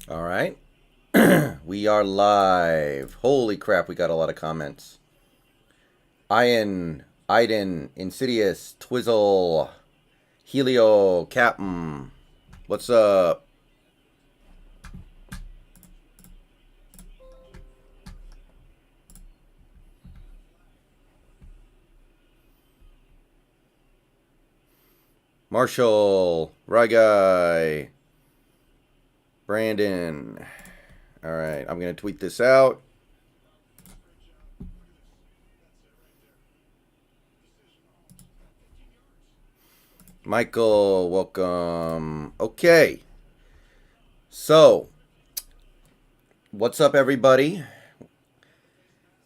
All right. We are live. Holy crap, we got a lot of comments. Ian, Aiden, Insidious, Twizzle, Helio, Captain. What's up? Marshall, Ryguy, Brandon. All right, I'm going to tweet this out. Michael, welcome. Okay. So, what's up, everybody?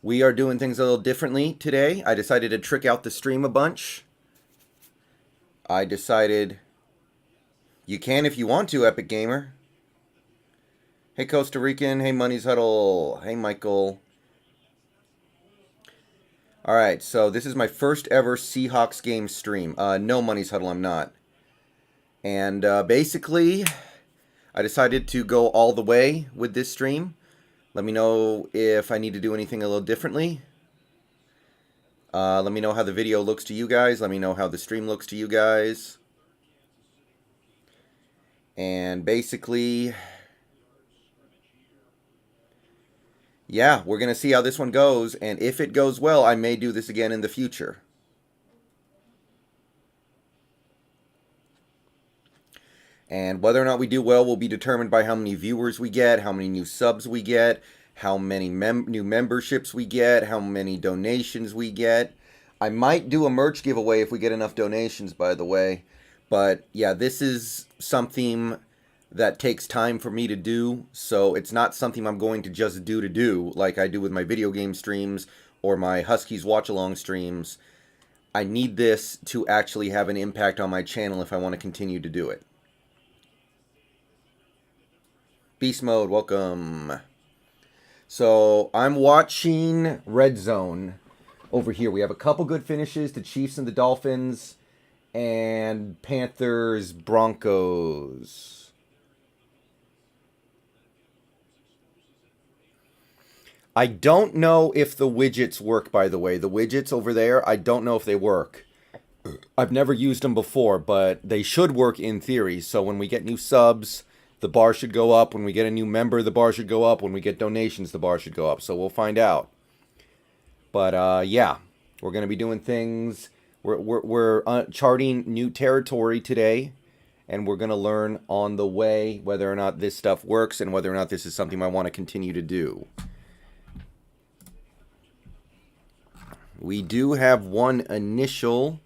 We are doing things a little differently today. I decided to trick out the stream a bunch. I decided you can if you want to, Epic Gamer. Hey, Costa Rican. Hey, Money's Huddle. Hey, Michael. All right, so this is my first ever Seahawks game stream. No, Money's Huddle, I'm not. And basically, I decided to go all the way with this stream. Let me know if I need to do anything a little differently. Let me know how the video looks to you guys. Let me know how the stream looks to you guys. And basically, yeah, we're going to see how this one goes. And if it goes well, I may do this again in the future. And whether or not we do well will be determined by how many viewers we get, how many new subs we get, how many new memberships we get, how many donations we get. I might do a merch giveaway if we get enough donations, by the way. But yeah, this is something that takes time for me to do, so it's not something I'm going to just do like I do with my video game streams or my Huskies watch-along streams. I need this to actually have an impact on my channel if I want to continue to do it. Beast Mode, welcome. So, I'm watching Red Zone over here. We have a couple good finishes, the Chiefs and the Dolphins, and Panthers, Broncos. I don't know if the widgets work, by the way. The widgets over there, I don't know if they work. I've never used them before, but they should work in theory. So when we get new subs, the bar should go up. When we get a new member, the bar should go up. When we get donations, the bar should go up. So we'll find out. But yeah, we're going to be doing things. We're charting new territory today. And we're going to learn on the way whether or not this stuff works and whether or not this is something I want to continue to do. We do have one initial...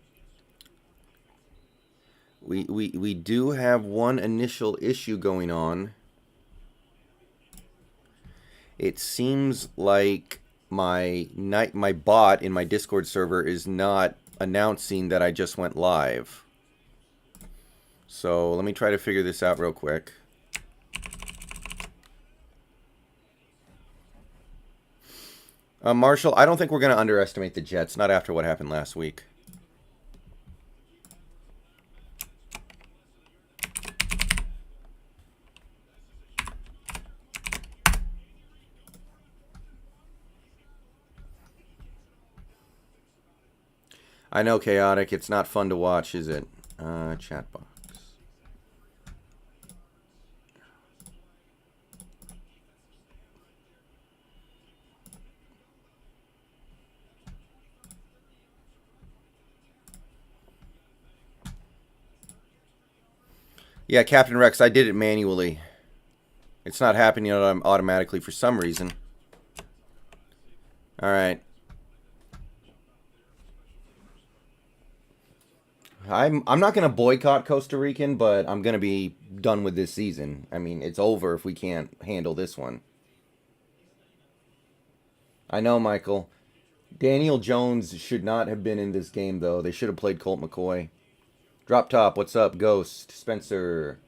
We do have one initial issue going on. It seems like my bot in my Discord server is not announcing that I just went live. So let me try to figure this out real quick. Marshall, I don't think we're going to underestimate the Jets, not after what happened last week. I know, Chaotic. It's not fun to watch, is it? Chat box. Yeah, Captain Rex, I did it manually. It's not happening automatically for some reason. Alright. I'm not going to boycott Costa Rican, but I'm going to be done with this season. I mean, it's over if we can't handle this one. I know, Michael. Daniel Jones should not have been in this game, though. They should have played Colt McCoy. Drop Top, what's up? Ghost, Spencer.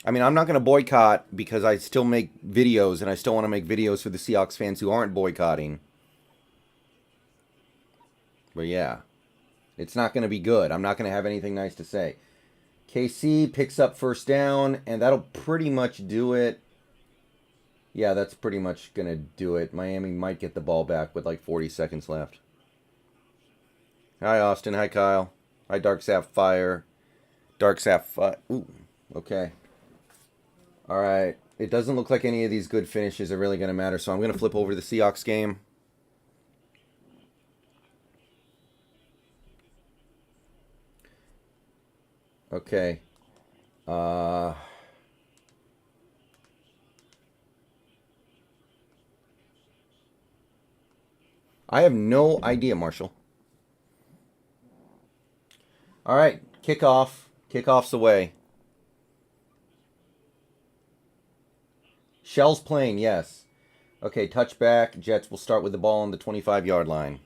I mean, I'm not going to boycott because I still make videos and I still want to make videos for the Seahawks fans who aren't boycotting. But yeah, it's not going to be good. I'm not going to have anything nice to say. KC picks up first down, and that'll pretty much do it. Yeah, that's pretty much going to do it. Miami might get the ball back with like 40 seconds left. Hi, Austin. Hi, Kyle. Hi, Dark Sapphire. Dark Sapphire. Ooh, okay. All right. It doesn't look like any of these good finishes are really going to matter, so I'm going to flip over the Seahawks game. Okay. I have no idea, Marshall. All right. Kickoff. Kickoff's away. Shell's playing, yes. Okay, touchback. Jets will start with the ball on the 25-yard line.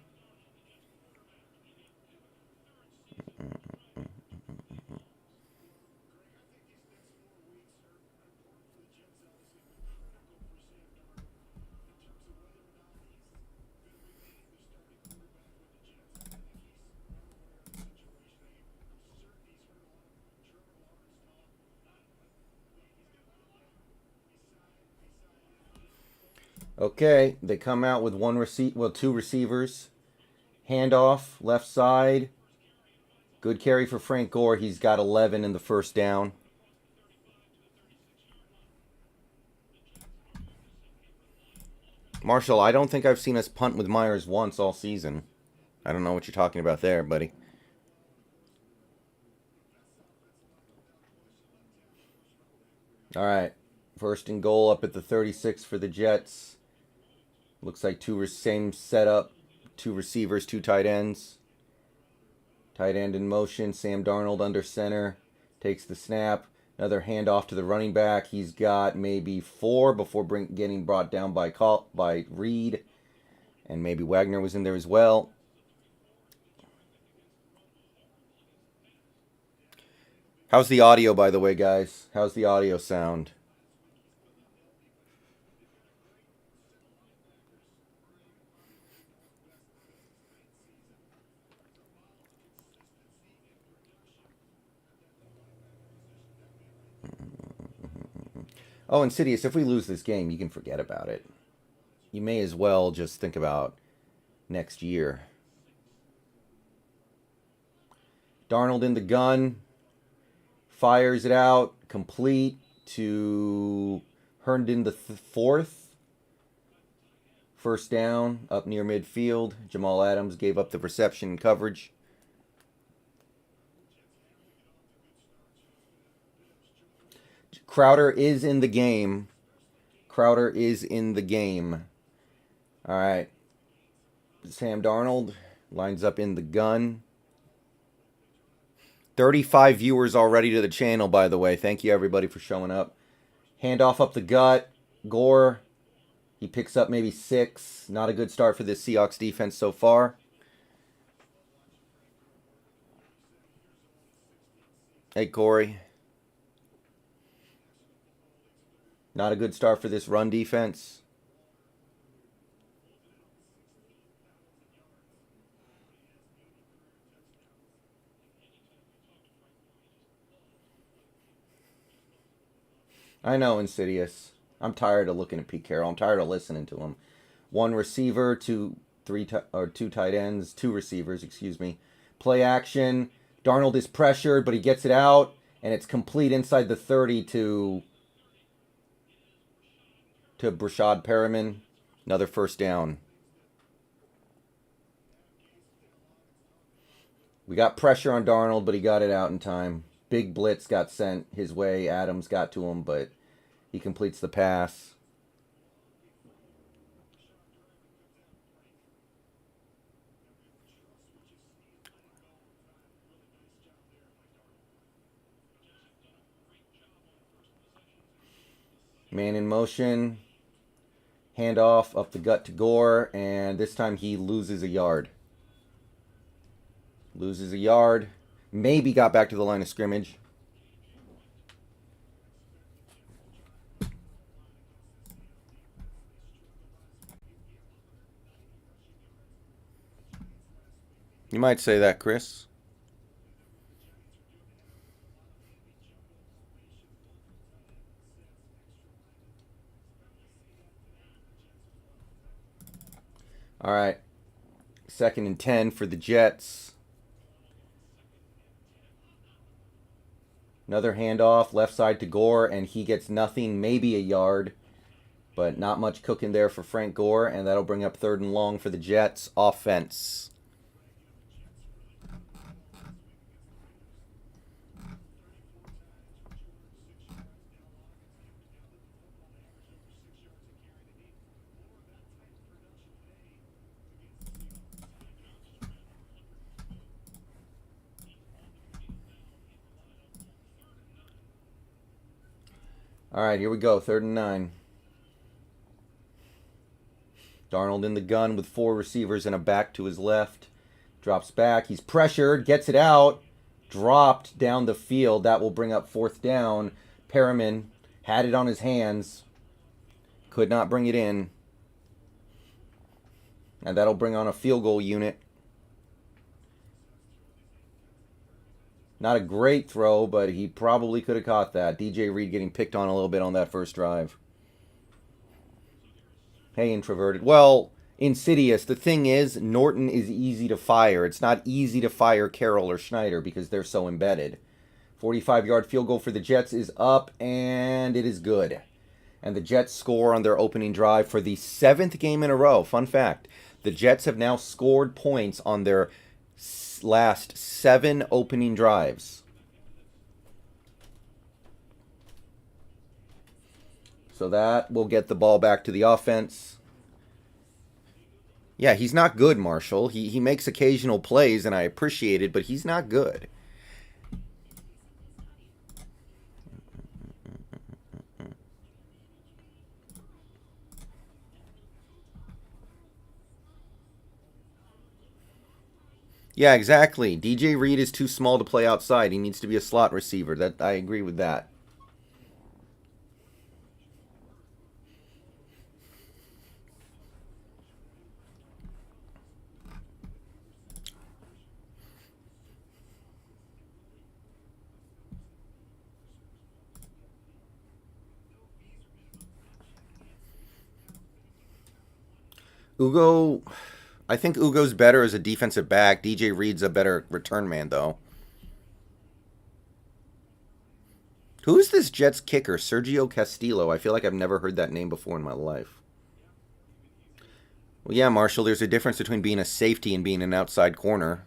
Okay, they come out with two receivers. Handoff, left side. Good carry for Frank Gore. He's got 11 in the first down. Marshall, I don't think I've seen us punt with Myers once all season. I don't know what you're talking about there, buddy. All right, first and goal up at the 36 for the Jets. Looks like same setup. Two receivers, two tight ends. Tight end in motion. Sam Darnold under center. Takes the snap. Another handoff to the running back. He's got maybe 4 before getting brought down by Reed. And maybe Wagner was in there as well. How's the audio, by the way, guys? How's the audio sound? Oh, Insidious, if we lose this game, you can forget about it. You may as well just think about next year. Darnold in the gun. Fires it out. Complete to Herndon the fourth. First down, up near midfield. Jamal Adams gave up the reception and coverage. Crowder is in the game. Crowder is in the game. All right. Sam Darnold lines up in the gun. 35 viewers already to the channel, by the way. Thank you, everybody, for showing up. Handoff up the gut. Gore. He picks up maybe 6. Not a good start for this Seahawks defense so far. Hey, Corey. Not a good start for this run defense. I know, Insidious. I'm tired of looking at Pete Carroll. I'm tired of listening to him. One receiver, two tight ends, two receivers, excuse me. Play action. Darnold is pressured, but he gets it out, and it's complete inside the 30 to Brashad Perriman. Another first down. We got pressure on Darnold, but he got it out in time. Big blitz got sent his way. Adams got to him, but he completes the pass. Man in motion. Handoff up the gut to Gore, and this time he loses a yard. Loses a yard. Maybe got back to the line of scrimmage. You might say that, Chris. All right. 2nd and 10 for the Jets. Another handoff, left side to Gore, and he gets nothing, maybe a yard. But not much cooking there for Frank Gore, and that'll bring up 3rd and long for the Jets offense. All right, here we go. 3rd and 9. Darnold in the gun with 4 receivers and a back to his left. Drops back. He's pressured. Gets it out. Dropped down the field. That will bring up 4th down. Eiferman had it on his hands. Could not bring it in. And that'll bring on a field goal unit. Not a great throw, but he probably could have caught that. DJ Reed getting picked on a little bit on that first drive. Hey, introverted. Well, Insidious, the thing is, Norton is easy to fire. It's not easy to fire Carroll or Schneider because they're so embedded. 45-yard field goal for the Jets is up, and it is good. And the Jets score on their opening drive for the 7th game in a row. Fun fact, the Jets have now scored points on their last 7 opening drives. So that will get the ball back to the offense. Yeah, he's not good, Marshall. He makes occasional plays, and I appreciate it, but he's not good. Yeah, exactly. DJ Reed is too small to play outside. He needs to be a slot receiver. That I agree with that. Ugo, I think Ugo's better as a defensive back. DJ Reed's a better return man, though. Who's this Jets kicker? Sergio Castillo. I feel like I've never heard that name before in my life. Well, yeah, Marshall, there's a difference between being a safety and being an outside corner.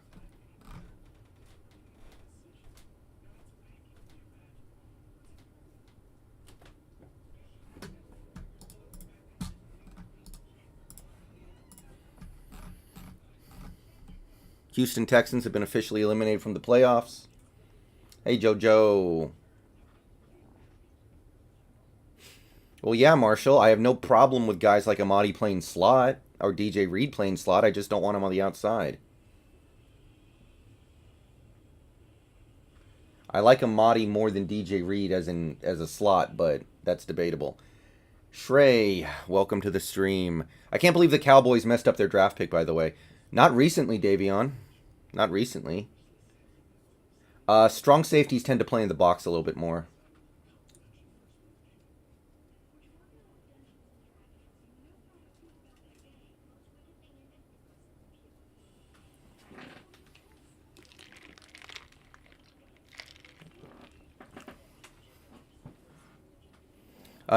Houston Texans have been officially eliminated from the playoffs. Hey, JoJo. Well, yeah, Marshall, I have no problem with guys like Amadi playing slot or DJ Reed playing slot. I just don't want him on the outside. I like Amadi more than DJ Reed as a slot, but that's debatable. Shrey, welcome to the stream. I can't believe the Cowboys messed up their draft pick, by the way. Not recently, Davion. Not recently. Strong safeties tend to play in the box a little bit more.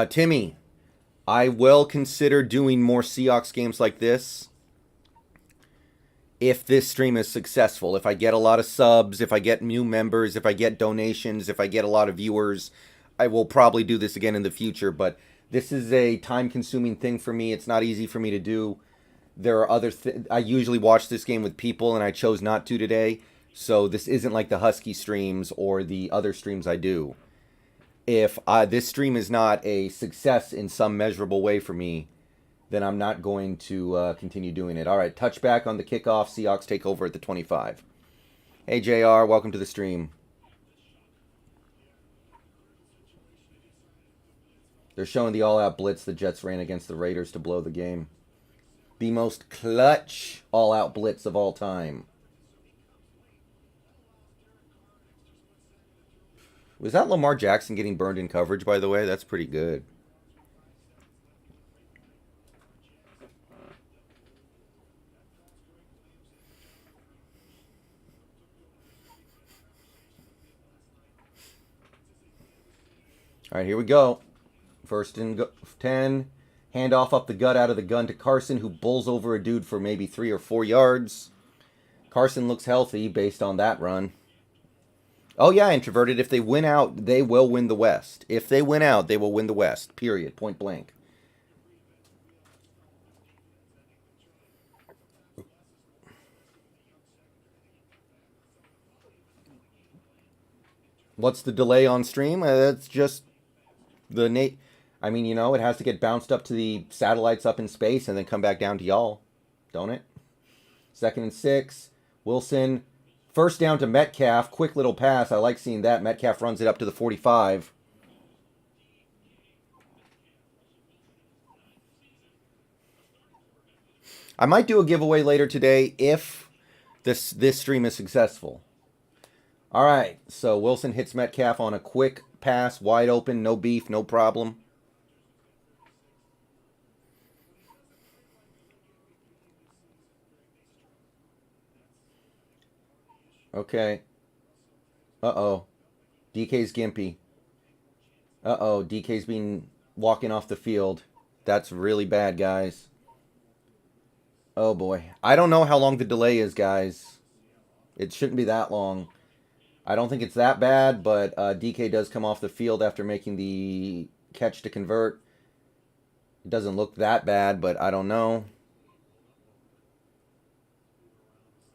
Timmy, I will consider doing more Seahawks games like this if this stream is successful. If I get a lot of subs, if I get new members, if I get donations, if I get a lot of viewers, I will probably do this again in the future. But this is a time-consuming thing for me. It's not easy for me to do. There are other I usually watch this game with people, and I chose not to today. So this isn't like the Husky streams or the other streams I do. If this stream is not a success in some measurable way for me, then I'm not going to continue doing it. All right, touchback on the kickoff. Seahawks take over at the 25. Hey, JR, welcome to the stream. They're showing the all-out blitz the Jets ran against the Raiders to blow the game. The most clutch all-out blitz of all time. Was that Lamar Jackson getting burned in coverage, by the way? That's pretty good. All right, here we go. First and 10. Handoff up the gut out of the gun to Carson, who bulls over a dude for maybe 3 or 4 yards. Carson looks healthy based on that run. Oh, yeah, introverted. If they win out, they will win the West. If they win out, they will win the West. Period. Point blank. What's the delay on stream? That's just the I mean, you know, it has to get bounced up to the satellites up in space and then come back down to y'all, don't it? 2nd and 6. Wilson, first down to Metcalf. Quick little pass. I like seeing that. Metcalf runs it up to the 45. I might do a giveaway later today if this stream is successful. All right, so Wilson hits Metcalf on a quick pass, wide open, no beef, no problem. Okay. Uh-oh. DK's gimpy. Uh-oh, DK's been walking off the field. That's really bad, guys. Oh, boy. I don't know how long the delay is, guys. It shouldn't be that long. I don't think it's that bad, but DK does come off the field after making the catch to convert. It doesn't look that bad, but I don't know.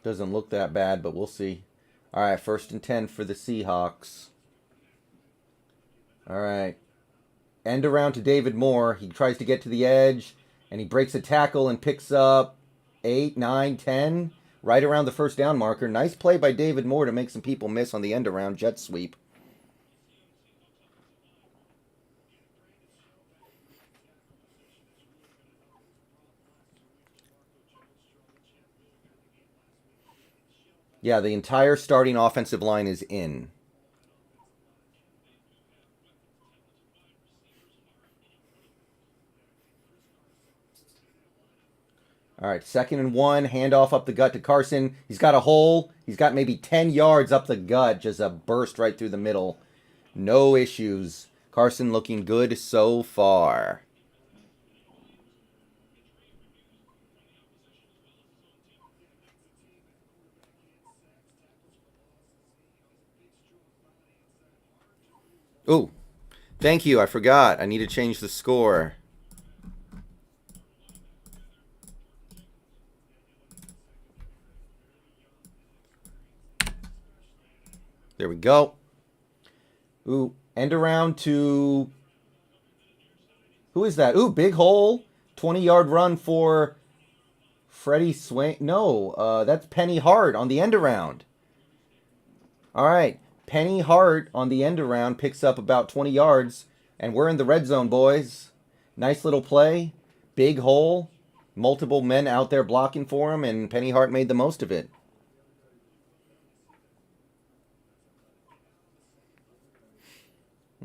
Doesn't look that bad, but we'll see. All right, 1st and 10 for the Seahawks. All right. End around to David Moore. He tries to get to the edge, and he breaks a tackle and picks up 8, 9, 10. Right around the 1st down marker. Nice play by David Moore to make some people miss on the end around jet sweep. Yeah, the entire starting offensive line is in. All right, 2nd and 1, handoff up the gut to Carson. He's got a hole. He's got maybe 10 yards up the gut, just a burst right through the middle. No issues. Carson looking good so far. Oh, thank you. I forgot. I need to change the score. There we go. Ooh, end around to... Who is that? Ooh, big hole. 20-yard run for Freddie Swain. No, that's Penny Hart on the end around. All right. Penny Hart on the end around picks up about 20 yards. And we're in the red zone, boys. Nice little play. Big hole. Multiple men out there blocking for him, and Penny Hart made the most of it.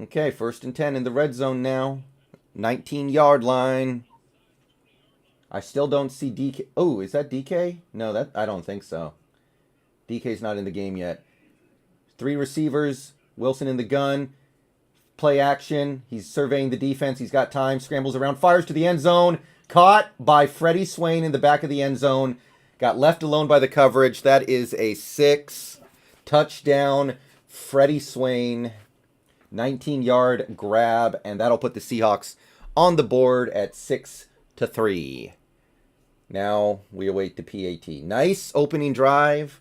Okay, 1st and 10 in the red zone now. 19-yard line. I still don't see DK. Oh, is that DK? No, I don't think so. DK's not in the game yet. 3 receivers. Wilson in the gun. Play action. He's surveying the defense. He's got time. Scrambles around. Fires to the end zone. Caught by Freddie Swain in the back of the end zone. Got left alone by the coverage. That is a 6. Touchdown. Freddie Swain. 19-yard grab, and that'll put the Seahawks on the board at 6-3. Now we await the PAT. Nice opening drive.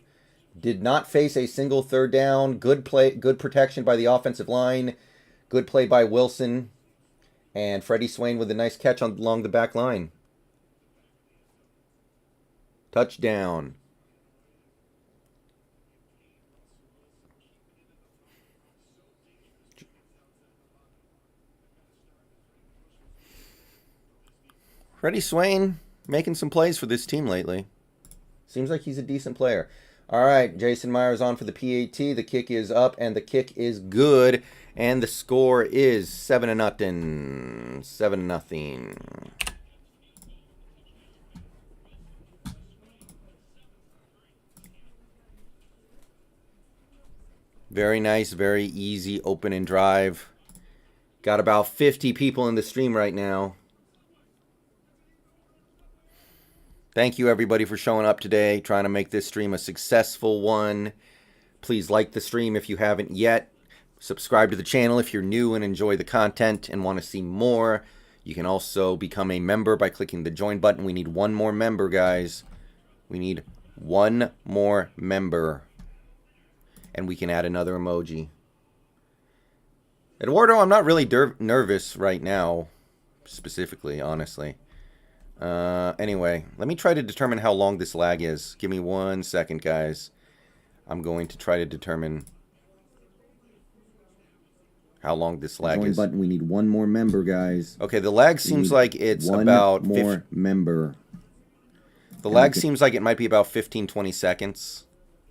Did not face a single 3rd down. Good play, good protection by the offensive line. Good play by Wilson. And Freddie Swain with a nice catch along the back line. Touchdown. Freddie Swain making some plays for this team lately. Seems like he's a decent player. All right, Jason Myers on for the PAT. The kick is up, and the kick is good. And the score is 7-0. 7-0. Very nice, very easy open and drive. Got about 50 people in the stream right now. Thank you, everybody, for showing up today, trying to make this stream a successful one. Please like the stream if you haven't yet. Subscribe to the channel if you're new and enjoy the content and want to see more. You can also become a member by clicking the join button. We need one more member, guys. We need one more member. And we can add another emoji. Eduardo, I'm not really nervous right now, specifically, honestly. Anyway, let me try to determine how long this lag is. Give me 1 second, guys. I'm going to try to determine how long this lag is. Button. We need one more member, guys. Okay, the lag seems like it's about... One more member. The lag seems like it might be about 15-20 seconds.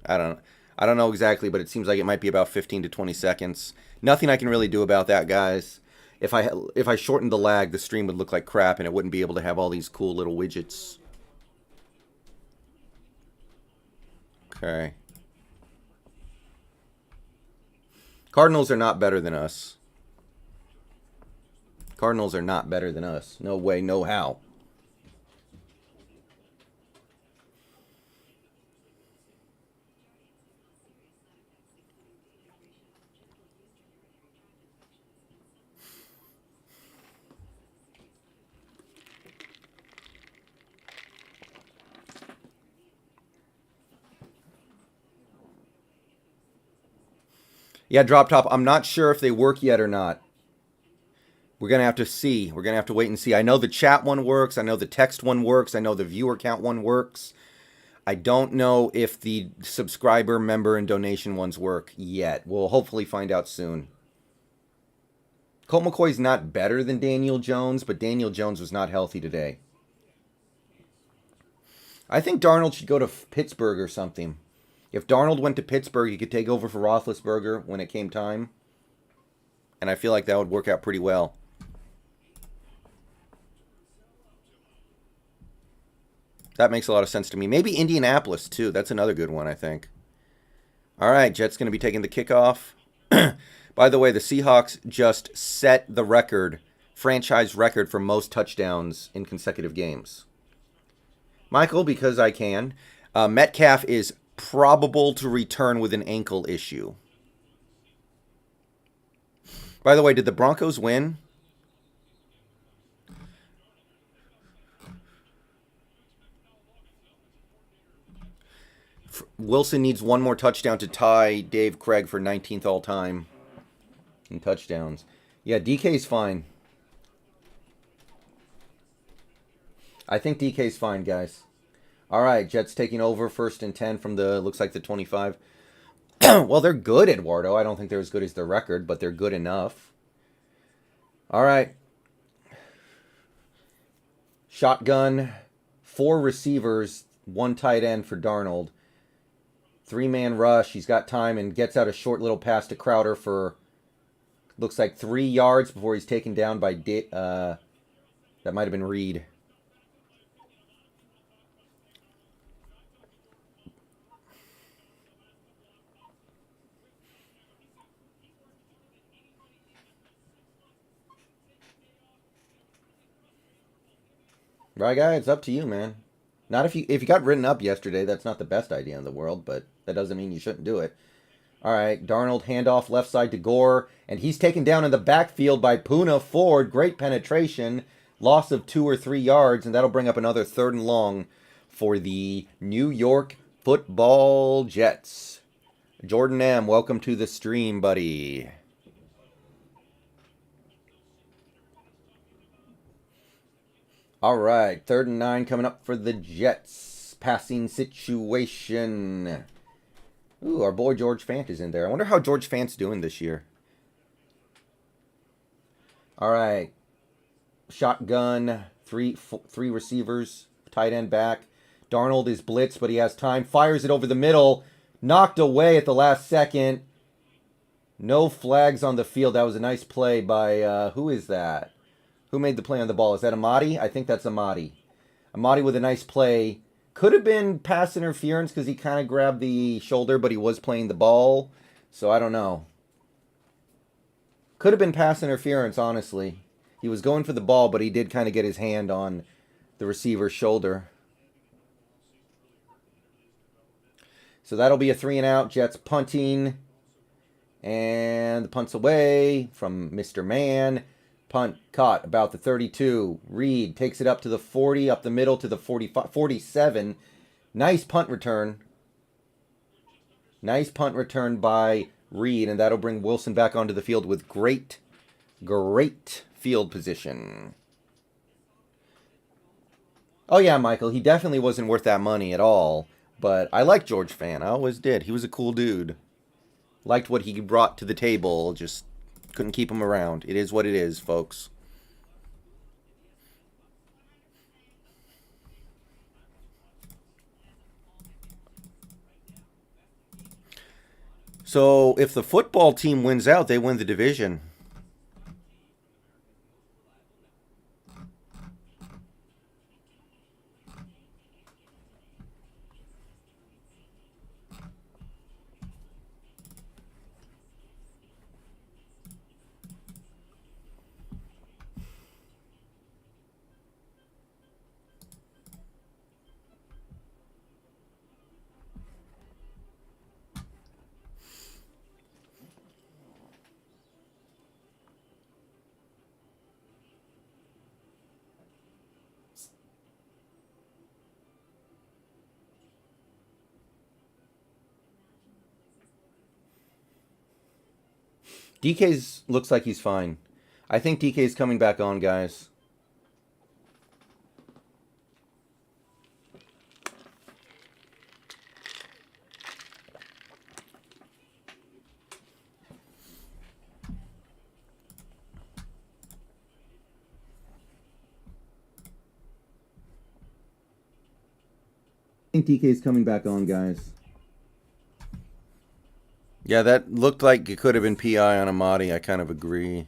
I don't know exactly, but it seems like it might be about 15 to 20 seconds. Nothing I can really do about that, guys. If I shortened the lag, the stream would look like crap, and it wouldn't be able to have all these cool little widgets. Okay. Cardinals are not better than us. Cardinals are not better than us. No way, no how. Yeah, Drop Top, I'm not sure if they work yet or not. We're going to have to see. We're going to have to wait and see. I know the chat one works. I know the text one works. I know the viewer count one works. I don't know if the subscriber, member, and donation ones work yet. We'll hopefully find out soon. Colt McCoy's not better than Daniel Jones, but Daniel Jones was not healthy today. I think Darnold should go to Pittsburgh or something. If Darnold went to Pittsburgh, he could take over for Roethlisberger when it came time. And I feel like that would work out pretty well. That makes a lot of sense to me. Maybe Indianapolis, too. That's another good one, I think. All right, Jets going to be taking the kickoff. By the way, the Seahawks just set the record, franchise record for most touchdowns in consecutive games. Michael, because I can. Metcalf is probable to return with an ankle issue. By the way, did the Broncos win? Wilson needs one more touchdown to tie Dave Craig for 19th all-time in touchdowns. Yeah, DK's fine. I think DK's fine, guys. All right, Jets taking over 1st and 10 from the, looks like the 25. Well, they're good, Eduardo. I don't think they're as good as their record, but they're good enough. All right. Shotgun, 4 receivers, 1 tight end for Darnold. 3-man rush. He's got time and gets out a short little pass to Crowder for, looks like 3 yards before he's taken down by, that might have been Reed. Ryguy, it's up to you, man. Not if you got written up yesterday, that's not the best idea in the world, but that doesn't mean you shouldn't do it. All right, Darnold handoff left side to Gore, and he's taken down in the backfield by Puna Ford. Great penetration, loss of 2 or 3 yards, and that'll bring up another 3rd and long for the New York Football Jets. Jordan M., welcome to the stream, buddy. All right, 3rd and 9 coming up for the Jets. Passing situation. Ooh, our boy George Fant is in there. I wonder how George Fant's doing this year. All right. Shotgun, three receivers, tight end back. Darnold is blitzed, but he has time. Fires it over the middle. Knocked away at the last second. No flags on the field. That was a nice play by, who is that? Who made the play on the ball? Is that Amadi? I think that's Amadi. Amadi with a nice play. Could have been pass interference because he kind of grabbed the shoulder, but he was playing the ball. So I don't know. Could have been pass interference, honestly. He was going for the ball, but he did kind of get his hand on the receiver's shoulder. So that'll be a 3-and-out. Jets punting. And the punt's away from Mr. Man. Punt caught about the 32. Reed takes it up to the 40, up the middle to the 47. Nice punt return. Nice punt return by Reed, and that'll bring Wilson back onto the field with great field position. Oh yeah, Michael, he definitely wasn't worth that money at all, but I like George Fan. I always did. He was a cool dude. Liked what he brought to the table, just couldn't keep him around. It is what it is, folks. So if the football team wins out, they win the division. DK's looks like he's fine. I think DK's coming back on, guys. I think DK's coming back on, guys. Yeah, that looked like it could have been PI on Amadi. I kind of agree.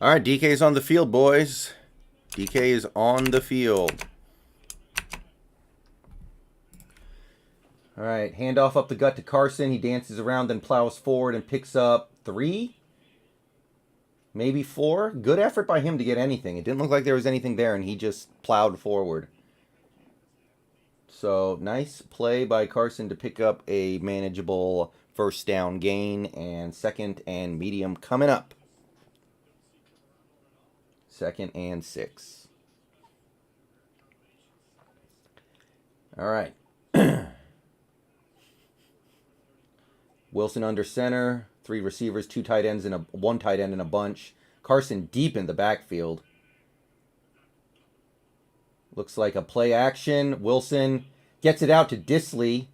All right, DK's on the field, boys. DK is on the field. All right, handoff up the gut to Carson. He dances around, then plows forward and picks up 3, maybe 4. Good effort by him to get anything. It didn't look like there was anything there, and he just plowed forward. So, nice play by Carson to pick up a manageable first down gain, and second and medium coming up. 2nd and 6. All right. Wilson under center. 3 receivers, 2 tight ends, and 1 tight end in a bunch. Carson deep in the backfield. Looks like a play action. Wilson gets it out to Disley.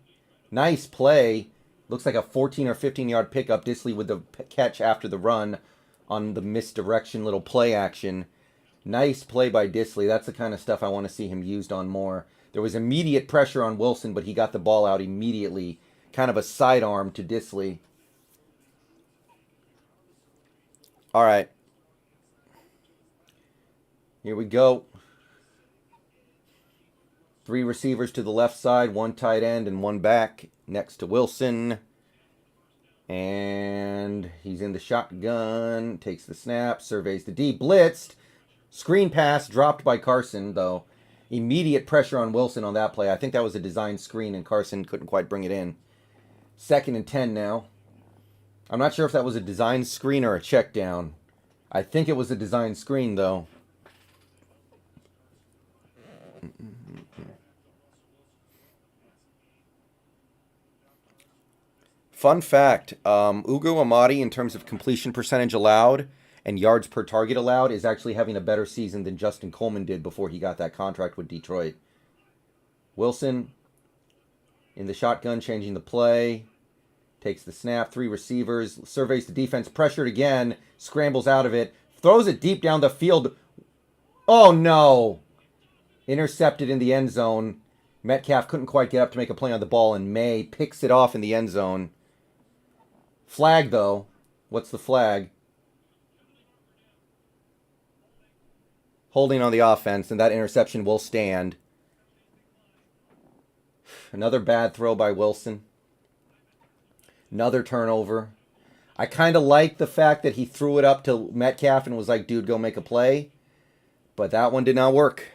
Nice play. Looks like a 14 or 15-yard pickup. Disley with the catch after the run on the misdirection little play action. Nice play by Disley. That's the kind of stuff I want to see him used on more. There was immediate pressure on Wilson, but he got the ball out immediately. Kind of a sidearm to Disley. All right. Here we go. 3 receivers to the left side, 1 tight end and 1 back next to Wilson. And he's in the shotgun, takes the snap, surveys the D, blitzed. Screen pass dropped by Carson, though. Immediate pressure on Wilson on that play. I think that was a design screen, and Carson couldn't quite bring it in. 2nd and 10 now. I'm not sure if that was a design screen or a check down. I think it was a design screen, though. Fun fact, Ugo Amadi, in terms of completion percentage allowed and yards per target allowed, is actually having a better season than Justin Coleman did before he got that contract with Detroit. Wilson in the shotgun, changing the play. Takes the snap, 3 receivers, surveys the defense, pressured again, scrambles out of it, throws it deep down the field. Oh, no. Intercepted in the end zone. Metcalf couldn't quite get up to make a play on the ball, and May picks it off in the end zone. Flag, though. What's the flag? Holding on the offense, and that interception will stand. Another bad throw by Wilson. Another turnover. I kind of like the fact that he threw it up to Metcalf and was like, dude, go make a play. But that one did not work.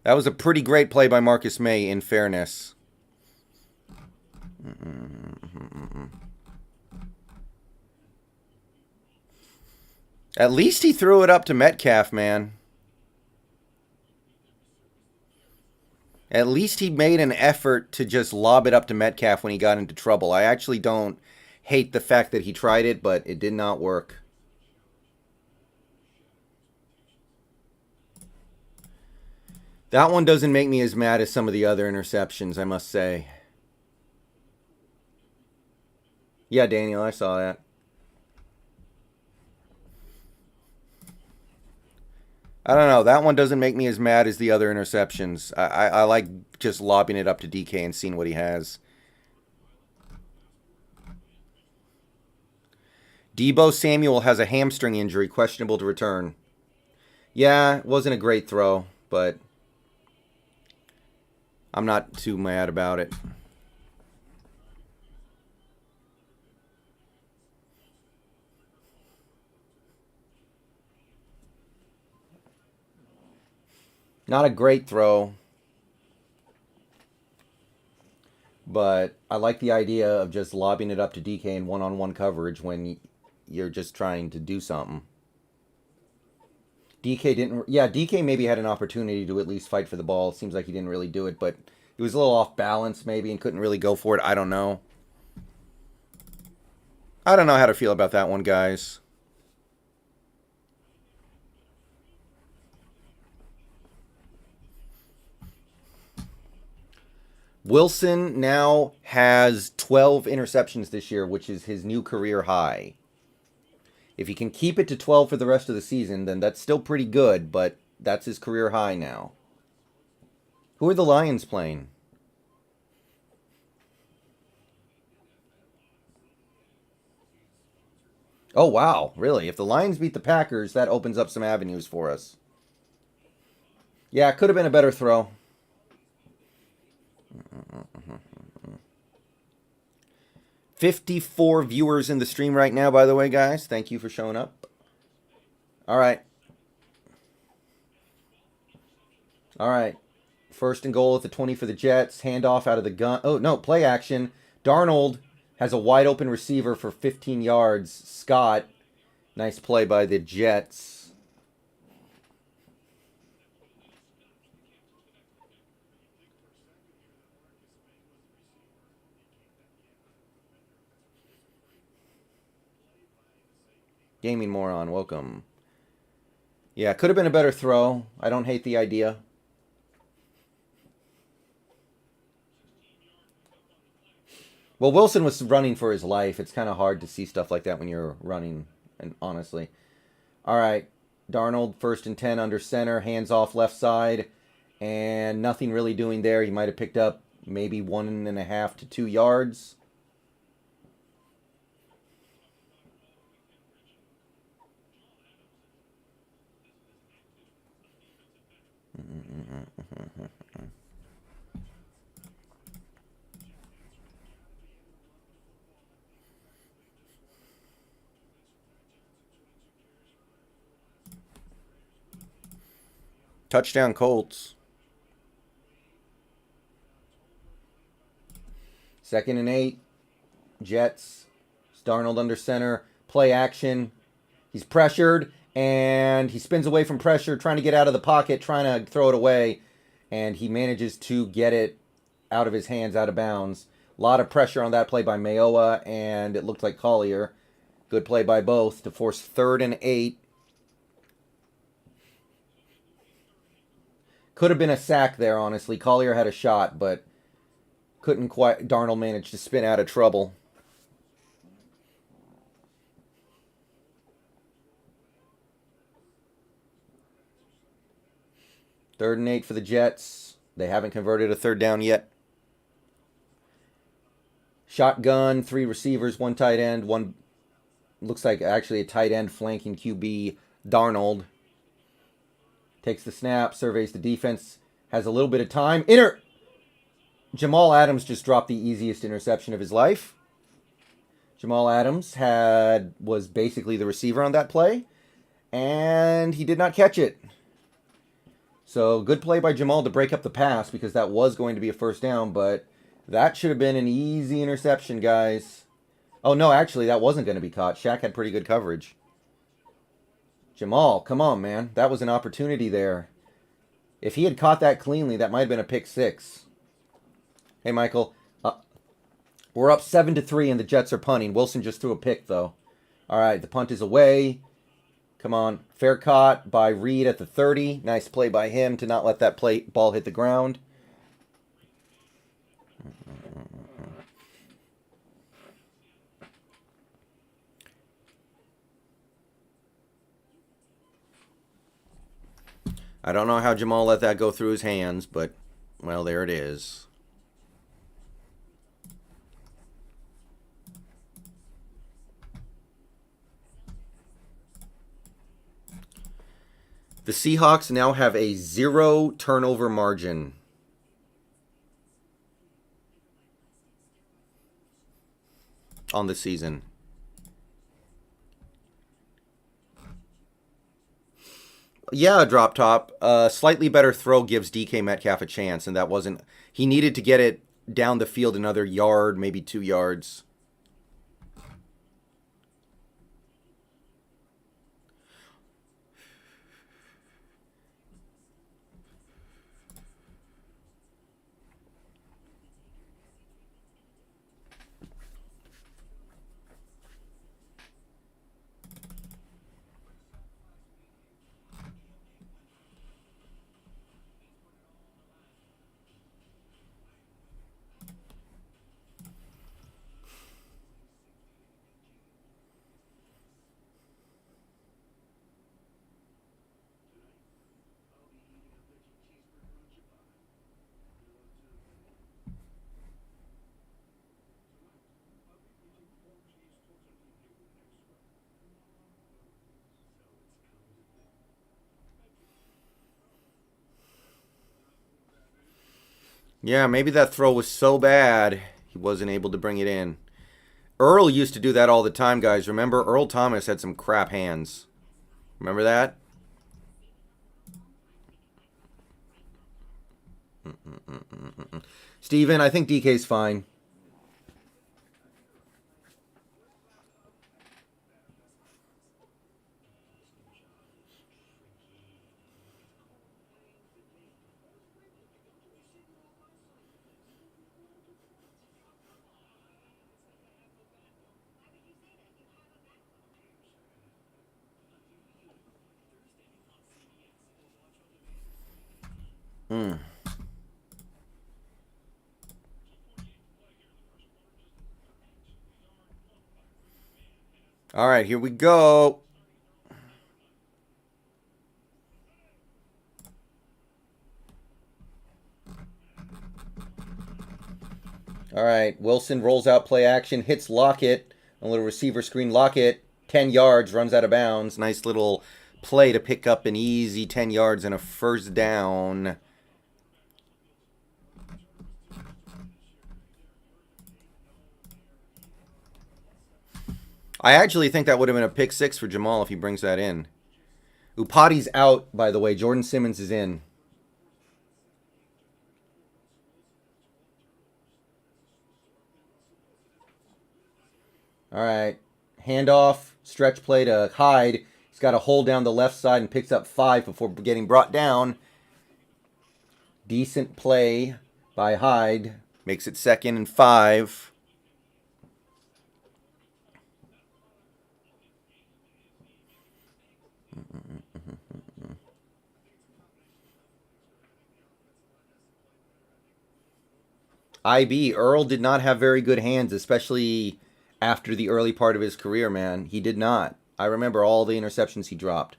That was a pretty great play by Marcus May, in fairness. At least he threw it up to Metcalf, man. At least he made an effort to just lob it up to Metcalf when he got into trouble. I actually don't hate the fact that he tried it, but it did not work. That one doesn't make me as mad as some of the other interceptions, I must say. Yeah, Daniel, I saw that. I don't know. That one doesn't make me as mad as the other interceptions. I like just lobbing it up to DK and seeing what he has. Deebo Samuel has a hamstring injury, questionable to return. Yeah, it wasn't a great throw, but I'm not too mad about it. Not a great throw, but I like the idea of just lobbing it up to DK in one-on-one coverage when you're just trying to do something. DK didn't... Yeah, DK maybe had an opportunity to at least fight for the ball. It seems like he didn't really do it, but he was a little off balance maybe and couldn't really go for it. I don't know. I don't know how to feel about that one, guys. Wilson now has 12 interceptions this year, which is his new career high. If he can keep it to 12 for the rest of the season, then that's still pretty good, but that's his career high now. Who are the Lions playing? Oh, wow. Really? If the Lions beat the Packers, that opens up some avenues for us. Yeah, it could have been a better throw. 54 viewers in the stream right now, by the way, guys. Thank you for showing up. All right. All right. 1st and goal at the 20 for the Jets. Handoff out of the gun. Oh, no, play action. Darnold has a wide open receiver for 15 yards. Scott. Nice play by the Jets. Gaming Moron, welcome. Yeah, could have been a better throw. I don't hate the idea. Well, Wilson was running for his life. It's kind of hard to see stuff like that when you're running, and honestly. All right, Darnold, 1st and 10 under center, hands off left side, and nothing really doing there. He might have picked up maybe 1.5 to 2 yards. Touchdown Colts. 2nd and 8. Jets. Darnold under center. Play action. He's pressured, and he spins away from pressure, trying to get out of the pocket, trying to throw it away, and he manages to get it out of his hands, out of bounds. A lot of pressure on that play by Mayowa, and it looked like Collier. Good play by both to force 3rd and 8. Could have been a sack there, honestly. Collier had a shot, but couldn't quite. Darnold managed to spin out of trouble. Third and 8 for the Jets. They haven't converted a 3rd down yet. Shotgun, 3 receivers, 1 tight end, 1 looks like actually a tight end flanking QB. Darnold takes the snap, surveys the defense, has a little bit of time. Jamal Adams just dropped the easiest interception of his life. Jamal Adams was basically the receiver on that play, and he did not catch it. So good play by Jamal to break up the pass, because that was going to be a 1st down, but that should have been an easy interception, guys. Oh, no, actually, that wasn't going to be caught. Shaq had pretty good coverage. Jamal, come on, man. That was an opportunity there. If he had caught that cleanly, that might have been a pick 6. Hey, Michael. We're up 7-3, and the Jets are punting. Wilson just threw a pick, though. All right, the punt is away. Come on. Fair caught by Reed at the 30. Nice play by him to not let that ball hit the ground. I don't know how Jamal let that go through his hands, but, well, there it is. The Seahawks now have a 0 turnover margin. On the season. Yeah, drop top. Slightly better throw gives DK Metcalf a chance, and that wasn't... He needed to get it down the field another yard, maybe 2 yards. Yeah, maybe that throw was so bad he wasn't able to bring it in. Earl used to do that all the time, guys. Remember, Earl Thomas had some crap hands. Remember that? Steven, I think DK's fine. All right, here we go. All right, Wilson rolls out play action, hits Lockett, a little receiver screen. Lockett, 10 yards, runs out of bounds. Nice little play to pick up an easy 10 yards and a 1st down. I actually think that would have been a pick 6 for Jamal if he brings that in. Upati's out, by the way. Jordan Simmons is in. All right. Handoff, stretch play to Hyde. He's got a hold down the left side and picks up 5 before getting brought down. Decent play by Hyde. Makes it 2nd and 5. IB, Earl did not have very good hands, especially after the early part of his career, man. He did not. I remember all the interceptions he dropped.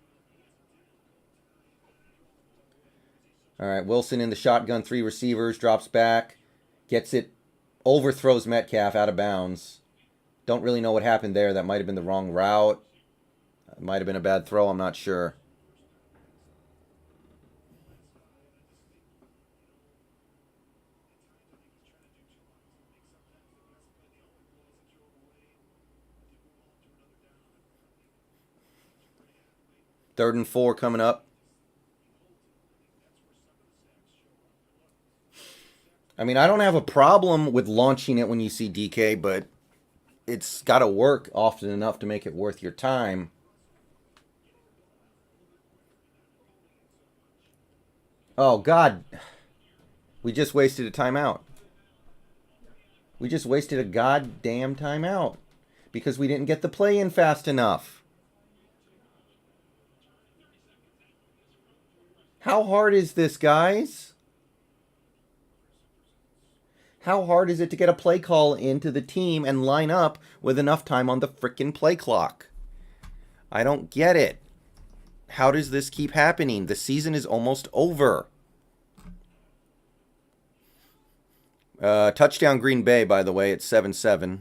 All right, Wilson in the shotgun, 3 receivers, drops back, gets it, overthrows Metcalf out of bounds. Don't really know what happened there. That might have been the wrong route. It might have been a bad throw. I'm not sure. Third and 4 coming up. I mean, I don't have a problem with launching it when you see DK, but it's got to work often enough to make it worth your time. Oh, God. We just wasted a timeout. We just wasted a goddamn timeout because we didn't get the play in fast enough. How hard is this, guys? How hard is it to get a play call into the team and line up with enough time on the frickin' play clock? I don't get it. How does this keep happening? The season is almost over. Touchdown Green Bay, by the way, it's 7-7.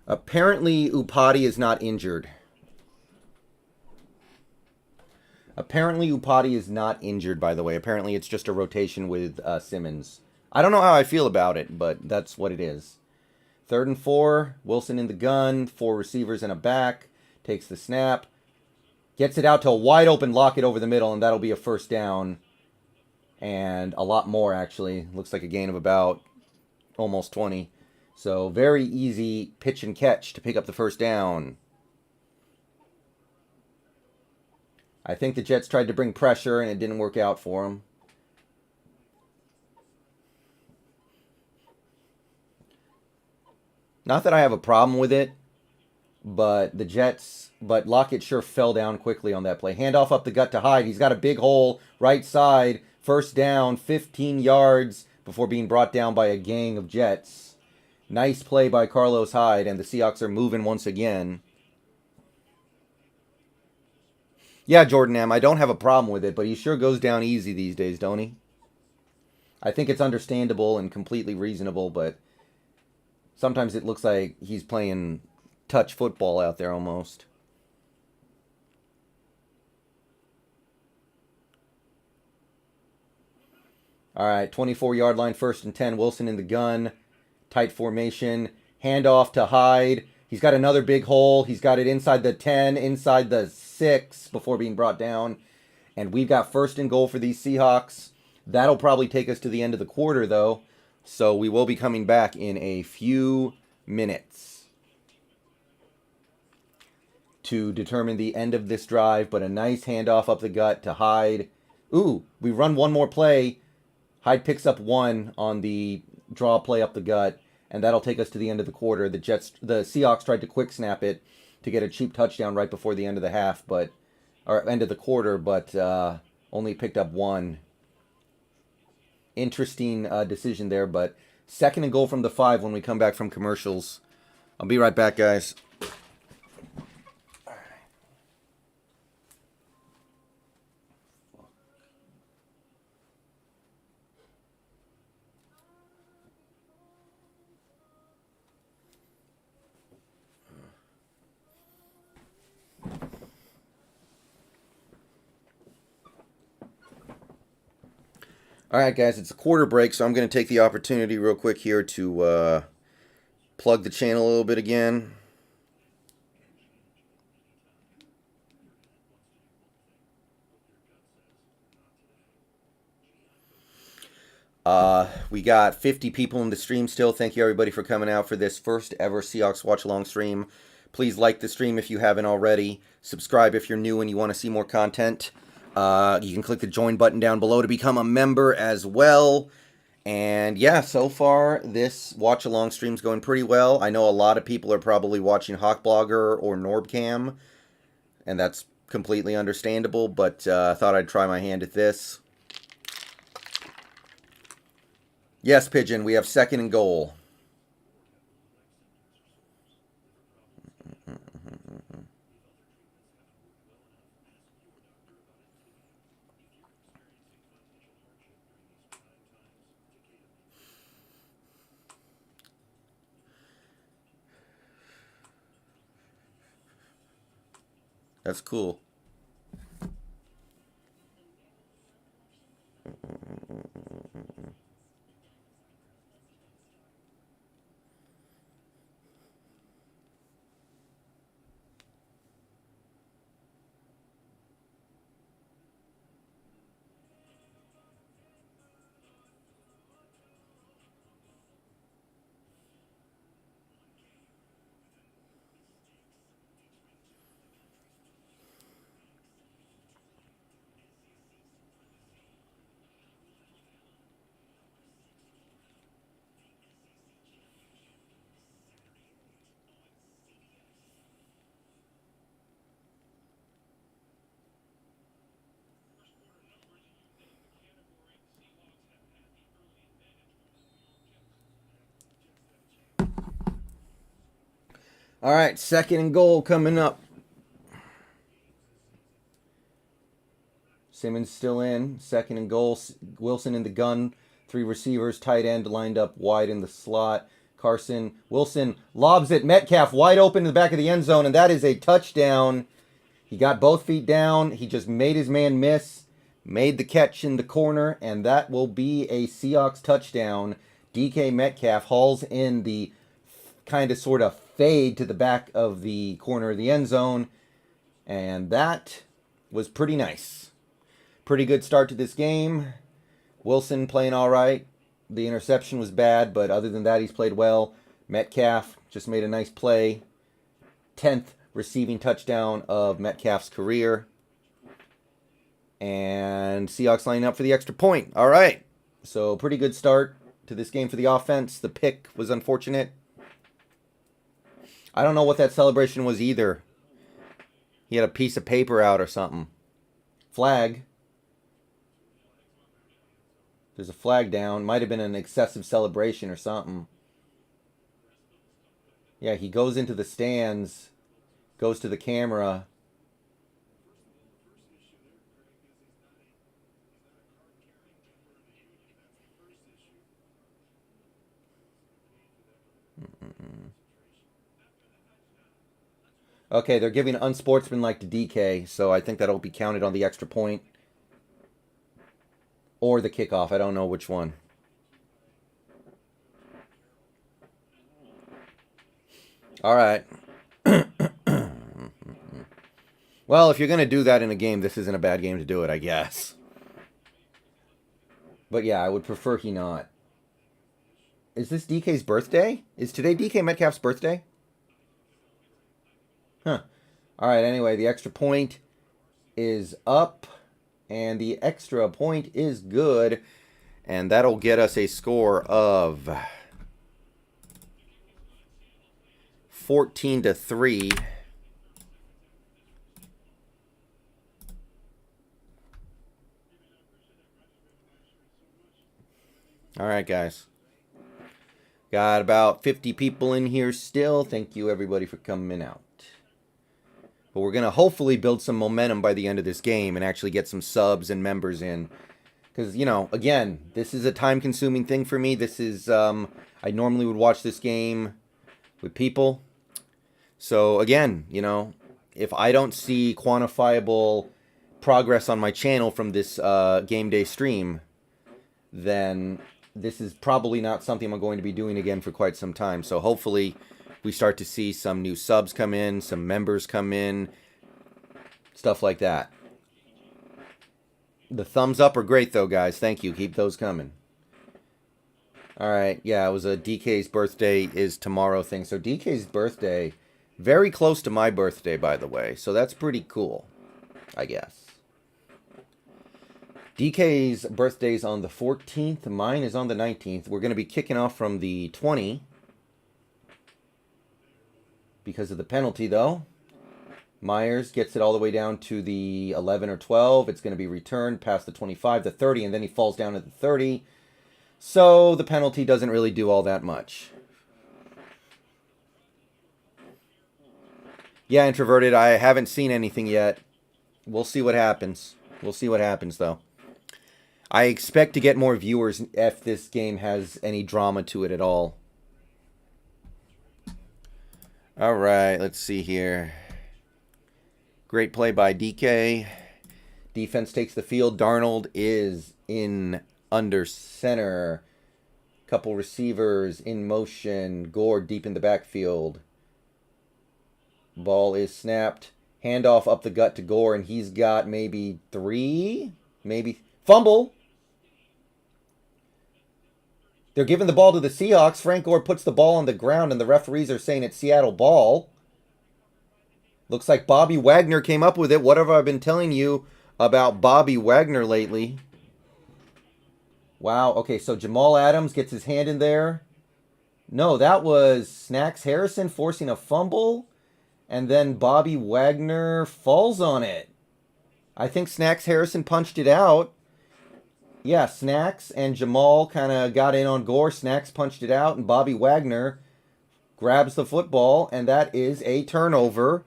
Apparently, Upati is not injured. Apparently, Upati is not injured, by the way. Apparently, it's just a rotation with Simmons. I don't know how I feel about it, but that's what it is. 3rd and 4. Wilson in the gun. 4 receivers and a back. Takes the snap. Gets it out to a wide open Lockett over the middle, and that'll be a first down. And a lot more, actually. Looks like a gain of about almost 20. So very easy pitch and catch to pick up the first down. I think the Jets tried to bring pressure and it didn't work out for them. Not that I have a problem with it, but Lockett sure fell down quickly on that play. Handoff up the gut to Hyde. He's got a big hole right side. First down, 15 yards before being brought down by a gang of Jets. Nice play by Carlos Hyde, and the Seahawks are moving once again. Yeah, Jordan M., I don't have a problem with it, but he sure goes down easy these days, don't he? I think it's understandable and completely reasonable, but sometimes it looks like he's playing touch football out there almost. All right, 24-yard line, 1st and 10. Wilson in the gun. Tight formation. Handoff to Hyde. He's got another big hole. He's got it inside the 10, inside the 6 before being brought down. And we've got 1st and goal for these Seahawks. That'll probably take us to the end of the quarter, though. So we will be coming back in a few minutes to determine the end of this drive. But a nice handoff up the gut to Hyde. Ooh, we run one more play. Hyde picks up 1 on the draw play up the gut, and that'll take us to the end of the quarter. The Seahawks tried to quick snap it to get a cheap touchdown right before the end of the half, or end of the quarter, but only picked up 1. Interesting decision there, but 2nd and goal from the 5 when we come back from commercials. I'll be right back, guys. All right, guys, it's a quarter break, so I'm going to take the opportunity real quick here to plug the channel a little bit again. We got 50 people in the stream still. Thank you, everybody, for coming out for this first ever Seahawks watch-along stream. Please like the stream if you haven't already. Subscribe if you're new and you want to see more content. You can click the join button down below to become a member as well. And yeah, so far this watch-along stream's going pretty well. I know a lot of people are probably watching HaWKblogger or Norbcam, and that's completely understandable, but I thought I'd try my hand at this. Yes, Pigeon, we have 2nd and goal. That's cool. All right, 2nd and goal coming up. Simmons still in. 2nd and goal. Wilson in the gun. 3 receivers. Tight end lined up wide in the slot. Carson. Wilson lobs it. Metcalf wide open in the back of the end zone, and that is a touchdown. He got both feet down. He just made his man miss. Made the catch in the corner, and that will be a Seahawks touchdown. DK Metcalf hauls in the kind of sort of fade to the back of the corner of the end zone, and that was pretty nice. Pretty good start to this game. Wilson playing all right. The interception was bad, but other than that, he's played well. Metcalf just made a nice play. 10th receiving touchdown of Metcalf's career. And Seahawks lining up for the extra point. All right. So pretty good start to this game for the offense. The pick was unfortunate. I don't know what that celebration was either. He had a piece of paper out or something. Flag. There's a flag down. Might have been an excessive celebration or something. Yeah, he goes into the stands, goes to the camera. Okay, they're giving unsportsmanlike to DK, so I think that'll be counted on the extra point. Or the kickoff, I don't know which one. All right. Well, if you're going to do that in a game, this isn't a bad game to do it, I guess. But yeah, I would prefer he not. Is this DK's birthday? Is today DK Metcalf's birthday? Huh. All right, anyway, the extra point is up, and the extra point is good, and that'll get us a score of 14-3. All right, guys. Got about 50 people in here still. Thank you, everybody, for coming out. But we're going to hopefully build some momentum by the end of this game and actually get some subs and members in. Because, you know, again, this is a time-consuming thing for me. This is, I normally would watch this game with people. So, again, you know, if I don't see quantifiable progress on my channel from this game day stream, then this is probably not something I'm going to be doing again for quite some time. So hopefully we start to see some new subs come in, some members come in, stuff like that. The thumbs up are great, though, guys. Thank you. Keep those coming. All right. Yeah, it was a DK's birthday is tomorrow thing. So DK's birthday, very close to my birthday, by the way. So that's pretty cool, I guess. DK's birthday's on the 14th. Mine is on the 19th. We're going to be kicking off from the 20 because of the penalty, though. Myers gets it all the way down to the 11 or 12. It's going to be returned past the 25, the 30, and then he falls down at the 30. So the penalty doesn't really do all that much. Yeah, Introverted, I haven't seen anything yet. We'll see what happens. We'll see what happens, though. I expect to get more viewers if this game has any drama to it at all. All right, let's see here. Great play by DK. Defense takes the field. Darnold is in under center. Couple receivers in motion. Gore deep in the backfield. Ball is snapped. Handoff up the gut to Gore, and he's got maybe 3. Maybe. Fumble. They're giving the ball to the Seahawks. Frank Gore puts the ball on the ground, and the referees are saying it's Seattle ball. Looks like Bobby Wagner came up with it. What have I been telling you about Bobby Wagner lately? Wow. Okay, so Jamal Adams gets his hand in there. No, that was Snacks Harrison forcing a fumble. And then Bobby Wagner falls on it. I think Snacks Harrison punched it out. Yeah, Snacks and Jamal kind of got in on Gore. Snacks punched it out, and Bobby Wagner grabs the football, and that is a turnover.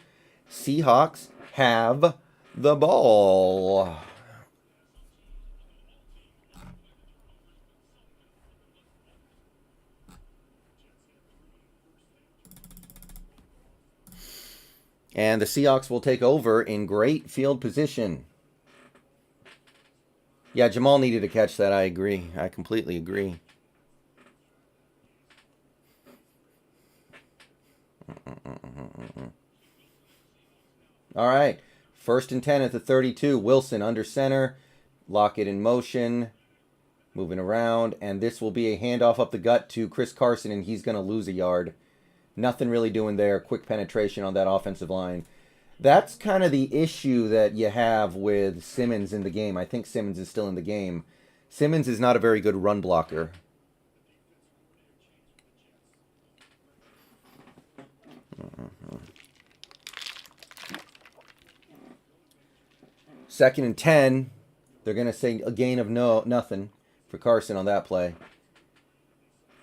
Seahawks have the ball. And the Seahawks will take over in great field position. Yeah, Jamal needed to catch that. I agree. I completely agree. All right. 1st and 10 at the 32. Wilson under center. Lockett in motion. Moving around. And this will be a handoff up the gut to Chris Carson, and he's going to lose a yard. Nothing really doing there. Quick penetration on that offensive line. That's kind of the issue that you have with Simmons in the game. I think Simmons is still in the game. Simmons is not a very good run blocker. Second and 10. They're going to say a gain of nothing for Carson on that play.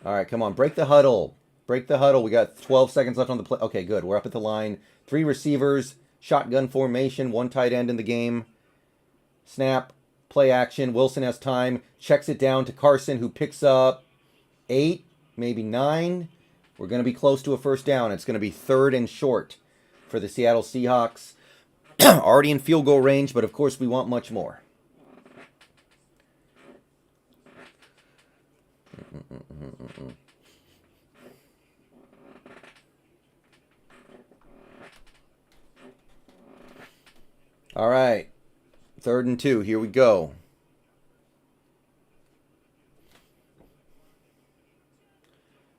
All right, come on. Break the huddle. Break the huddle. We got 12 seconds left on the play. Okay, good. We're up at the line. 3 receivers. Shotgun formation. 1 tight end in the game. Snap. Play action. Wilson has time. Checks it down to Carson, who picks up 8, maybe 9. We're going to be close to a first down. It's going to be 3rd and short for the Seattle Seahawks. Already in field goal range, but of course we want much more. All right. 3rd and 2. Here we go.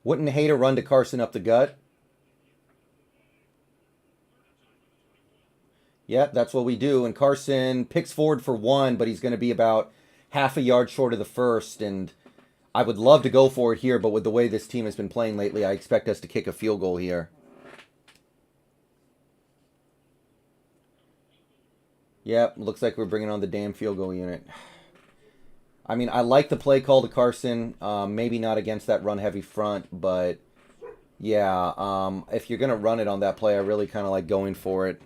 Wouldn't hate a run to Carson up the gut. Yep, that's what we do. And Carson picks forward for 1, but he's going to be about half a yard short of the first. And I would love to go for it here, but with the way this team has been playing lately, I expect us to kick a field goal here. Yep, looks like we're bringing on the damn field goal unit. I mean, I like the play call to Carson. Maybe not against that run-heavy front, but yeah, if you're going to run it on that play, I really kind of like going for it.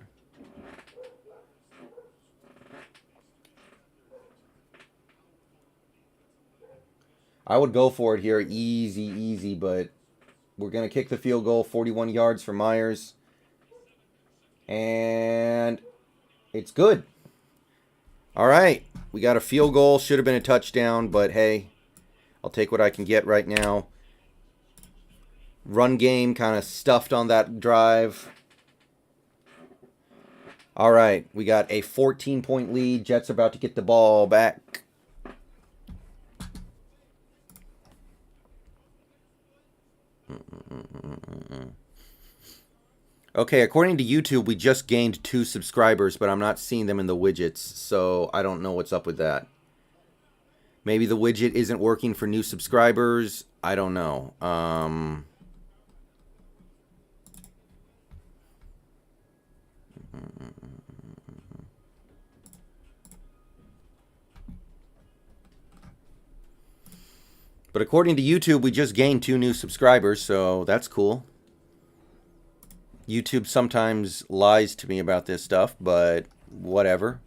I would go for it here, easy, but we're going to kick the field goal, 41 yards for Myers. And it's good. All right, we got a field goal. Should have been a touchdown, but hey, I'll take what I can get right now. Run game kind of stuffed on that drive. All right, we got a 14-point lead. Jets are about to get the ball back. Okay, according to YouTube, we just gained 2 subscribers, but I'm not seeing them in the widgets, so I don't know what's up with that. Maybe the widget isn't working for new subscribers. I don't know. But according to YouTube, we just gained 2 new subscribers, so that's cool. YouTube sometimes lies to me about this stuff, but whatever.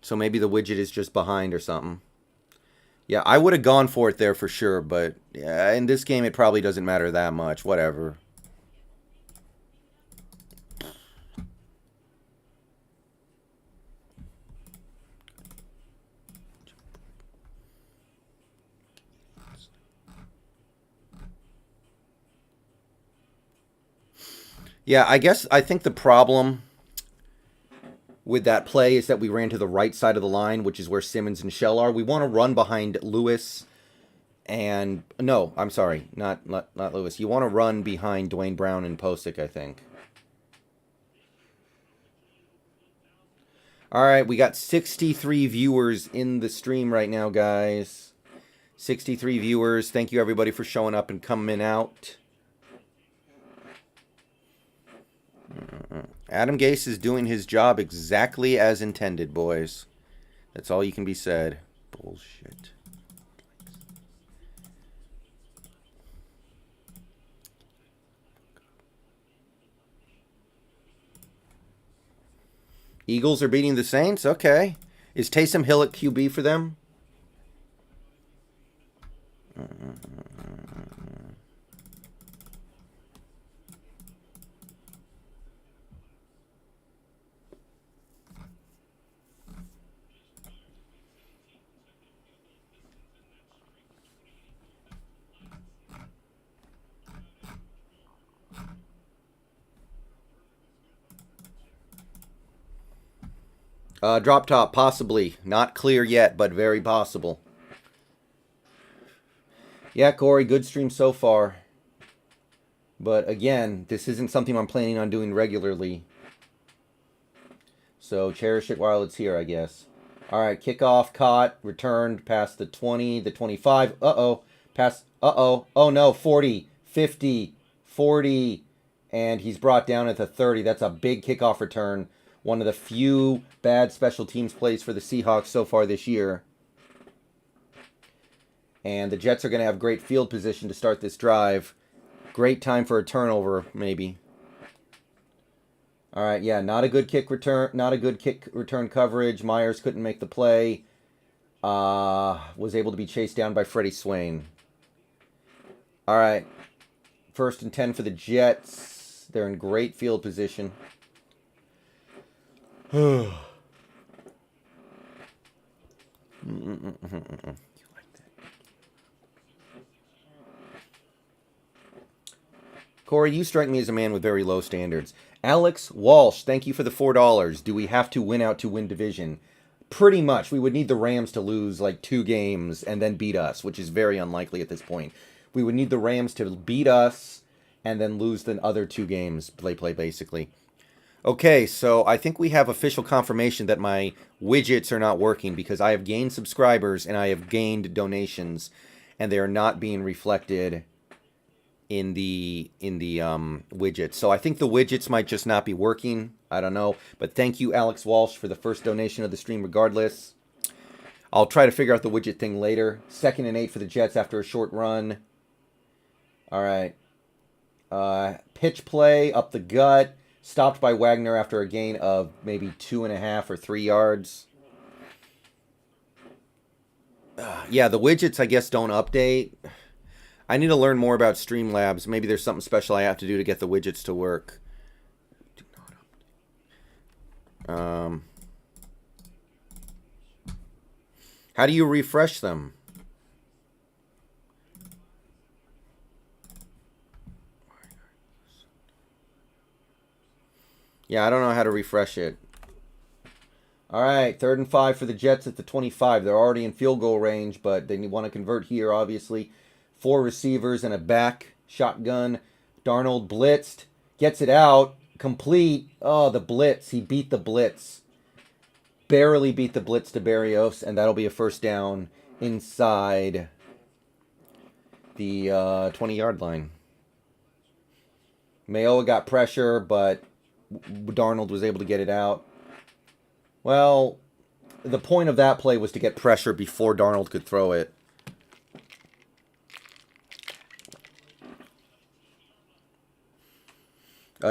So maybe the widget is just behind or something. Yeah, I would have gone for it there for sure, but yeah, in this game it probably doesn't matter that much. Whatever. Yeah, I think the problem with that play is that we ran to the right side of the line, which is where Simmons and Shell are. We want to run behind Lewis and... No, I'm sorry. Not Lewis. You want to run behind Dwayne Brown and Posick, I think. All right, we got 63 viewers in the stream right now, guys. 63 viewers. Thank you, everybody, for showing up and coming out. Adam Gase is doing his job exactly as intended, boys. That's all you can be said. Bullshit. Eagles are beating the Saints? Okay. Is Taysom Hill at QB for them? Drop top, possibly. Not clear yet, but very possible. Yeah, Corey, good stream so far. But again, this isn't something I'm planning on doing regularly. So cherish it while it's here, I guess. All right, kickoff, caught, returned, past the 20, the 25. Uh-oh, past, uh-oh. Oh, no, 40, 50, 40. And he's brought down at the 30. That's a big kickoff return. One of the few bad special teams plays for the Seahawks so far this year. And the Jets are going to have great field position to start this drive. Great time for a turnover, maybe. All right, yeah, not a good kick return. Not a good kick return coverage. Myers couldn't make the play. Was able to be chased down by Freddie Swain. All right, 1st and 10 for the Jets. They're in great field position. Corey, you strike me as a man with very low standards. Alex Walsh, thank you for the $4. Do we have to win out to win division? Pretty much. We would need the Rams to lose like 2 games and then beat us, which is very unlikely at this point. We would need the Rams to beat us and then lose the other 2 games, play basically. Okay, so I think we have official confirmation that my widgets are not working because I have gained subscribers and I have gained donations, and they are not being reflected in the widgets. So I think the widgets might just not be working. I don't know, but thank you, Alex Walsh, for the first donation of the stream. Regardless, I'll try to figure out the widget thing later. 2nd and 8 for the Jets after a short run. All right, pitch play up the gut. Stopped by Wagner after a gain of maybe 2.5 or 3 yards. Yeah, the widgets, I guess, don't update. I need to learn more about Streamlabs. Maybe there's something special I have to do to get the widgets to work. Do not update. How do you refresh them? Yeah, I don't know how to refresh it. All right, 3rd and 5 for the Jets at the 25. They're already in field goal range, but they want to convert here, obviously. 4 receivers and a back shotgun. Darnold blitzed, gets it out, complete. Oh, the blitz. He beat the blitz. Barely beat the blitz to Barrios, and that'll be a first down inside the 20-yard line. Mayoa got pressure, but Darnold was able to get it out. Well, the point of that play was to get pressure before Darnold could throw it.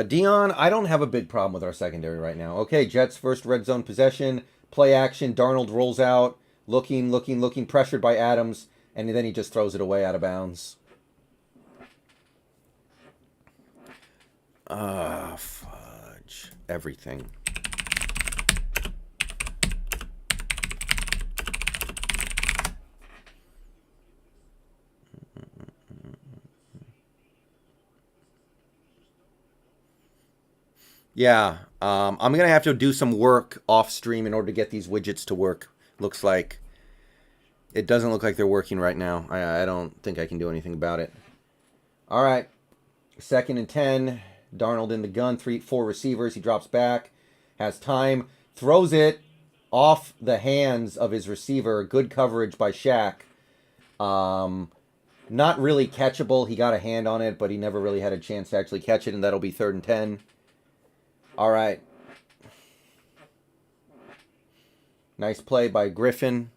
Dion, I don't have a big problem with our secondary right now. Okay, Jets first red zone possession, play action. Darnold rolls out, looking, pressured by Adams, and then he just throws it away out of bounds. Fudge. Everything. Yeah, I'm going to have to do some work off stream in order to get these widgets to work. Looks like. It doesn't look like they're working right now. I don't think I can do anything about it. All right. 2nd and 10. Darnold in the gun. 4 receivers. He drops back. Has time. Throws it off the hands of his receiver. Good coverage by Shaq. Not really catchable. He got a hand on it, but he never really had a chance to actually catch it, and that'll be 3rd and 10. All right. Nice play by Griffin.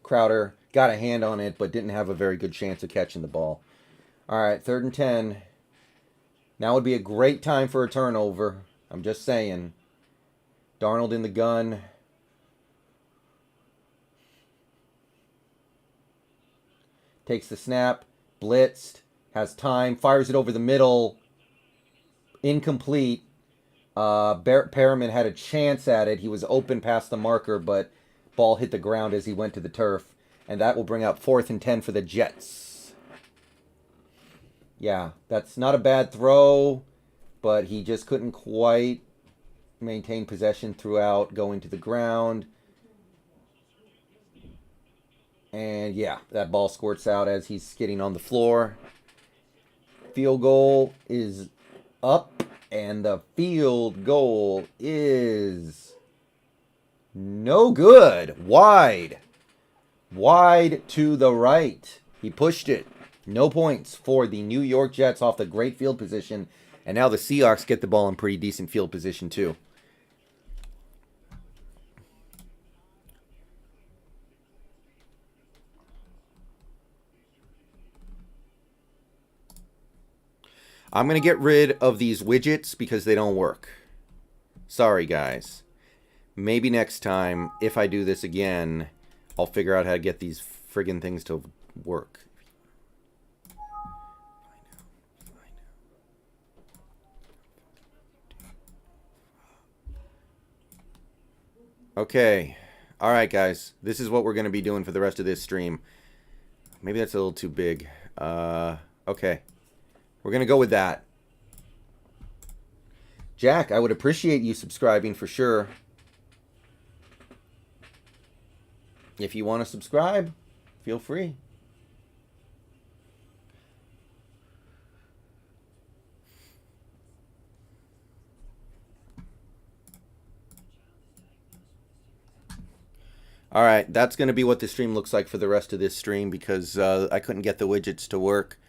Crowder got a hand on it, but didn't have a very good chance of catching the ball. All right, 3rd and 10. Now would be a great time for a turnover. I'm just saying. Darnold in the gun. Takes the snap, blitzed, has time, fires it over the middle, incomplete. Perriman had a chance at it. He was open past the marker, but ball hit the ground as he went to the turf. And that will bring up 4th and 10 for the Jets. Yeah, that's not a bad throw, but he just couldn't quite maintain possession throughout going to the ground. And yeah, that ball squirts out as he's skidding on the floor. Field goal is up, and the field goal is no good. Wide. Wide to the right. He pushed it. No points for the New York Jets off the great field position. And now the Seahawks get the ball in pretty decent field position too. I'm going to get rid of these widgets because they don't work. Sorry, guys. Maybe next time, if I do this again, I'll figure out how to get these friggin' things to work. Okay. All right, guys. This is what we're going to be doing for the rest of this stream. Maybe that's a little too big. Okay. We're going to go with that. Jack, I would appreciate you subscribing for sure. If you want to subscribe, feel free. All right, that's going to be what the stream looks like for the rest of this stream because I couldn't get the widgets to work.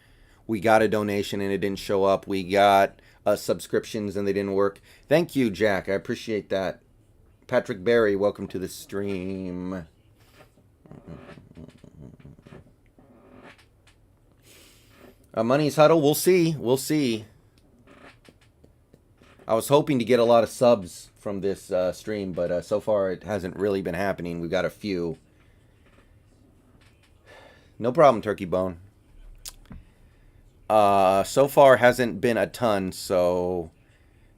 We got a donation and it didn't show up. We got subscriptions and they didn't work. Thank you, Jack. I appreciate that. Patrick Berry, welcome to the stream. Money's Huddle, we'll see. We'll see. I was hoping to get a lot of subs from this stream, but so far it hasn't really been happening. We've got a few. No problem, Turkey Bone. So far hasn't been a ton, so,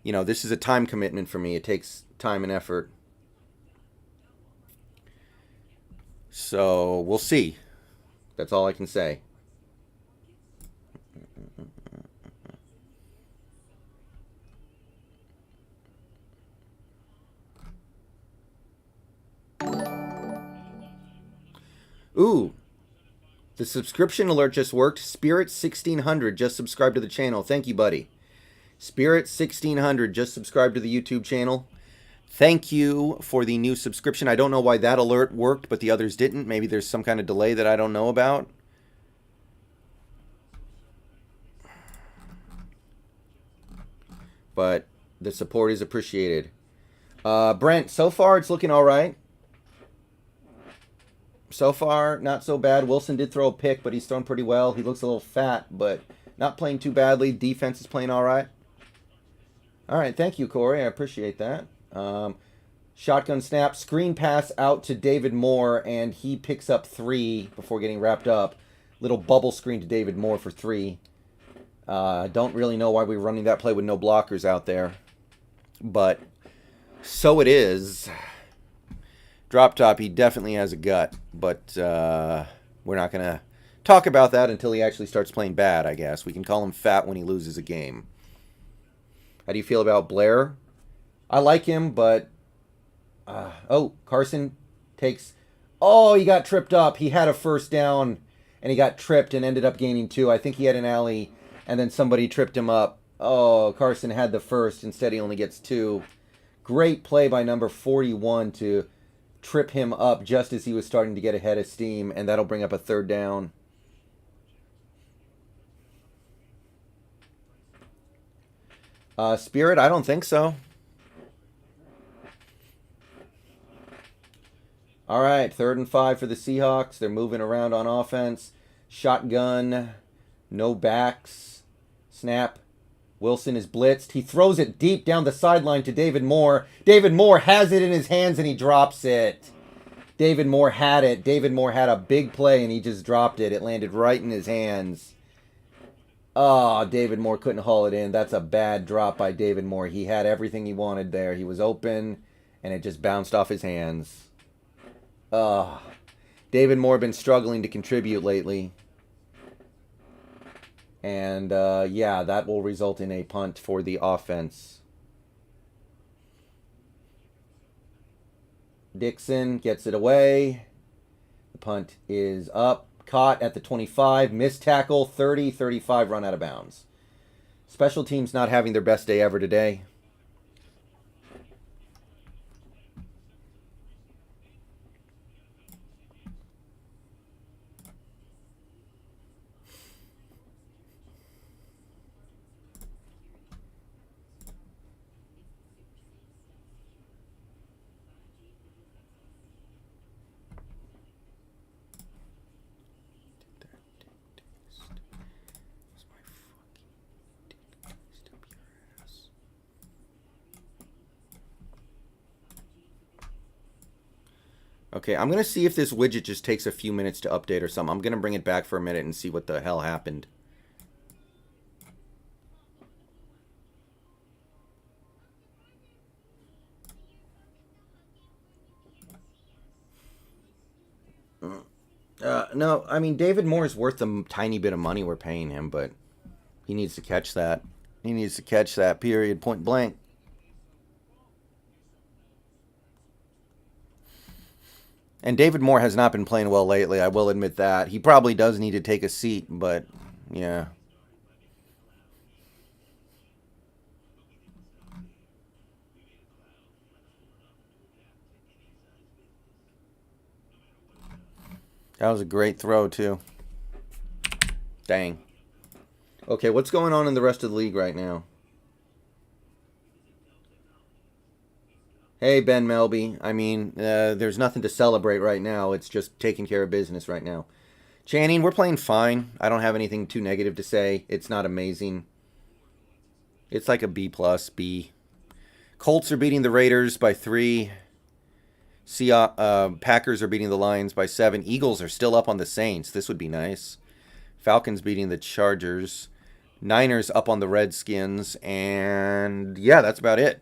you know, this is a time commitment for me. It takes time and effort. So, we'll see. That's all I can say. Ooh, the subscription alert just worked. Spirit1600 just subscribed to the channel. Thank you, buddy. Spirit1600 just subscribed to the YouTube channel. Thank you for the new subscription. I don't know why that alert worked, but the others didn't. Maybe there's some kind of delay that I don't know about. But the support is appreciated. Brent, so far it's looking all right. So far, not so bad. Wilson did throw a pick, but he's thrown pretty well. He looks a little fat, but not playing too badly. Defense is playing all right. All right, thank you, Corey. I appreciate that. Shotgun snap, screen pass out to David Moore, and he picks up 3 before getting wrapped up. Little bubble screen to David Moore for 3. Don't really know why we're running that play with no blockers out there. But so it is. Drop top, he definitely has a gut. But we're not going to talk about that until he actually starts playing bad, I guess. We can call him fat when he loses a game. How do you feel about Blair? I like him, but... oh, Carson takes... Oh, he got tripped up. He had a first down, and he got tripped and ended up gaining 2. I think he had an alley, and then somebody tripped him up. Oh, Carson had the first. Instead, he only gets 2. Great play by number 41 to trip him up just as he was starting to get ahead of steam, and that'll bring up a 3rd down. Spirit, I don't think so. All right, 3rd and 5 for the Seahawks. They're moving around on offense. Shotgun, no backs. Snap. Wilson is blitzed. He throws it deep down the sideline to David Moore. David Moore has it in his hands and he drops it. David Moore had it. David Moore had a big play and he just dropped it. It landed right in his hands. Oh, David Moore couldn't haul it in. That's a bad drop by David Moore. He had everything he wanted there. He was open, and it just bounced off his hands. Oh, David Moore been struggling to contribute lately. And, yeah, that will result in a punt for the offense. Dixon gets it away. The punt is up. Caught at the 25, missed tackle, 30, 35, run out of bounds. Special teams not having their best day ever today. Okay, I'm going to see if this widget just takes a few minutes to update or something. I'm going to bring it back for a minute and see what the hell happened. No, I mean, David Moore is worth the tiny bit of money we're paying him, but he needs to catch that. He needs to catch that, period, point blank. And David Moore has not been playing well lately, I will admit that. He probably does need to take a seat, but, yeah. That was a great throw, too. Dang. Okay, what's going on in the rest of the league right now? Hey, Ben Melby. I mean, there's nothing to celebrate right now. It's just taking care of business right now. Channing, we're playing fine. I don't have anything too negative to say. It's not amazing. It's like a B+, B. Colts are beating the Raiders by 3. Packers are beating the Lions by 7. Eagles are still up on the Saints. This would be nice. Falcons beating the Chargers. Niners up on the Redskins. And, yeah, that's about it.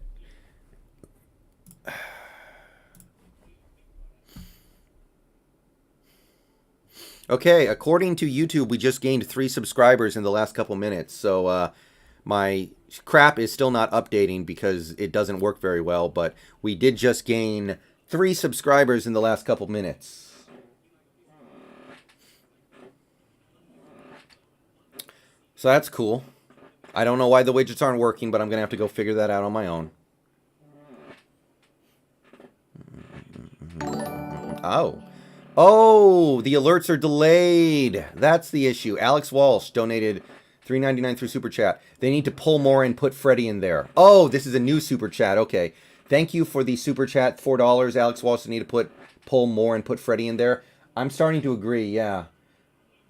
Okay, according to YouTube, we just gained 3 subscribers in the last couple minutes. So my crap is still not updating because it doesn't work very well. But we did just gain 3 subscribers in the last couple minutes. So that's cool. I don't know why the widgets aren't working, but I'm going to have to go figure that out on my own. Oh. Oh, the alerts are delayed. That's the issue. Alex Walsh donated $3.99 through Super Chat. They need to pull more and put Freddie in there. Oh, this is a new Super Chat. Okay. Thank you for the Super Chat, $4. Alex Walsh, they need to pull more and put Freddie in there. I'm starting to agree, yeah.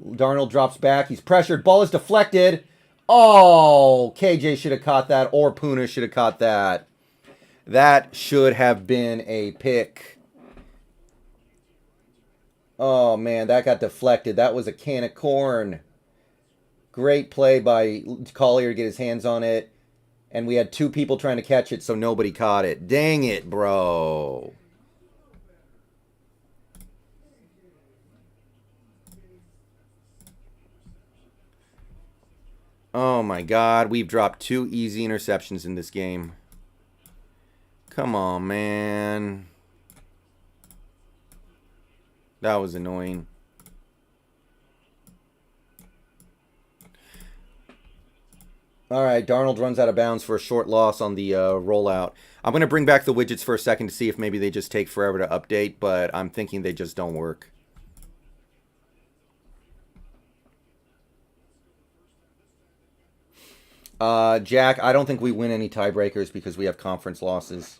Darnold drops back. He's pressured. Ball is deflected. Oh, KJ should have caught that, or Puna should have caught that. That should have been a pick. Oh, man, that got deflected. That was a can of corn. Great play by Collier to get his hands on it. And we had 2 people trying to catch it, so nobody caught it. Dang it, bro. Oh my God, we've dropped 2 easy interceptions in this game. Come on, man. That was annoying. All right, Darnold runs out of bounds for a short loss on the rollout. I'm going to bring back the widgets for a second to see if maybe they just take forever to update, but I'm thinking they just don't work. Jack, I don't think we win any tiebreakers because we have conference losses.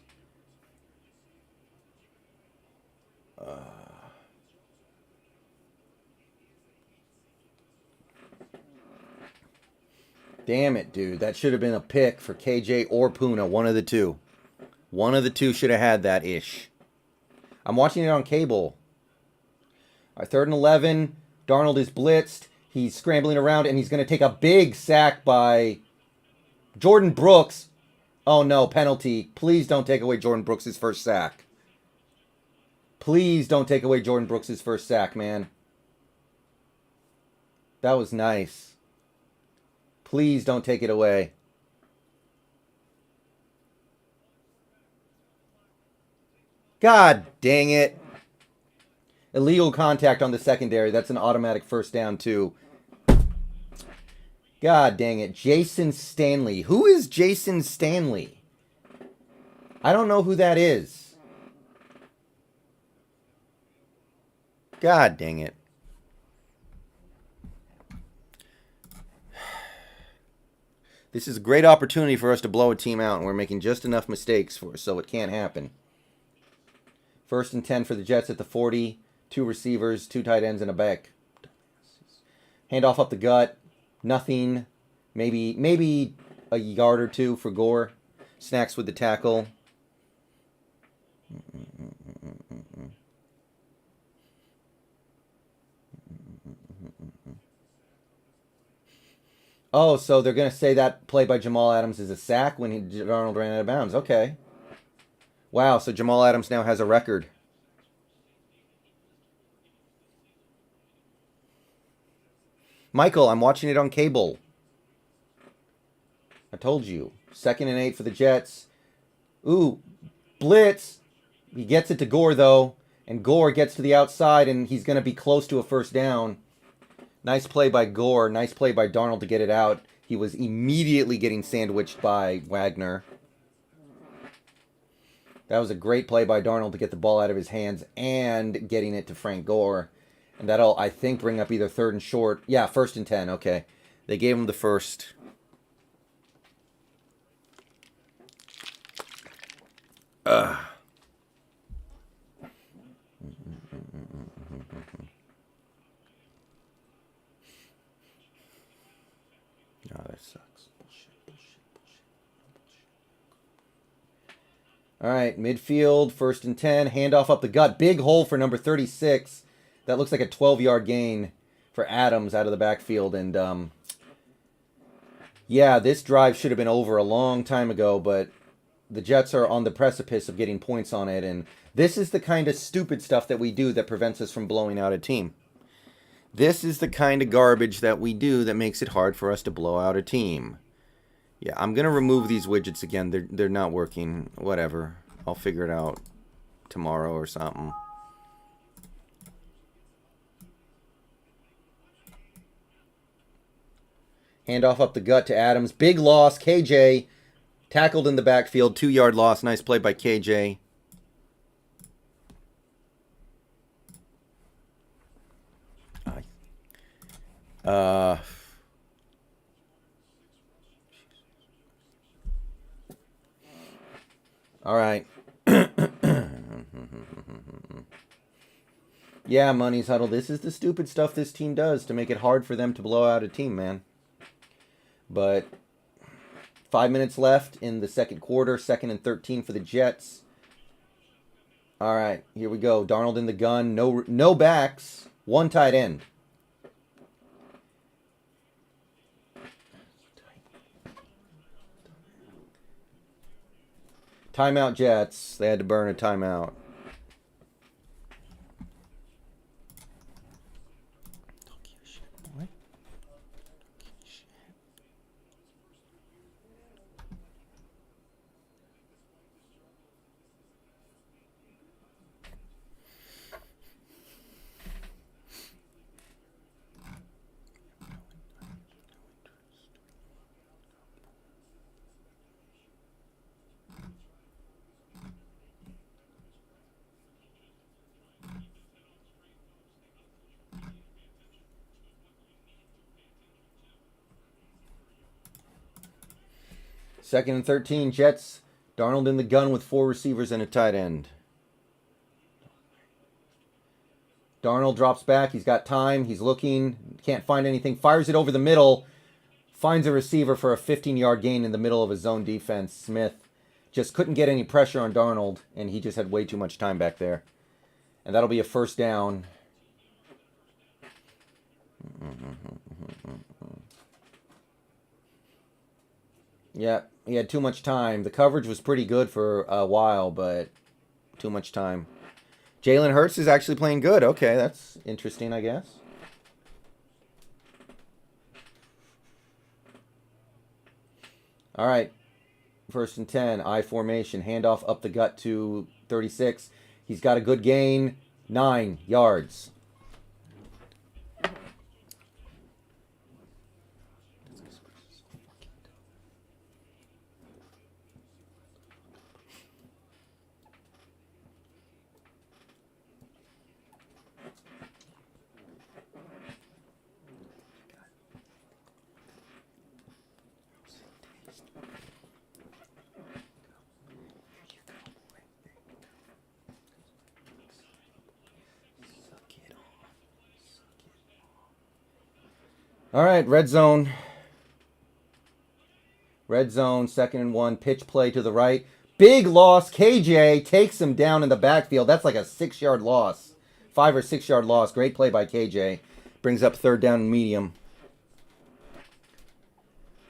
Damn it, dude. That should have been a pick for KJ or Puna. One of the two. One of the two should have had that ish. I'm watching it on cable. All right, 3rd and 11. Darnold is blitzed. He's scrambling around, and he's going to take a big sack by Jordan Brooks. Oh, no, penalty. Please don't take away Jordan Brooks' first sack. Please don't take away Jordan Brooks' first sack, man. That was nice. Please don't take it away. God dang it. Illegal contact on the secondary. That's an automatic first down, too. God dang it. Jason Stanley. Who is Jason Stanley? I don't know who that is. God dang it. This is a great opportunity for us to blow a team out, and we're making just enough mistakes so it can't happen. 1st and 10 for the Jets at the 40. 2 receivers, 2 tight ends, and a back. Handoff up the gut. Nothing. Maybe a yard or 2 for Gore. Snacks with the tackle. Oh, so they're going to say that play by Jamal Adams is a sack when Darnold ran out of bounds. Okay. Wow, so Jamal Adams now has a record. Michael, I'm watching it on cable. I told you. 2nd and 8 for the Jets. Ooh, blitz. He gets it to Gore, though. And Gore gets to the outside, and he's going to be close to a first down. Nice play by Gore. Nice play by Darnold to get it out. He was immediately getting sandwiched by Wagner. That was a great play by Darnold to get the ball out of his hands and getting it to Frank Gore. And that'll, I think, bring up either 3rd and short. Yeah, 1st and 10. Okay. They gave him the first. Ugh. Oh, that sucks. Bullshit. All right, midfield, 1st and 10. Handoff up the gut. Big hole for number 36. That looks like a 12-yard gain for Adams out of the backfield. And, yeah, this drive should have been over a long time ago, but the Jets are on the precipice of getting points on it. And this is the kind of stupid stuff that we do that prevents us from blowing out a team. This is the kind of garbage that we do that makes it hard for us to blow out a team. Yeah, I'm going to remove these widgets again. They're not working. Whatever. I'll figure it out tomorrow or something. Handoff up the gut to Adams. Big loss. KJ tackled in the backfield. 2-yard loss. Nice play by KJ. All right. Yeah, Money's Huddle. This is the stupid stuff this team does to make it hard for them to blow out a team, man. But 5 minutes left in the second quarter. 2nd and 13 for the Jets. All right, here we go. Darnold in the gun. No backs. 1 tight end. Timeout Jets. They had to burn a timeout. Don't give a shit, boy. Don't give a shit. Second and 13, Jets. Darnold in the gun with 4 receivers and a tight end. Darnold drops back. He's got time. He's looking. Can't find anything. Fires it over the middle. Finds a receiver for a 15-yard gain in the middle of his zone defense. Smith just couldn't get any pressure on Darnold, and he just had way too much time back there. And that'll be a first down. Yeah, he had too much time. The coverage was pretty good for a while, but too much time. Jalen Hurts is actually playing good. Okay, that's interesting, I guess. All right, 1st and 10, I formation. Handoff up the gut to 36. He's got a good gain, 9 yards. All right, red zone. Red zone, 2nd and 1. Pitch play to the right. Big loss. KJ takes him down in the backfield. That's like a 6-yard loss. 5 or 6-yard loss. Great play by KJ. Brings up 3rd down and medium.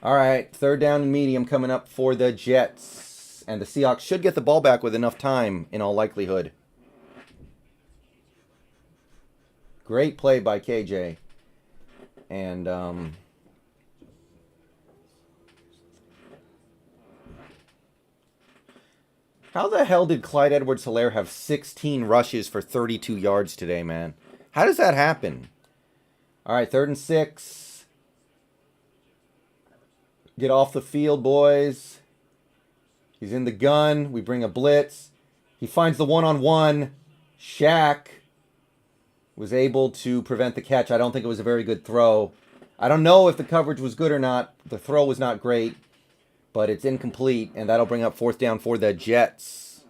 All right, 3rd down and medium coming up for the Jets. And the Seahawks should get the ball back with enough time in all likelihood. Great play by KJ. And how the hell did Clyde Edwards-Helaire have 16 rushes for 32 yards today, man? How does that happen? All right, 3rd and 6. Get off the field, boys. He's in the gun. We bring a blitz. He finds the one-on-one. Shaq was able to prevent the catch. I don't think it was a very good throw. I don't know if the coverage was good or not. The throw was not great, but it's incomplete, and that'll bring up 4th down for the Jets.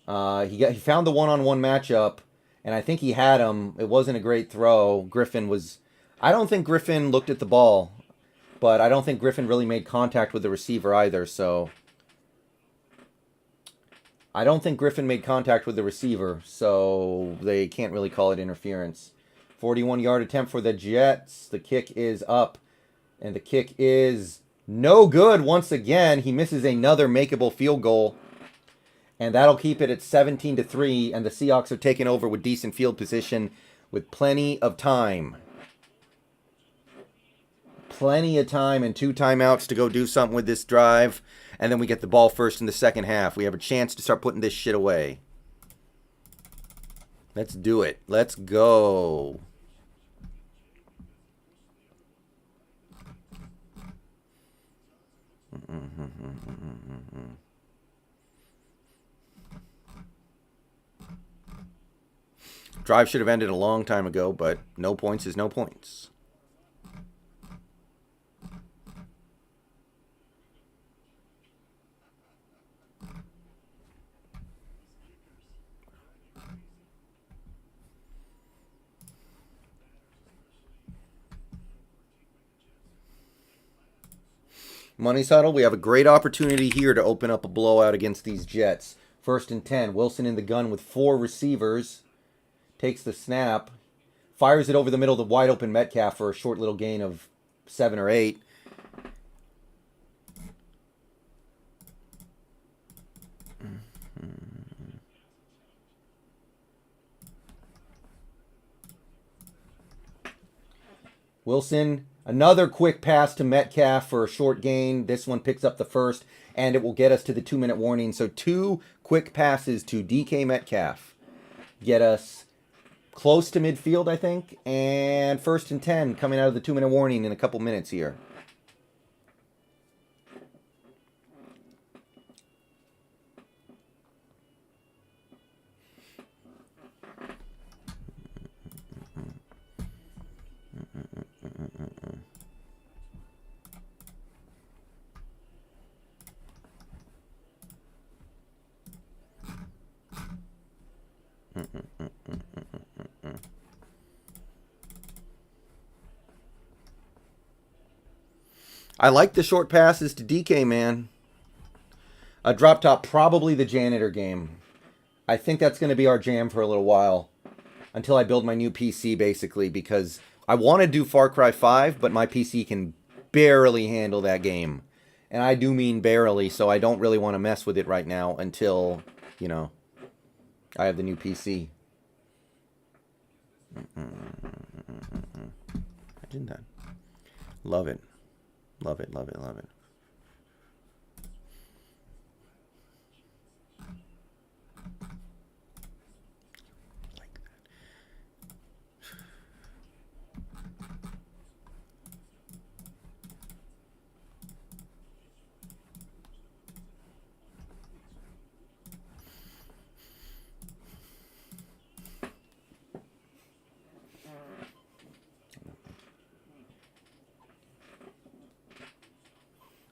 He found the one-on-one matchup, and I think he had him. It wasn't a great throw. Griffin was... I don't think Griffin looked at the ball, but I don't think Griffin really made contact with the receiver either, so... I don't think Griffin made contact with the receiver, so they can't really call it interference. 41-yard attempt for the Jets. The kick is up, and the kick is no good once again. He misses another makeable field goal, and that'll keep it at 17-3, and the Seahawks are taking over with decent field position with plenty of time. Plenty of time and 2 timeouts to go do something with this drive. And then we get the ball first in the second half. We have a chance to start putting this shit away. Let's do it. Let's go. Drive should have ended a long time ago, but no points is no points. Money Saddle, we have a great opportunity here to open up a blowout against these Jets. 1st and 10. Wilson in the gun with 4 receivers. Takes the snap. Fires it over the middle of the wide open Metcalf for a short little gain of 7 or 8. Wilson, another quick pass to Metcalf for a short gain. This one picks up the first, and it will get us to the 2-minute warning. So 2 quick passes to DK Metcalf get us close to midfield, I think. And 1st and 10 coming out of the 2-minute warning in a couple minutes here. I like the short passes to DK, man. A drop top, probably the janitor game. I think that's going to be our jam for a little while. Until I build my new PC, basically. Because I want to do Far Cry 5, but my PC can barely handle that game. And I do mean barely, so I don't really want to mess with it right now until, you know, I have the new PC. Imagine that. Love it. Love it, love it, love it. Like that.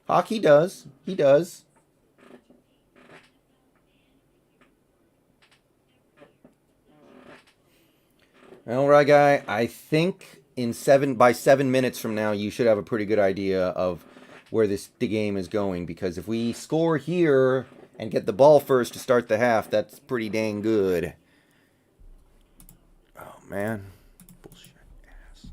Hawk, he does. He does. Well, Ryguy, I think by 7 minutes from now, you should have a pretty good idea of where the game is going. Because if we score here and get the ball first to start the half, that's pretty dang good. Oh, man. Bullshit ass.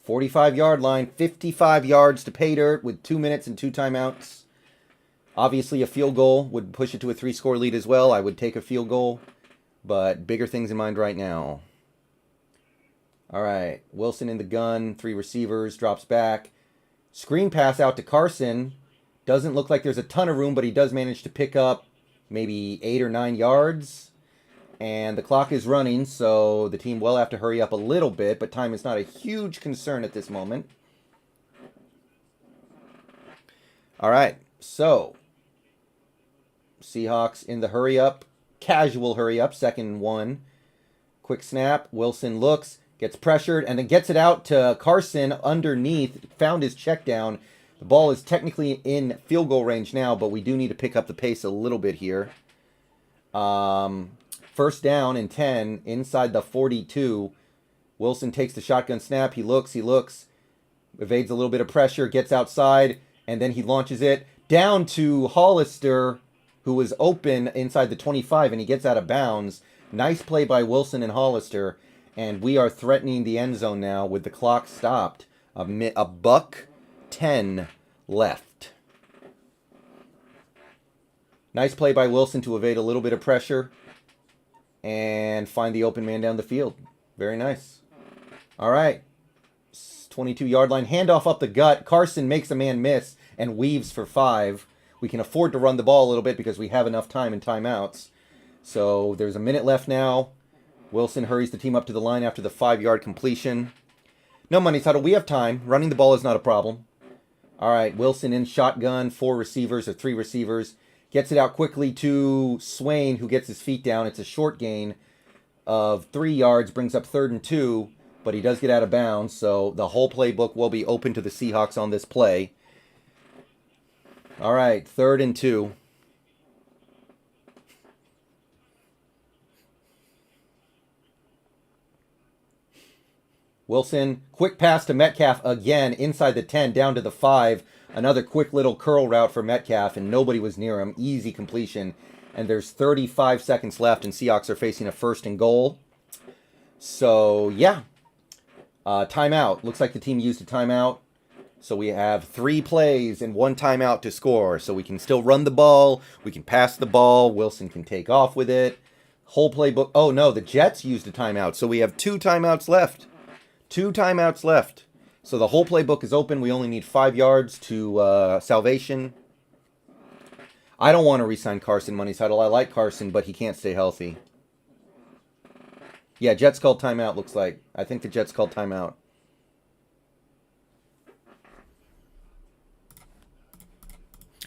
.45-yard line, 55 yards to pay dirt with 2 minutes and 2 timeouts. Obviously, a field goal would push it to a 3-score lead as well. I would take a field goal, but bigger things in mind right now. All right, Wilson in the gun, 3 receivers, drops back. Screen pass out to Carson. Doesn't look like there's a ton of room, but he does manage to pick up maybe 8 or 9 yards. And the clock is running, so the team will have to hurry up a little bit, but time is not a huge concern at this moment. All right, so Seahawks in the hurry up, casual hurry up, 2nd and 1. Quick snap, Wilson looks, gets pressured, and then gets it out to Carson underneath, found his check down, The ball is technically in field goal range now, but we do need to pick up the pace a little bit here. First down and 10 inside the 42. Wilson takes the shotgun snap. He looks, evades a little bit of pressure, gets outside, and then he launches it down to Hollister, who was open inside the 25, and he gets out of bounds. Nice play by Wilson and Hollister, and we are threatening the end zone now with the clock stopped. A $1:10 left. Nice play by Wilson to evade a little bit of pressure and find the open man down the field. Very nice. All right. 22-yard line. Handoff up the gut. Carson makes a man miss and weaves for 5. We can afford to run the ball a little bit because we have enough time in timeouts. So there's a minute left now. Wilson hurries the team up to the line after the 5-yard completion. No money huddle. We have time. Running the ball is not a problem. All right. Wilson in shotgun. 3 receivers. Gets it out quickly to Swain, who gets his feet down. It's a short gain of 3 yards. Brings up 3rd and 2. But he does get out of bounds. So the whole playbook will be open to the Seahawks on this play. All right. 3rd and 2. Wilson, quick pass to Metcalf again, inside the 10, down to the 5. Another quick little curl route for Metcalf, and nobody was near him. Easy completion. And there's 35 seconds left, and Seahawks are facing a 1st and goal. So, yeah. Timeout. Looks like the team used a timeout. So we have 3 plays and 1 timeout to score. So we can still run the ball. We can pass the ball. Wilson can take off with it. Whole playbook. Oh, no, the Jets used a timeout. So we have 2 timeouts left. 2 timeouts left. So the whole playbook is open. We only need 5 yards to salvation. I don't want to re-sign Carson, money huddle. I like Carson, but he can't stay healthy. Yeah, Jets called timeout, looks like. I think the Jets called timeout.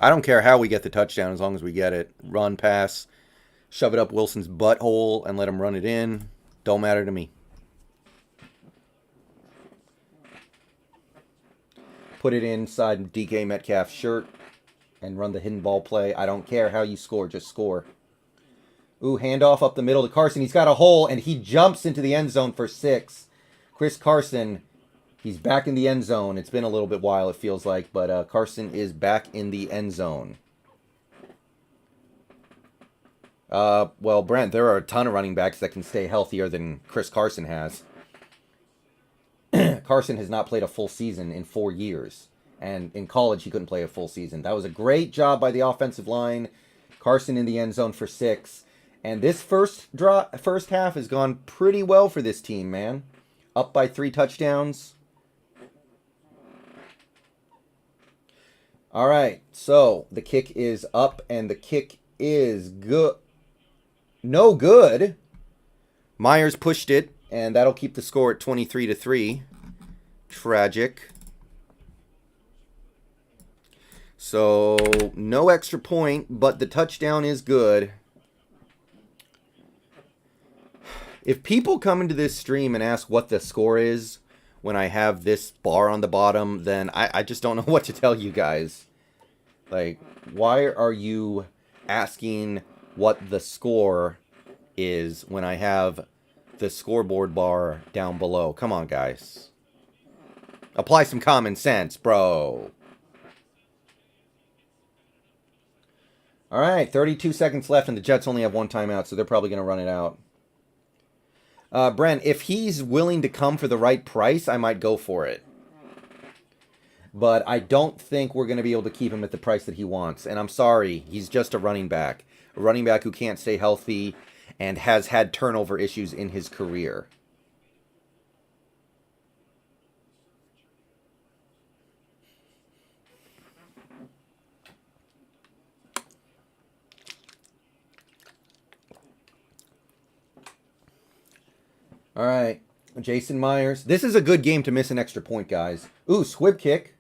I don't care how we get the touchdown as long as we get it. Run, pass, shove it up Wilson's butthole and let him run it in. Don't matter to me. Put it inside DK Metcalf's shirt and run the hidden ball play. I don't care how you score, just score. Ooh, handoff up the middle to Carson. He's got a hole, and he jumps into the end zone for 6. Chris Carson, he's back in the end zone. It's been a little bit while, it feels like, but Carson is back in the end zone. Well, Brent, there are a ton of running backs that can stay healthier than Chris Carson has. Carson has not played a full season in 4 years. And in college, he couldn't play a full season. That was a great job by the offensive line. Carson in the end zone for 6. And this first half has gone pretty well for this team, man. Up by 3 touchdowns. All right, so the kick is up, and the kick is good. No good. Myers pushed it, and that'll keep the score at 23-3. Tragic. So, no extra point, but the touchdown is good. If people come into this stream and ask what the score is when I have this bar on the bottom, then I just don't know what to tell you guys. Like, why are you asking what the score is when I have the scoreboard bar down below? Come on, guys. Apply some common sense, bro. All right, 32 seconds left, and the Jets only have 1 timeout, so they're probably going to run it out. Brent, if he's willing to come for the right price, I might go for it. But I don't think we're going to be able to keep him at the price that he wants. And I'm sorry, he's just a running back. A running back who can't stay healthy and has had turnover issues in his career. All right, Jason Myers. This is a good game to miss an extra point, guys. Ooh, squib kick.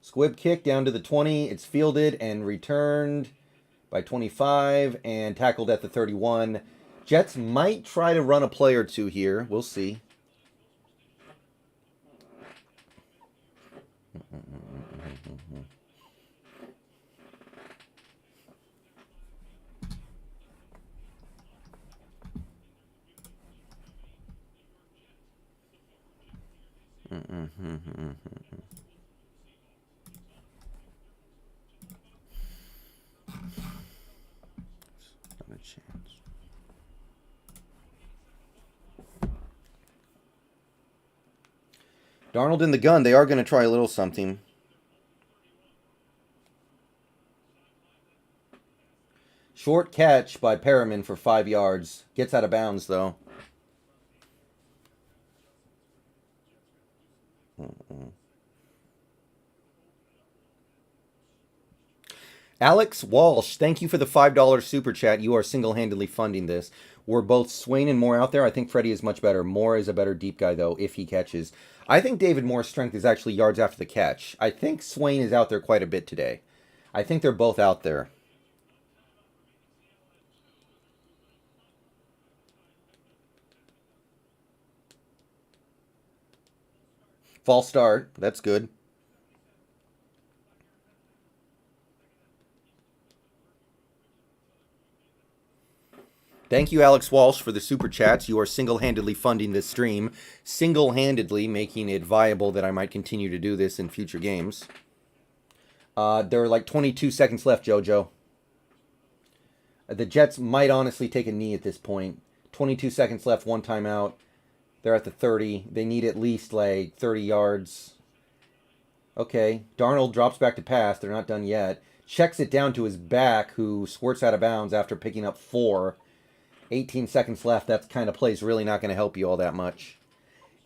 Squib kick down to the 20. It's fielded and returned by 25 and tackled at the 31. Jets might try to run a play or two here. We'll see. Not a chance. Darnold in the gun. They are going to try a little something. Short catch by Perriman for 5 yards. Gets out of bounds, though. Alex Walsh, thank you for the $5 super chat. You are single-handedly funding this. Were both Swain and Moore out there? I think Freddie is much better. Moore is a better deep guy, though, if he catches. I think David Moore's strength is actually yards after the catch. I think Swain is out there quite a bit today. I think they're both out there. False start. That's good. Thank you, Alex Walsh, for the super chats. You are single-handedly funding this stream, single-handedly making it viable that I might continue to do this in future games. There are like 22 seconds left, JoJo. The Jets might honestly take a knee at this point. 22 seconds left, one timeout. They're at the 30. They need at least like 30 yards. Okay, Darnold drops back to pass. They're not done yet. Checks it down to his back, who squirts out of bounds after picking up 4. 18 seconds left. That kind of play is really not going to help you all that much.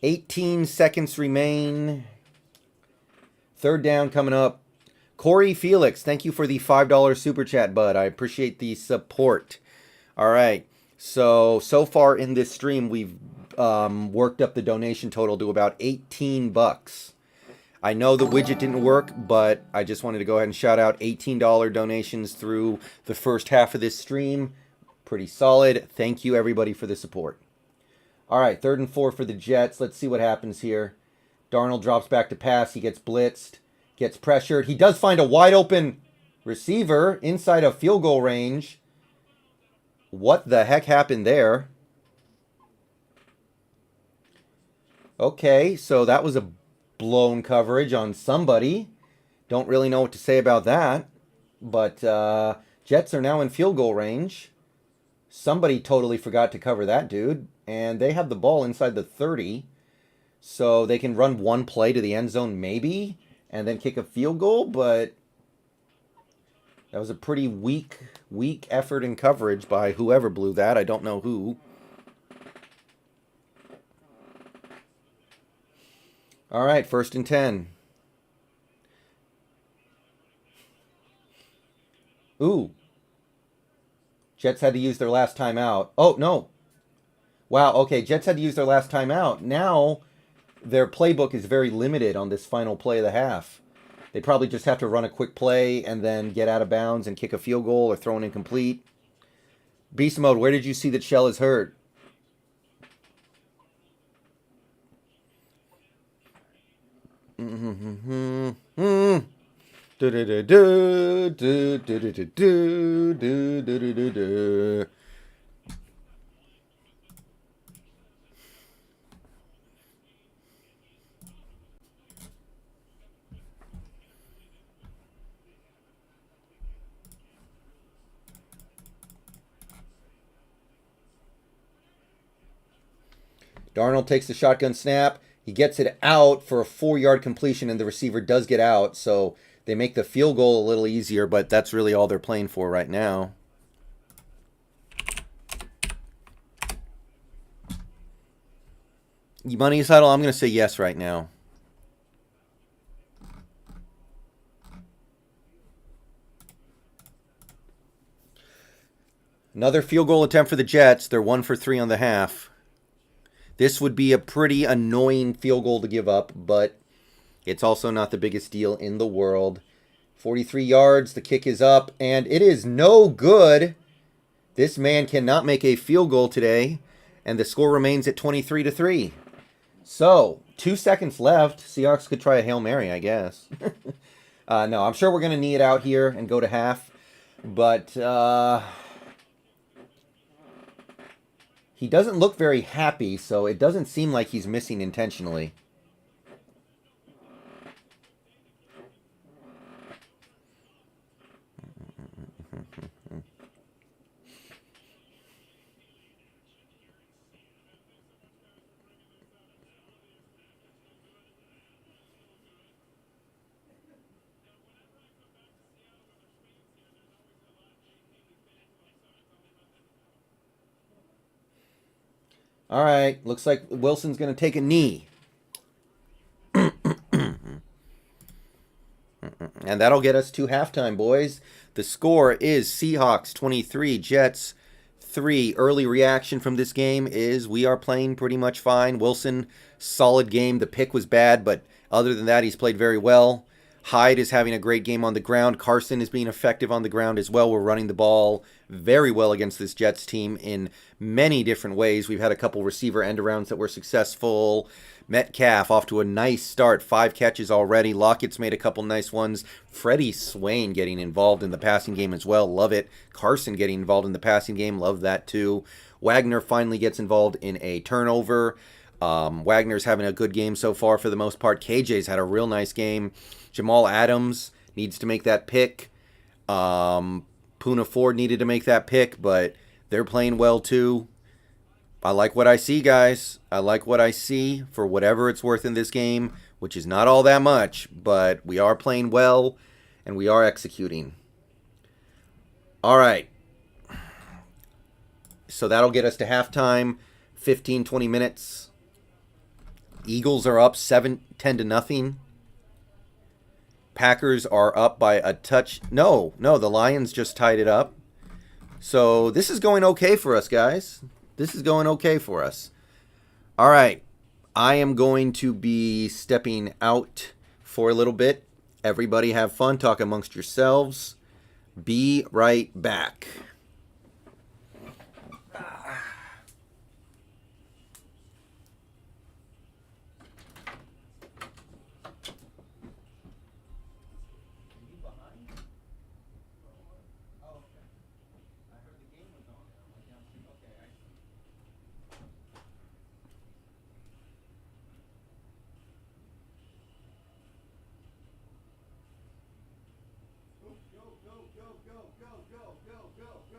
18 seconds remain. Third down coming up. Corey Felix, thank you for the $5 super chat, bud. I appreciate the support. All right. So far in this stream, we've worked up the donation total to about $18. I know the widget didn't work, but I just wanted to go ahead and shout out $18 donations through the first half of this stream. Pretty solid. Thank you, everybody, for the support. All right, 3rd and 4 for the Jets. Let's see what happens here. Darnold drops back to pass. He gets blitzed, gets pressured. He does find a wide open receiver inside of field goal range. What the heck happened there? Okay, so that was a blown coverage on somebody. Don't really know what to say about that. But Jets are now in field goal range. Somebody totally forgot to cover that dude. And they have the ball inside the 30. So they can run one play to the end zone maybe. And then kick a field goal. But that was a pretty weak effort in coverage by whoever blew that. I don't know who. All right, 1st and 10. Ooh. Jets had to use their last timeout. Oh, no. Wow, okay, Jets had to use their last timeout. Now, their playbook is very limited on this final play of the half. They probably just have to run a quick play and then get out of bounds and kick a field goal or throw an incomplete. Beast Mode, where did you see that Shell is hurt? Darnold takes the shotgun snap. He gets it out for a 4-yard completion, and the receiver does get out. So they make the field goal a little easier, but that's really all they're playing for right now. Money Saddle, I'm going to say yes right now. Another field goal attempt for the Jets. They're 1 for 3 on the half. This would be a pretty annoying field goal to give up, but it's also not the biggest deal in the world. 43 yards, the kick is up, and it is no good. This man cannot make a field goal today, and the score remains at 23-3. So, 2 seconds left. Seahawks could try a Hail Mary, I guess. No, I'm sure we're going to knee it out here and go to half. But he doesn't look very happy, so it doesn't seem like he's missing intentionally. All right, looks like Wilson's going to take a knee. And that'll get us to halftime, boys. The score is Seahawks 23, Jets 3. Early reaction from this game is we are playing pretty much fine. Wilson, solid game. The pick was bad, but other than that, he's played very well. Hyde is having a great game on the ground. Carson is being effective on the ground as well. We're running the ball very well against this Jets team in many different ways. We've had a couple receiver end-arounds that were successful. Metcalf off to a nice start. 5 catches already. Lockett's made a couple nice ones. Freddie Swain getting involved in the passing game as well. Love it. Carson getting involved in the passing game. Love that too. Wagner finally gets involved in a turnover. Wagner's having a good game so far for the most part. KJ's had a real nice game. Jamal Adams needs to make that pick. Poona Ford needed to make that pick, but they're playing well too. I like what I see, guys. I like what I see for whatever it's worth in this game, which is not all that much, but we are playing well and we are executing. All right. So that'll get us to halftime, 15, 20 minutes. Eagles are up 10 to nothing. Packers are up by a touch. No, the Lions just tied it up. So this is going okay for us, guys. This is going okay for us. All right. I am going to be stepping out for a little bit. Everybody have fun. Talk amongst yourselves. Be right back. Go, go, go, go, go, go, go, go.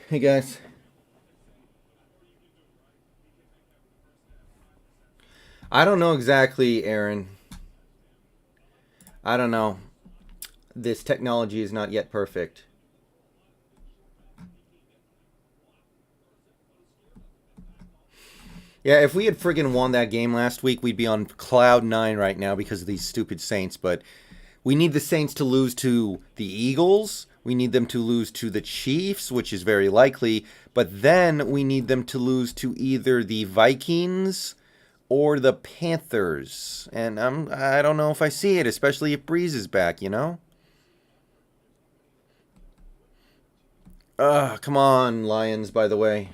Hey guys. I don't know exactly, Aaron. I don't know. This technology is not yet perfect. Yeah, if we had friggin' won that game last week, we'd be on cloud nine right now because of these stupid Saints. But we need the Saints to lose to the Eagles. We need them to lose to the Chiefs, which is very likely. But then we need them to lose to either the Vikings or the Panthers. And I don't know if I see it, especially if Breeze is back, you know? Come on, Lions, by the way.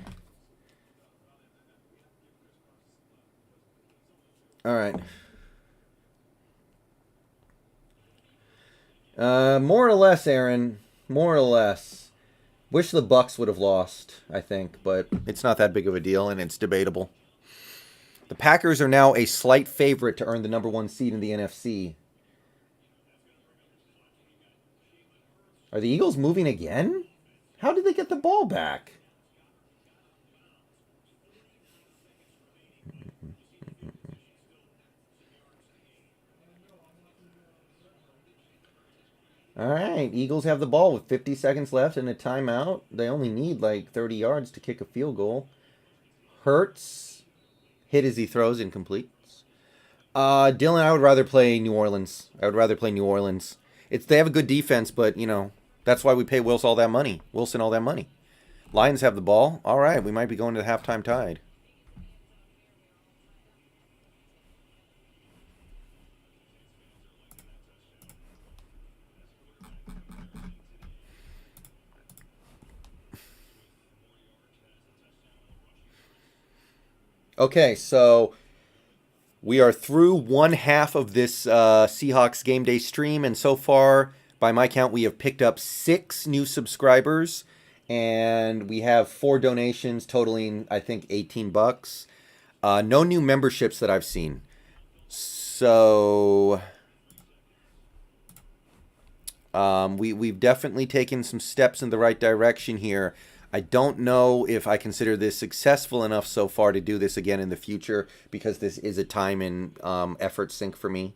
All right. More or less, Aaron. More or less. Wish the Bucks would have lost, I think, but it's not that big of a deal, and it's debatable. The Packers are now a slight favorite to earn the number one seed in the NFC. Are the Eagles moving again? How did they get the ball back? All right, Eagles have the ball with 50 seconds left and a timeout. They only need like 30 yards to kick a field goal. Hurts hit as he throws, incomplete. Dylan, I would rather play New Orleans. I would rather play New Orleans. They have a good defense, but you know that's why we pay Wilson all that money. Lions have the ball. All right, we might be going to halftime tied. Okay, so we are through one half of this Seahawks game day stream, and so far, by my count, we have picked up 6 new subscribers, and we have 4 donations totaling, I think, $18. No new memberships that I've seen. So we've definitely taken some steps in the right direction here. I don't know if I consider this successful enough so far to do this again in the future, because this is a time and effort sink for me.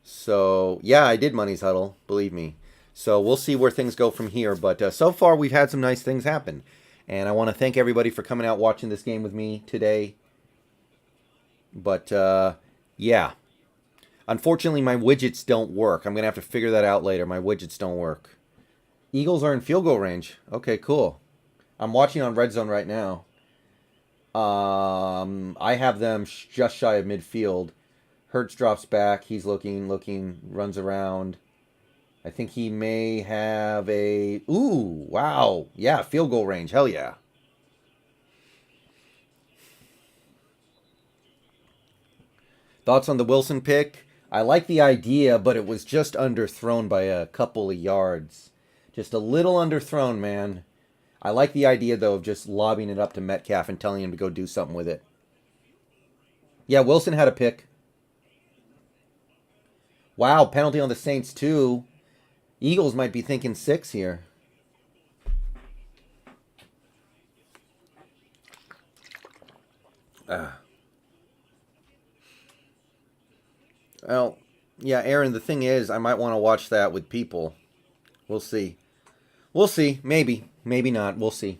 So, yeah, I did Money's Huddle, believe me. So we'll see where things go from here. But so far, we've had some nice things happen. And I want to thank everybody for coming out watching this game with me today. But, yeah. Unfortunately, my widgets don't work. I'm going to have to figure that out later. My widgets don't work. Eagles are in field goal range. Okay, cool. I'm watching on Red Zone right now. I have them just shy of midfield. Hurts drops back. He's looking, runs around. I think he may have a... Ooh, wow. Yeah, field goal range. Hell yeah. Thoughts on the Wilson pick? I like the idea, but it was just underthrown by a couple of yards. Just a little underthrown, man. I like the idea, though, of just lobbing it up to Metcalf and telling him to go do something with it. Yeah, Wilson had a pick. Wow, penalty on the Saints, too. Eagles might be thinking 6 here. Well, yeah, Aaron, the thing is, I might want to watch that with people. We'll see. We'll see. Maybe. Maybe not. We'll see.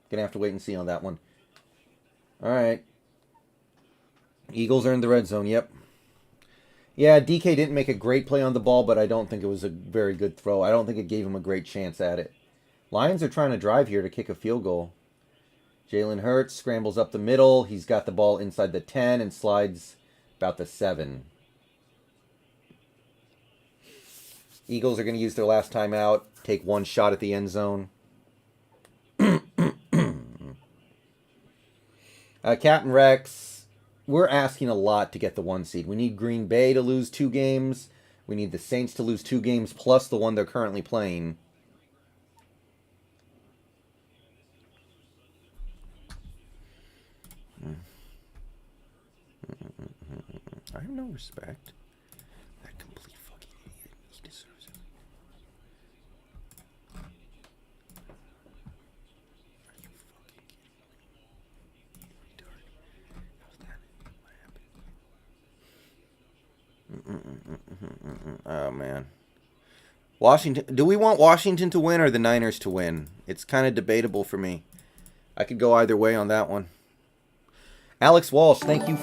Gonna have to wait and see on that one. All right. Eagles are in the red zone. Yep. Yeah, DK didn't make a great play on the ball, but I don't think it was a very good throw. I don't think it gave him a great chance at it. Lions are trying to drive here to kick a field goal. Jalen Hurts scrambles up the middle. He's got the ball inside the 10 and slides about the 7. Eagles are going to use their last timeout, take one shot at the end zone. Captain Rex, we're asking a lot to get the 1 seed. We need Green Bay to lose 2 games. We need the Saints to lose 2 games plus the one they're currently playing. I have no respect. That complete fucking idiot. He deserves it. Are you fucking kidding me? Retard. How's that? What happened? Oh, man. Washington. Do we want Washington to win or the Niners to win? It's kind of debatable for me. I could go either way on that one. Alex Walsh, thank you.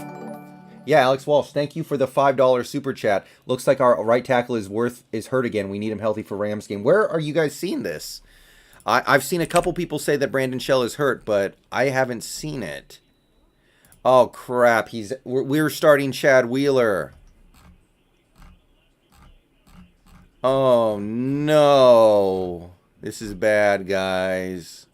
Yeah, Alex Walsh, thank you for the $5 super chat. Looks like our right tackle is hurt again. We need him healthy for Rams game. Where are you guys seeing this? I've seen a couple people say that Brandon Shell is hurt, but I haven't seen it. Oh crap! We're starting Chad Wheeler. Oh no! This is bad, guys.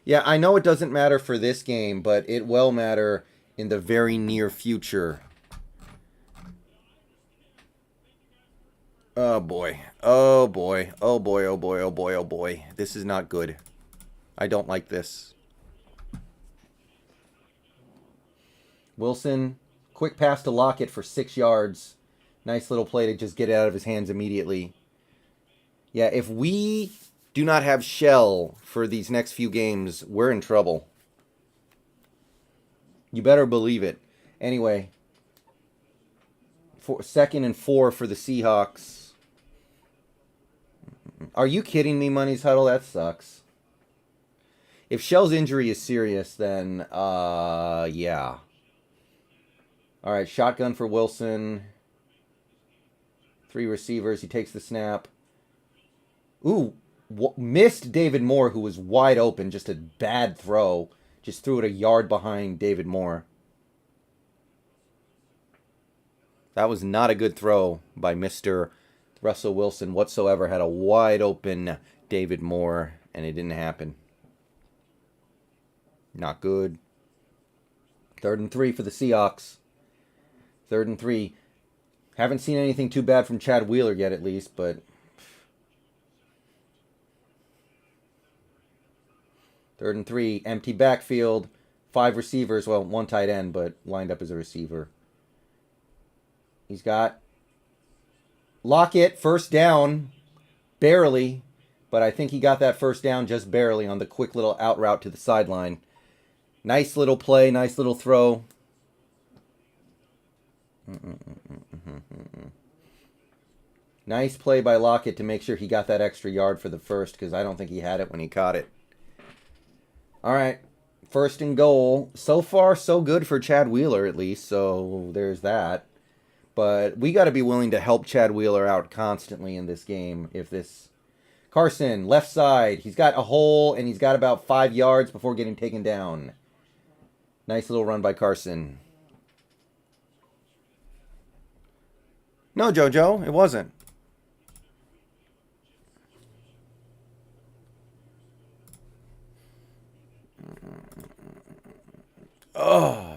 Yeah, I know it doesn't matter for this game, but it will matter in the very near future. Oh boy. Oh boy. Oh boy, oh boy, oh boy, oh boy. This is not good. I don't like this. Wilson, quick pass to Lockett for 6 yards. Nice little play to just get it out of his hands immediately. Yeah, if we do not have Shell for these next few games, we're in trouble. You better believe it. Anyway, 2nd and 4 for the Seahawks. Are you kidding me, Money's Huddle? That sucks. If Shell's injury is serious, then, yeah. All right, shotgun for Wilson. 3 receivers. He takes the snap. Ooh, missed David Moore, who was wide open. Just a bad throw. Just threw it a yard behind David Moore. That was not a good throw by Mr. Russell Wilson whatsoever. Had a wide open David Moore, and it didn't happen. Not good. 3rd and 3 for the Seahawks. 3rd and 3. Haven't seen anything too bad from Chad Wheeler yet, at least, but 3rd and 3. Empty backfield. 5 receivers. Well, 1 tight end, but lined up as a receiver. He's got Lockett, first down. Barely. But I think he got that first down just barely on the quick little out route to the sideline. Nice little play. Nice little throw. Nice play by Lockett to make sure he got that extra yard for the first, because I don't think he had it when he caught it. All right. 1st and goal. So far, so good for Chad Wheeler, at least. So there's that. But we got to be willing to help Chad Wheeler out constantly in this game. If this Carson, left side. He's got a hole, and he's got about 5 yards before getting taken down. Nice little run by Carson. No, JoJo, it wasn't. Oh.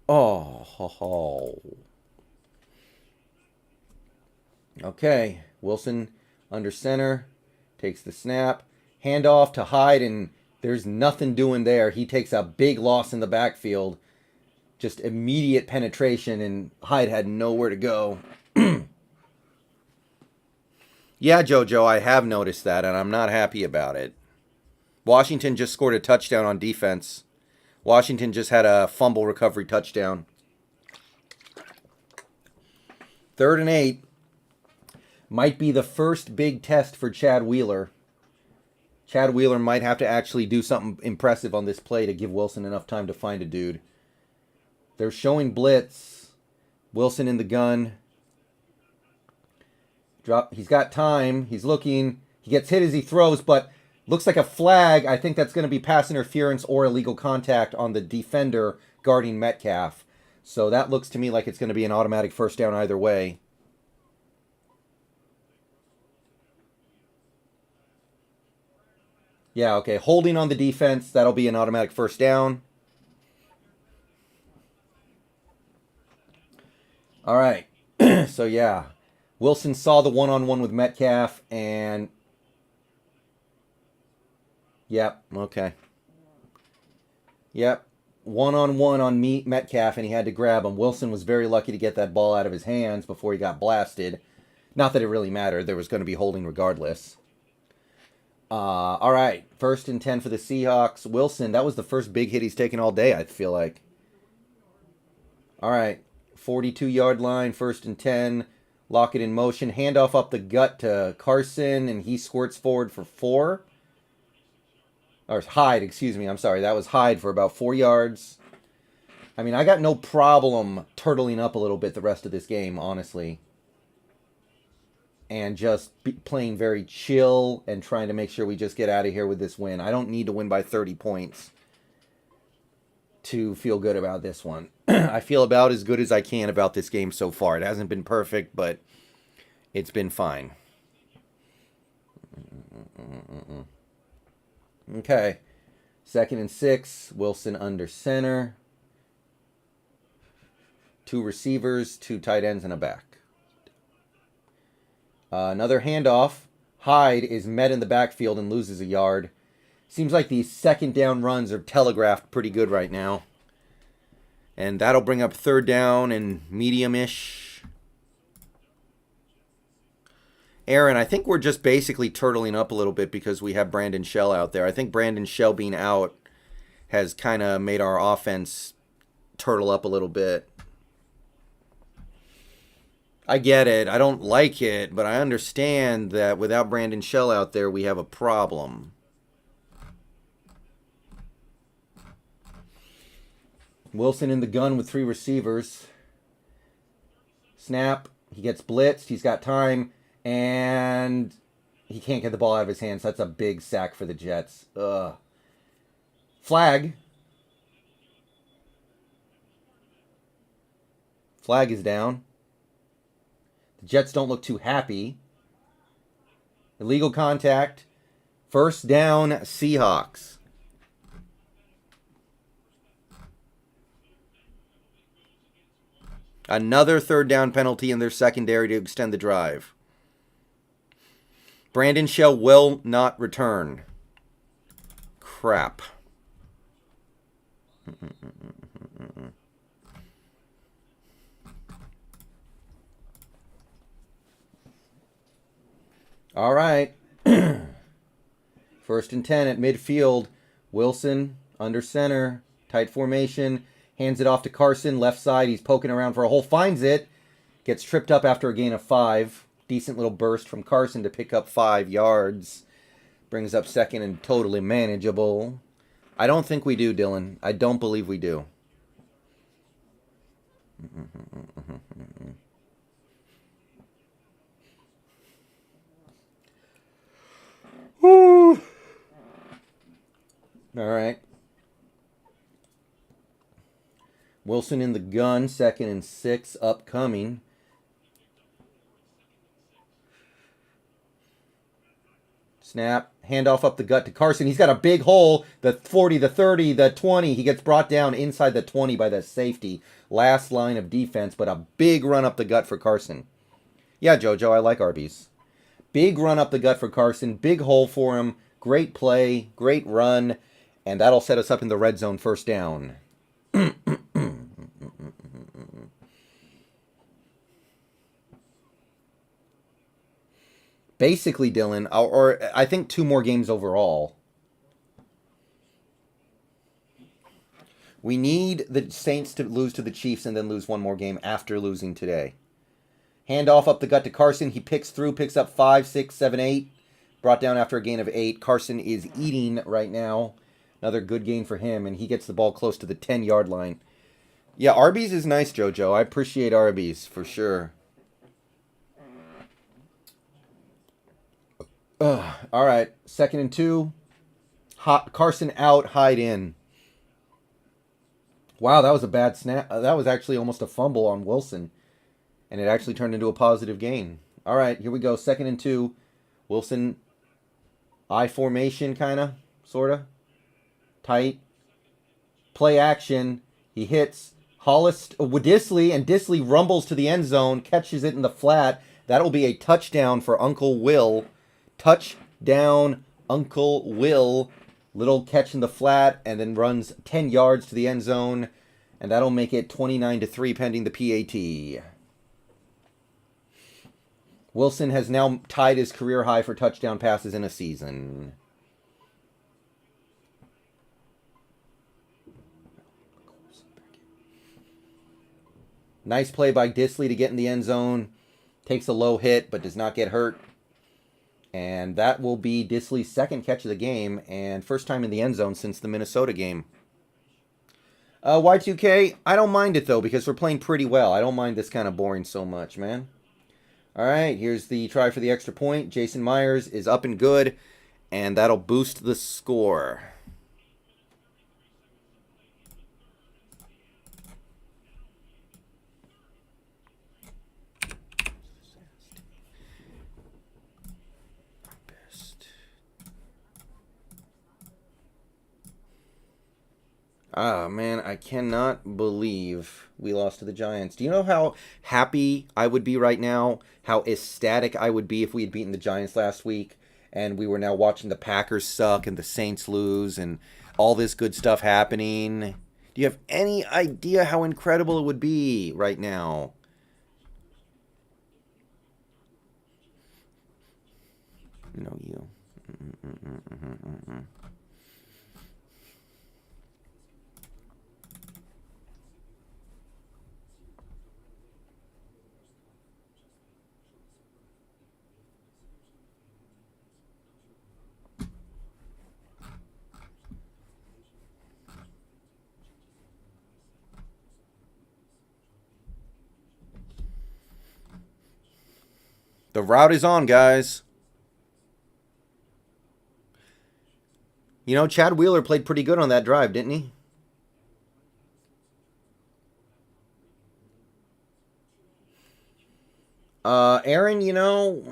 Oh. Ho, ho. Okay. Wilson under center. Takes the snap. Handoff to Hyde, and there's nothing doing there. He takes a big loss in the backfield. Just immediate penetration, and Hyde had nowhere to go. Yeah, JoJo, I have noticed that, and I'm not happy about it. Washington just scored a touchdown on defense. Washington just had a fumble recovery touchdown. 3rd and 8. Might be the first big test for Chad Wheeler. Chad Wheeler might have to actually do something impressive on this play to give Wilson enough time to find a dude. They're showing blitz. Wilson in the gun. He's got time. He's looking. He gets hit as he throws, but looks like a flag. I think that's going to be pass interference or illegal contact on the defender guarding Metcalf. So that looks to me like it's going to be an automatic first down either way. Yeah, okay. Holding on the defense. That'll be an automatic first down. All right. So, yeah. Wilson saw the one-on-one with Metcalf, and... Yep, okay. Yep. One-on-one on Metcalf, and he had to grab him. Wilson was very lucky to get that ball out of his hands before he got blasted. Not that it really mattered. There was going to be holding regardless. All right. 1st and 10 for the Seahawks. Wilson, that was the first big hit he's taken all day, I feel like. All right. 42-yard line, 1st and 10. Lockett in motion. Handoff up the gut to Carson, and he squirts forward for 4. Or Hyde, excuse me. I'm sorry. That was Hyde for about 4 yards. I mean, I got no problem turtling up a little bit the rest of this game, honestly. And just playing very chill and trying to make sure we just get out of here with this win. I don't need to win by 30 points to feel good about this one. I feel about as good as I can about this game so far. It hasn't been perfect, but it's been fine. Okay. 2nd and 6. Wilson under center. 2 receivers, 2 tight ends, and a back. Another handoff. Hyde is met in the backfield and loses a yard. Seems like these 2nd down runs are telegraphed pretty good right now. And that'll bring up 3rd down and medium-ish. Aaron, I think we're just basically turtling up a little bit because we have Brandon Shell out there. I think Brandon Shell being out has kind of made our offense turtle up a little bit. I get it. I don't like it, but I understand that without Brandon Shell out there, we have a problem. Wilson in the gun with 3 receivers. Snap. He gets blitzed. He's got time. And he can't get the ball out of his hands. That's a big sack for the Jets. Ugh. Flag. Flag is down. The Jets don't look too happy. Illegal contact. 1st down, Seahawks. Another 3rd down penalty in their secondary to extend the drive. Brandon Shell will not return. Crap. All right. First and 10 at midfield. Wilson under center. Tight formation. Hands it off to Carson. Left side. He's poking around for a hole. Finds it. Gets tripped up after a gain of 5. Decent little burst from Carson to pick up 5 yards. Brings up second and totally manageable. I don't think we do, Dylan. I don't believe we do. Woo. All right. Wilson in the gun, 2nd and 6 upcoming. Snap, handoff up the gut to Carson. He's got a big hole, the 40, the 30, the 20. He gets brought down inside the 20 by the safety. Last line of defense, but a big run up the gut for Carson. Yeah, JoJo, I like Arby's. Big run up the gut for Carson. Big hole for him. Great play, great run, and that'll set us up in the red zone first down. Basically, Dylan, or I think 2 more games overall. We need the Saints to lose to the Chiefs and then lose 1 more game after losing today. Handoff up the gut to Carson. He picks through, picks up 5, 6, 7, 8. Brought down after a gain of 8. Carson is eating right now. Another good gain for him, and he gets the ball close to the 10-yard line. Yeah, Arby's is nice, JoJo. I appreciate Arby's for sure. All right, 2nd and 2. Carson out, Hyde in. Wow, that was a bad snap. That was actually almost a fumble on Wilson. And it actually turned into a positive gain. All right, here we go. 2nd and 2. Wilson, I formation, kind of, sort of. Tight. Play action. He hits Hollis with Disley, and Disley rumbles to the end zone, catches it in the flat. That'll be a touchdown for Uncle Will. Touchdown, Uncle Will. Little catch in the flat, and then runs 10 yards to the end zone. And that'll make it 29-3 pending the PAT. Wilson has now tied his career high for touchdown passes in a season. Nice play by Disley to get in the end zone. Takes a low hit, but does not get hurt. And that will be Disley's 2nd catch of the game and first time in the end zone since the Minnesota game. Y2K, I don't mind it, though, because we're playing pretty well. I don't mind this kind of boring so much, man. All right, here's the try for the extra point. Jason Myers is up and good, and that'll boost the score. Ah, man, I cannot believe we lost to the Giants. Do you know how happy I would be right now? How ecstatic I would be if we had beaten the Giants last week and we were now watching the Packers suck and the Saints lose and all this good stuff happening? Do you have any idea how incredible it would be right now? No, you. The route is on, guys. You know, Chad Wheeler played pretty good on that drive, didn't he? Aaron, you know,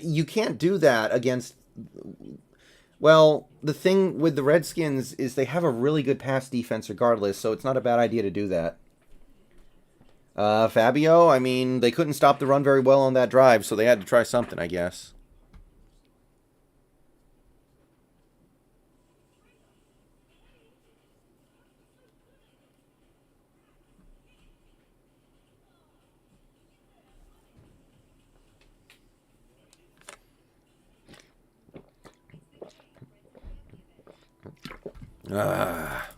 you can't do that against... Well, the thing with the Redskins is they have a really good pass defense regardless, so it's not a bad idea to do that. Fabio, I mean, they couldn't stop the run very well on that drive, so they had to try something, I guess. Ah.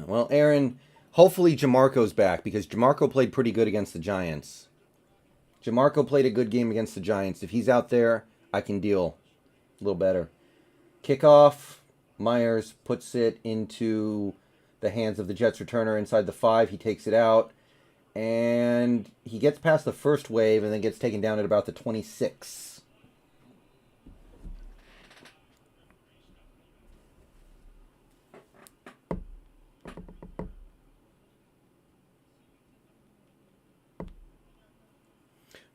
Well, Aaron, hopefully Jamarco's back because Jamarco played pretty good against the Giants. Jamarco played a good game against the Giants. If he's out there, I can deal a little better. Kickoff. Myers puts it into the hands of the Jets returner inside the 5. He takes it out. And he gets past the first wave and then gets taken down at about the 26.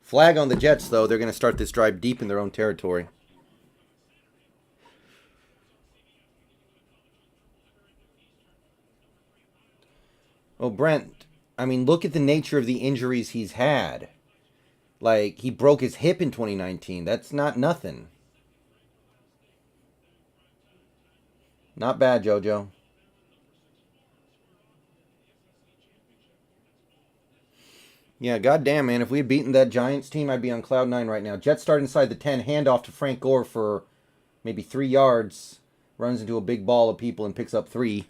Flag on the Jets, though. They're going to start this drive deep in their own territory. Oh, Brent, I mean, look at the nature of the injuries he's had. Like, he broke his hip in 2019. That's not nothing. Not bad, JoJo. Yeah, goddamn, man. If we had beaten that Giants team, I'd be on cloud 9 right now. Jets start inside the 10. Handoff to Frank Gore for maybe 3 yards. Runs into a big ball of people and picks up 3.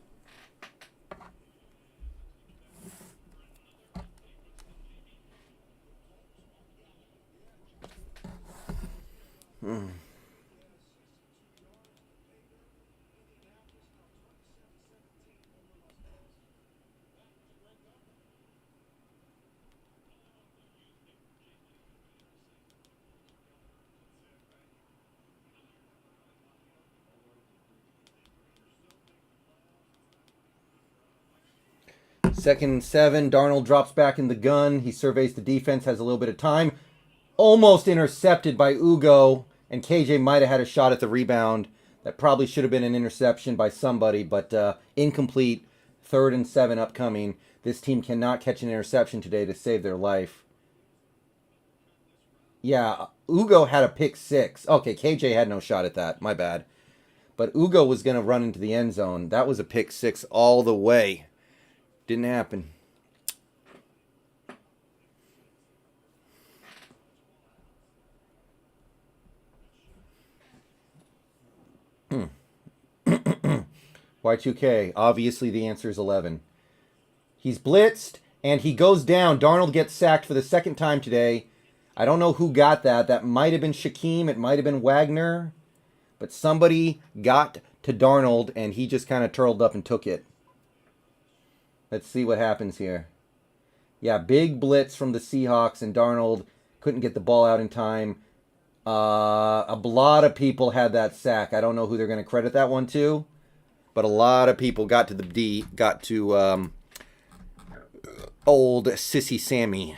Second and 7. Darnold drops back in the gun. He surveys the defense, has a little bit of time. Almost intercepted by Lugo. And KJ might have had a shot at the rebound. That probably should have been an interception by somebody, but incomplete. 3rd and 7 upcoming. This team cannot catch an interception today to save their life. Yeah, Lugo had a pick 6. Okay, KJ had no shot at that. My bad. But Lugo was going to run into the end zone. That was a pick 6 all the way. Didn't happen. Y2K. Obviously, the answer is 11. He's blitzed, and he goes down. Darnold gets sacked for the 2nd time today. I don't know who got that. That might have been Shaquem. It might have been Wagner. But somebody got to Darnold, and he just kind of turtled up and took it. Let's see what happens here. Yeah, big blitz from the Seahawks, and Darnold couldn't get the ball out in time. A lot of people had that sack. I don't know who they're going to credit that one to, but a lot of people got to old Sissy Sammy.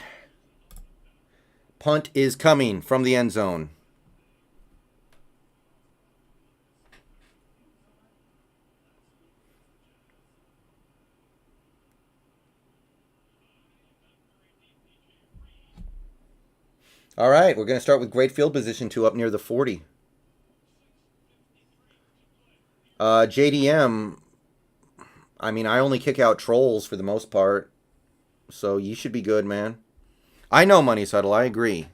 Punt is coming from the end zone. All right, we're going to start with great field position 2 up near the 40. JDM, I mean, I only kick out trolls for the most part, so you should be good, man. I know Money Subtle, I agree.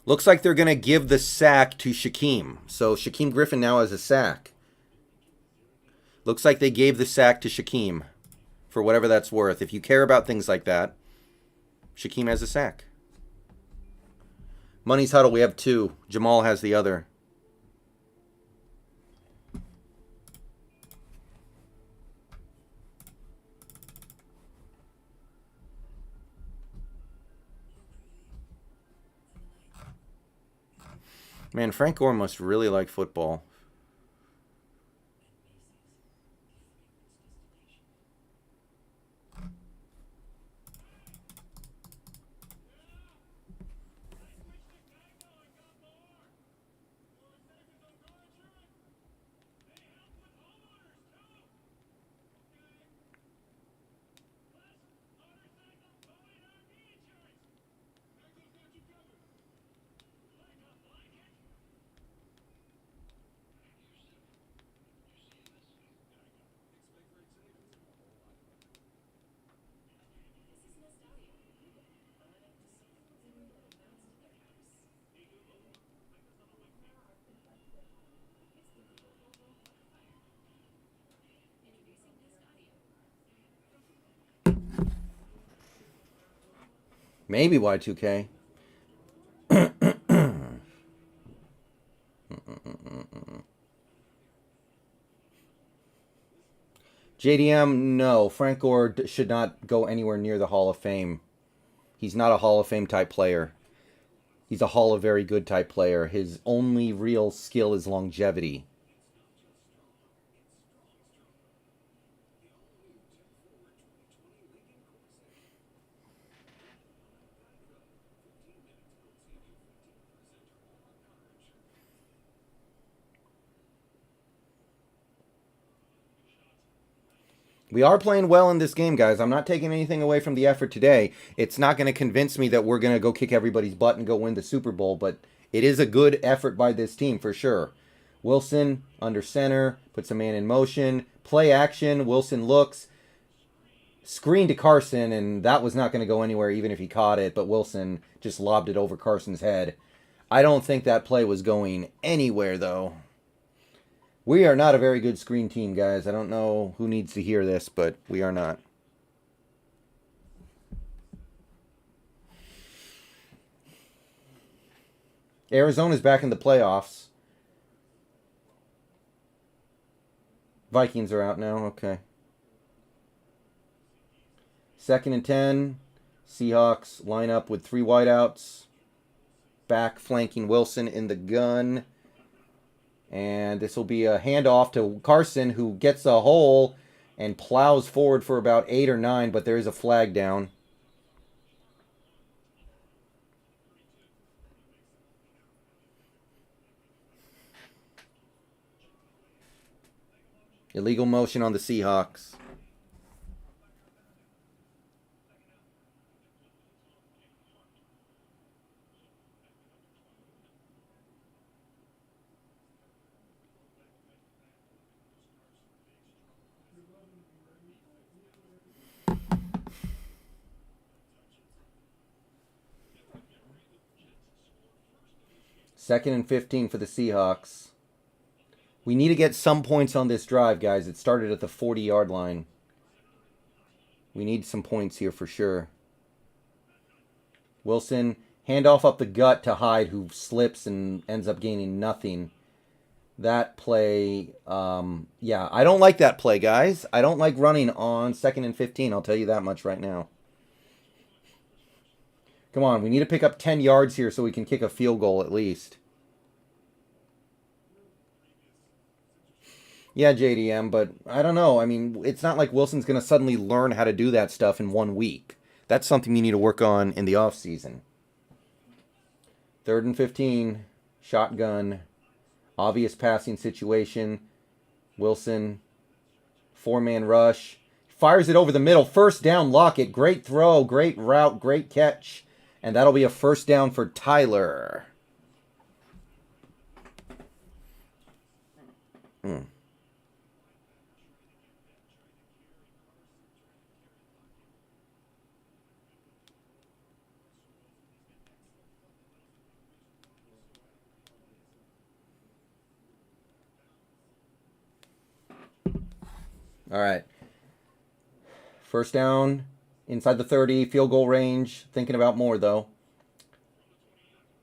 Looks like they're going to give the sack to Shaquem. So Shaquem Griffin now has a sack. Looks like they gave the sack to Shaquem for whatever that's worth. If you care about things like that, Shaquem has a sack. Money's Huddle, we have 2. Jamal has the other. Man, Frank Gore must really like football. Maybe Y2K. JDM, no. Frank Gore should not go anywhere near the Hall of Fame. He's not a Hall of Fame type player. He's a Hall of Very Good type player. His only real skill is longevity. We are playing well in this game, guys. I'm not taking anything away from the effort today. It's not going to convince me that we're going to go kick everybody's butt and go win the Super Bowl, but it is a good effort by this team for sure. Wilson under center, puts a man in motion, play action, Wilson looks, screen to Carson, and that was not going to go anywhere even if he caught it, but Wilson just lobbed it over Carson's head. I don't think that play was going anywhere, though. We are not a very good screen team, guys. I don't know who needs to hear this, but we are not. Arizona's back in the playoffs. Vikings are out now. Okay. 2nd and 10. Seahawks line up with 3 wideouts. Back flanking Wilson in the gun. And this will be a handoff to Carson, who gets a hole and plows forward for about 8 or 9, but there is a flag down. Illegal motion on the Seahawks. Second and 15 for the Seahawks. We need to get some points on this drive, guys. It started at the 40-yard line. We need some points here for sure. Wilson, handoff up the gut to Hyde, who slips and ends up gaining nothing. That play, yeah, I don't like that play, guys. I don't like running on 2nd and 15. I'll tell you that much right now. Come on, we need to pick up 10 yards here so we can kick a field goal at least. Yeah, JDM, but I don't know. I mean, it's not like Wilson's going to suddenly learn how to do that stuff in 1 week. That's something you need to work on in the offseason. 3rd and 15, shotgun, obvious passing situation. Wilson, 4-man rush, fires it over the middle. First down, Lockett. Great throw, great route, great catch. And that'll be a first down for Tyler. All right. First down, inside the 30, field goal range. Thinking about more, though.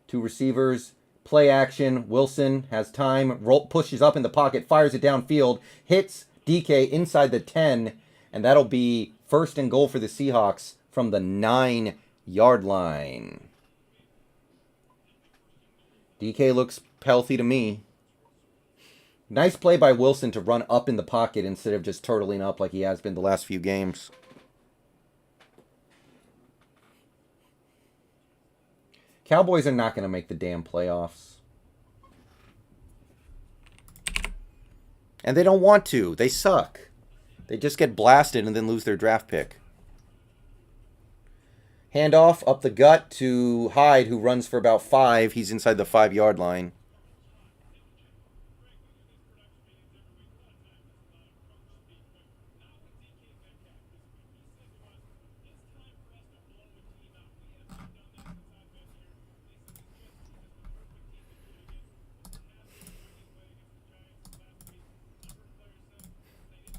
2 receivers, play action. Wilson has time, pushes up in the pocket, fires it downfield, hits DK inside the 10, and that'll be 1st and goal for the Seahawks from the 9-yard line. DK looks healthy to me. Nice play by Wilson to run up in the pocket instead of just turtling up like he has been the last few games. Cowboys are not going to make the damn playoffs. And they don't want to. They suck. They just get blasted and then lose their draft pick. Handoff up the gut to Hyde, who runs for about 5. He's inside the 5-yard line.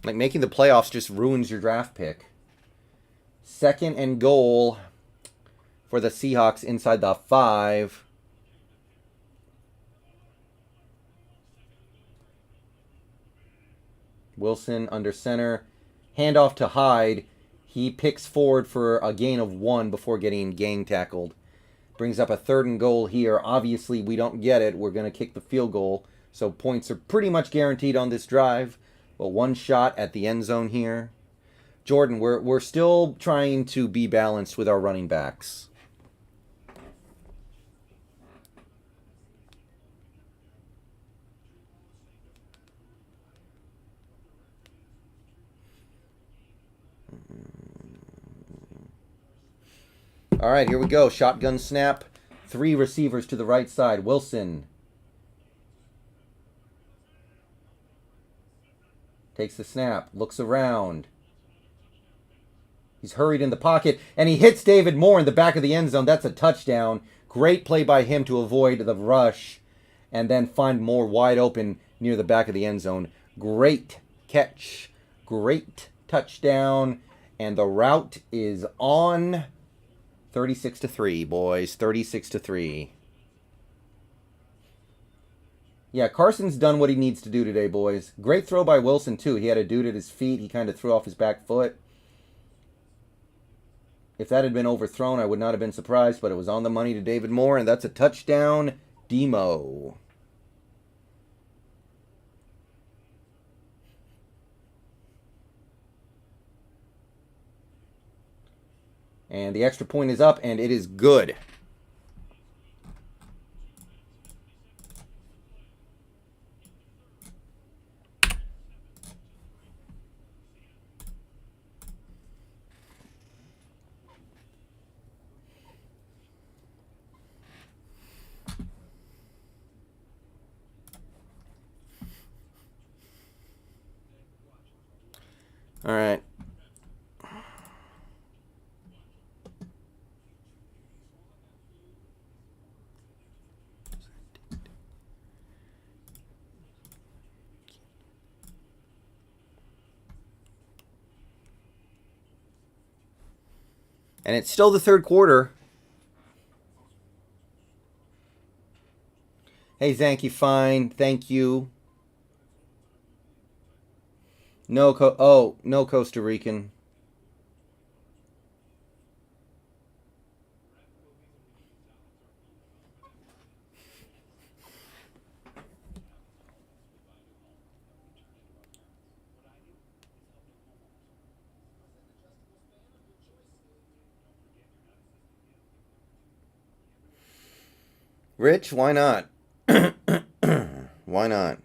Like, making the playoffs just ruins your draft pick. 2nd and goal for the Seahawks inside the 5. Wilson under center. Handoff to Hyde. He picks forward for a gain of 1 before getting gang tackled. Brings up a 3rd and goal here. Obviously, we don't get it. We're going to kick the field goal. So points are pretty much guaranteed on this drive. But 1 shot at the end zone here. Jordan, we're still trying to be balanced with our running backs. All right, here we go. Shotgun snap. 3 receivers to the right side. Wilson takes the snap, looks around. He's hurried in the pocket, and he hits David Moore in the back of the end zone. That's a touchdown. Great play by him to avoid the rush and then find Moore wide open near the back of the end zone. Great catch. Great touchdown. And the route is on. 36-3, boys. 36-3. Yeah, Carson's done what he needs to do today, boys. Great throw by Wilson, too. He had a dude at his feet. He kind of threw off his back foot. If that had been overthrown, I would not have been surprised, but it was on the money to David Moore, and that's a touchdown, Demo. And the extra point is up, and it is good. All right. And it's still the 3rd quarter. Hey, zaknyfein, thank you. No, no Costa Rican. Rich, why not? Why not?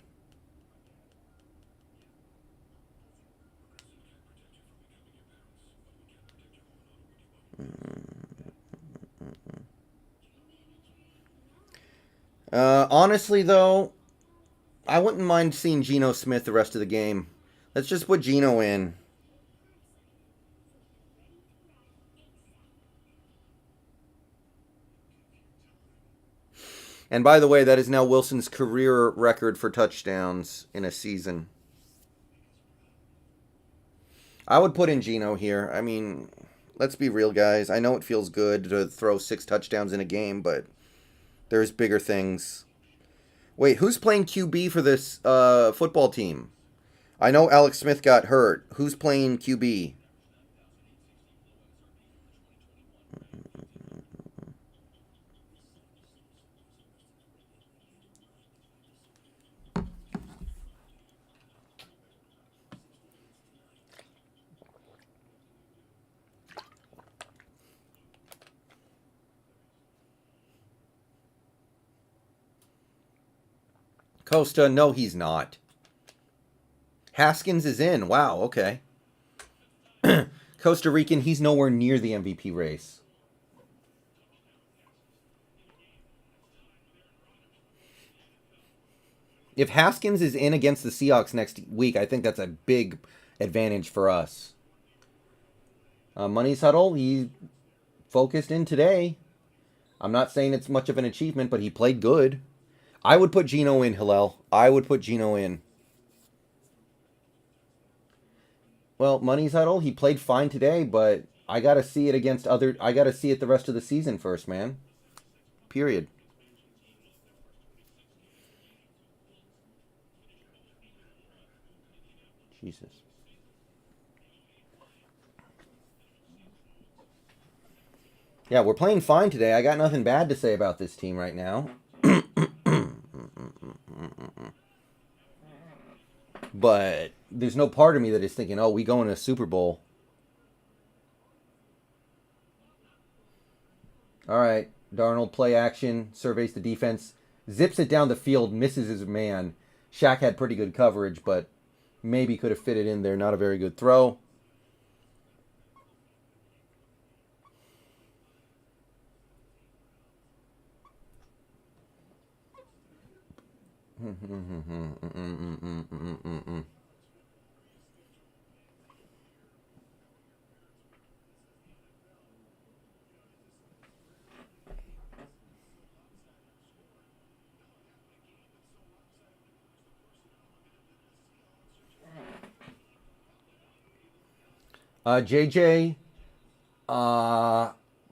Honestly, though, I wouldn't mind seeing Geno Smith the rest of the game. Let's just put Geno in. And by the way, that is now Wilson's career record for touchdowns in a season. I would put in Geno here. I mean, let's be real, guys. I know it feels good to throw 6 touchdowns in a game, but there's bigger things. Wait, who's playing QB for this football team? I know Alex Smith got hurt. Who's playing QB? Costa, no, he's not. Haskins is in. Wow, okay. Costa Rican, he's nowhere near the MVP race. If Haskins is in against the Seahawks next week, I think that's a big advantage for us. Money's Huddle, he focused in today. I'm not saying it's much of an achievement, but he played good. I would put Gino in, Hillel. I would put Gino in. Well, Money's Huddle, he played fine today, but I got to see it against other... I got to see it the rest of the season first, man. Period. Jesus. Yeah, we're playing fine today. I got nothing bad to say about this team right now. But there's no part of me that is thinking, oh, we going to a Super Bowl. All right, Darnold play action, surveys the defense, zips it down the field, misses his man. Shaq had pretty good coverage, but maybe could have fit it in there. Not a very good throw. JJ,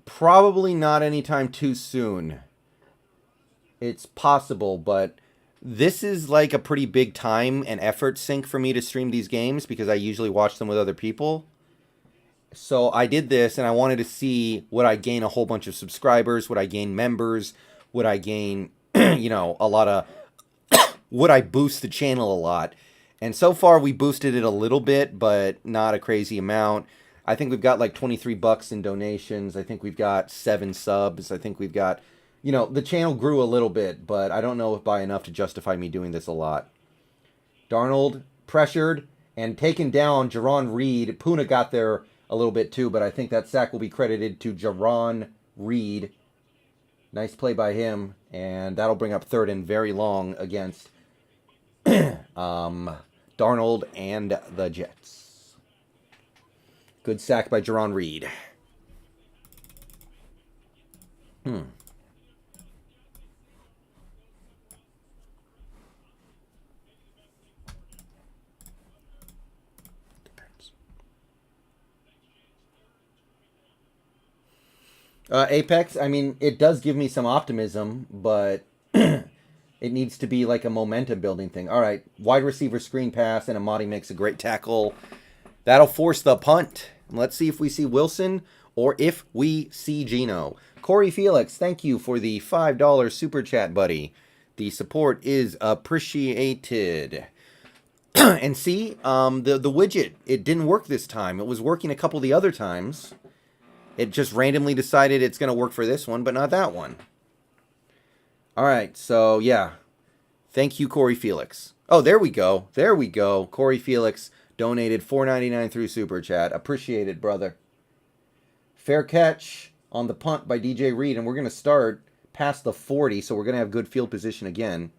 probably not anytime too soon. It's possible, but this is like a pretty big time and effort sink for me to stream these games because I usually watch them with other people. So I did this and I wanted to see, would I gain a whole bunch of subscribers? Would I gain members? Would I gain, a lot of... would I boost the channel a lot? And so far we boosted it a little bit, but not a crazy amount. I think we've got like $23 in donations. I think we've got 7 subs. I think we've got... the channel grew a little bit, but I don't know if by enough to justify me doing this a lot. Darnold pressured and taken down Jarran Reed. Puna got there a little bit too, but I think that sack will be credited to Jarran Reed. Nice play by him, and that'll bring up third and very long against Darnold and the Jets. Good sack by Jarran Reed. Apex, I mean, it does give me some optimism, but it needs to be like a momentum building thing. All right, wide receiver screen pass, and Amadi makes a great tackle. That'll force the punt. Let's see if we see Wilson or if we see Gino. Corey Felix, thank you for the $5 super chat, buddy. The support is appreciated. And see, the widget, it didn't work this time. It was working a couple of the other times. It just randomly decided it's going to work for this one, but not that one. All right, so yeah. Thank you, Corey Felix. Oh, there we go. There we go. Corey Felix donated $4.99 through Super Chat. Appreciate it, brother. Fair catch on the punt by DJ Reed, and we're going to start past the 40, so we're going to have good field position again.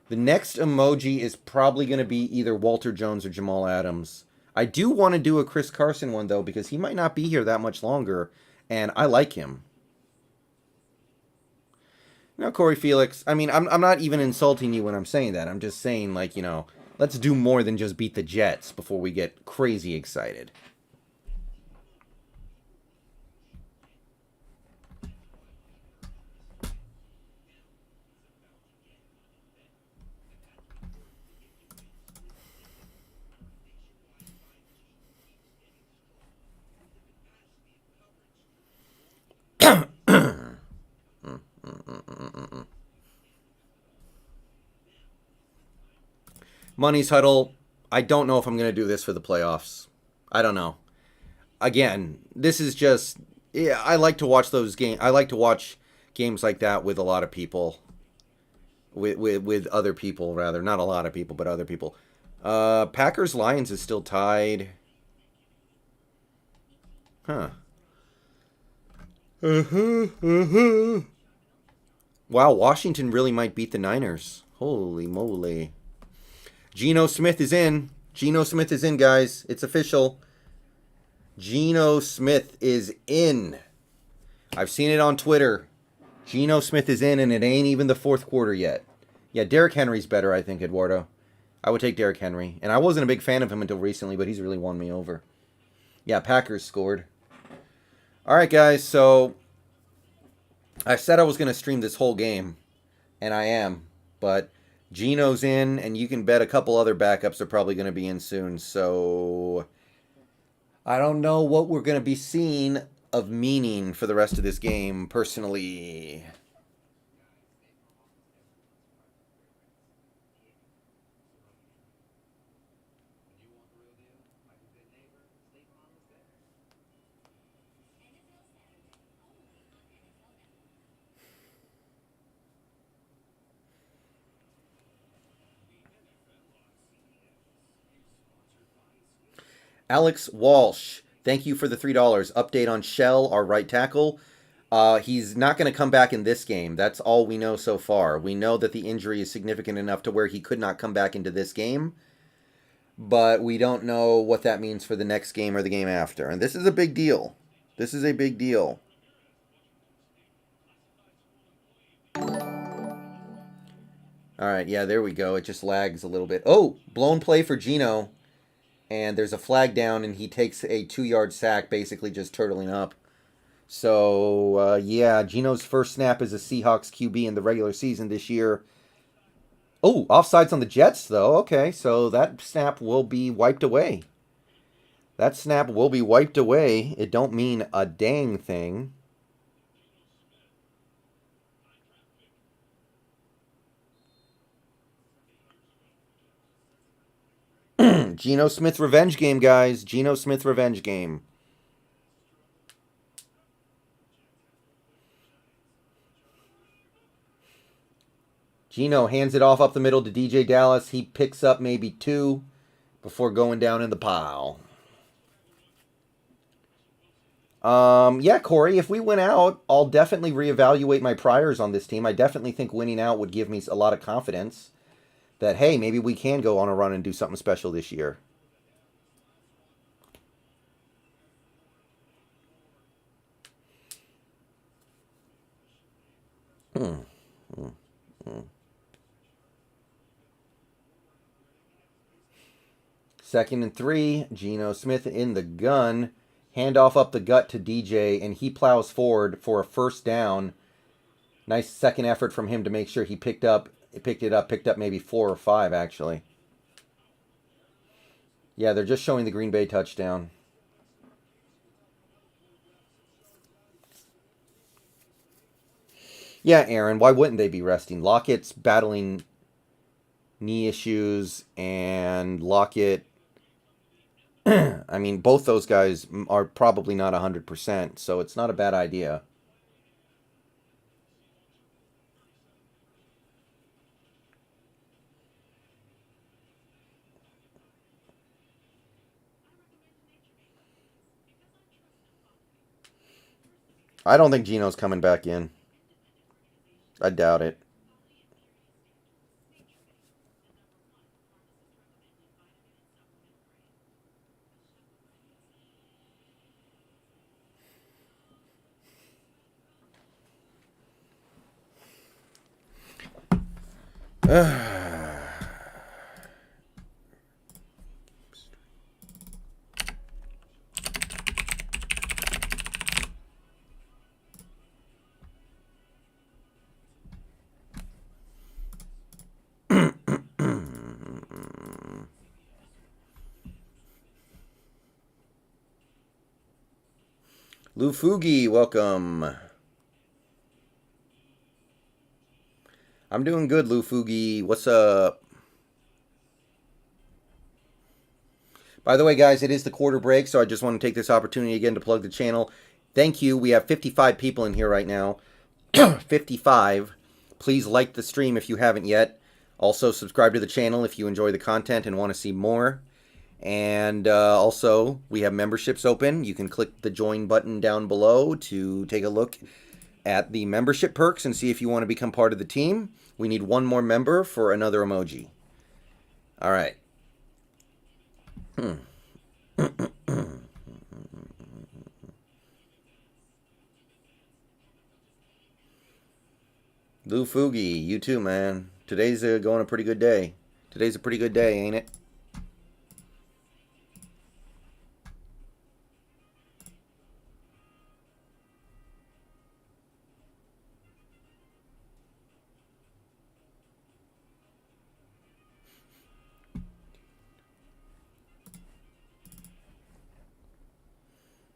The next emoji is probably going to be either Walter Jones or Jamal Adams. I do want to do a Chris Carson one, though, because he might not be here that much longer, and I like him. Now, Corey Felix, I mean, I'm not even insulting you when I'm saying that. I'm just saying, like, let's do more than just beat the Jets before we get crazy excited. Money's Huddle, I don't know if I'm going to do this for the playoffs. I don't know. Again, this is just... Yeah, I like to watch those games. I like to watch games like that with a lot of people. with other people, rather. Not a lot of people, but other people. Packers-Lions is still tied. Huh. Wow, Washington really might beat the Niners. Holy moly. Geno Smith is in. Geno Smith is in, guys. It's official. Geno Smith is in. I've seen it on Twitter. Geno Smith is in, and it ain't even the fourth quarter yet. Yeah, Derrick Henry's better, I think, Eduardo. I would take Derrick Henry. And I wasn't a big fan of him until recently, but he's really won me over. Yeah, Packers scored. All right, guys, so I said I was going to stream this whole game, and I am. But Geno's in, and you can bet a couple other backups are probably going to be in soon. So I don't know what we're going to be seeing of meaning for the rest of this game, personally. Alex Walsh, thank you for the $3. Update on Shell, our right tackle. He's not going to come back in this game. That's all we know so far. We know that the injury is significant enough to where he could not come back into this game. But we don't know what that means for the next game or the game after. And this is a big deal. This is a big deal. All right, yeah, there we go. It just lags a little bit. Oh, blown play for Geno. And there's a flag down, and he takes a 2-yard sack, basically just turtling up. So, yeah, Geno's first snap as a Seahawks QB in the regular season this year. Oh, offsides on the Jets, though. Okay, so that snap will be wiped away. That snap will be wiped away. It don't mean a dang thing. Geno Smith revenge game, guys. Geno Smith revenge game. Geno hands it off up the middle to DJ Dallas. He picks up maybe 2 before going down in the pile. Yeah, Corey, if we win out, I'll definitely reevaluate my priors on this team. I definitely think winning out would give me a lot of confidence that, hey, maybe we can go on a run and do something special this year. Second and 3, Geno Smith in the gun. Handoff up the gut to DJ, and he plows forward for a first down. Nice second effort from him to make sure he picked up maybe 4 or 5, actually. Yeah, they're just showing the Green Bay touchdown. Yeah, Aaron, why wouldn't they be resting? Lockett's battling knee issues, and Lockett... I mean, both those guys are probably not 100%, so it's not a bad idea. I don't think Geno's coming back in. I doubt it. Lufugi, welcome. I'm doing good, Lufugi. What's up? By the way, guys, it is the quarter break, so I just want to take this opportunity again to plug the channel. Thank you. We have 55 people in here right now. 55. Please like the stream if you haven't yet. Also, subscribe to the channel if you enjoy the content and want to see more. And also, we have memberships open. You can click the join button down below to take a look at the membership perks and see if you want to become part of the team. We need one more member for another emoji. All right. Lou Fugi, you too, man. Today's going a pretty good day. Today's a pretty good day, ain't it?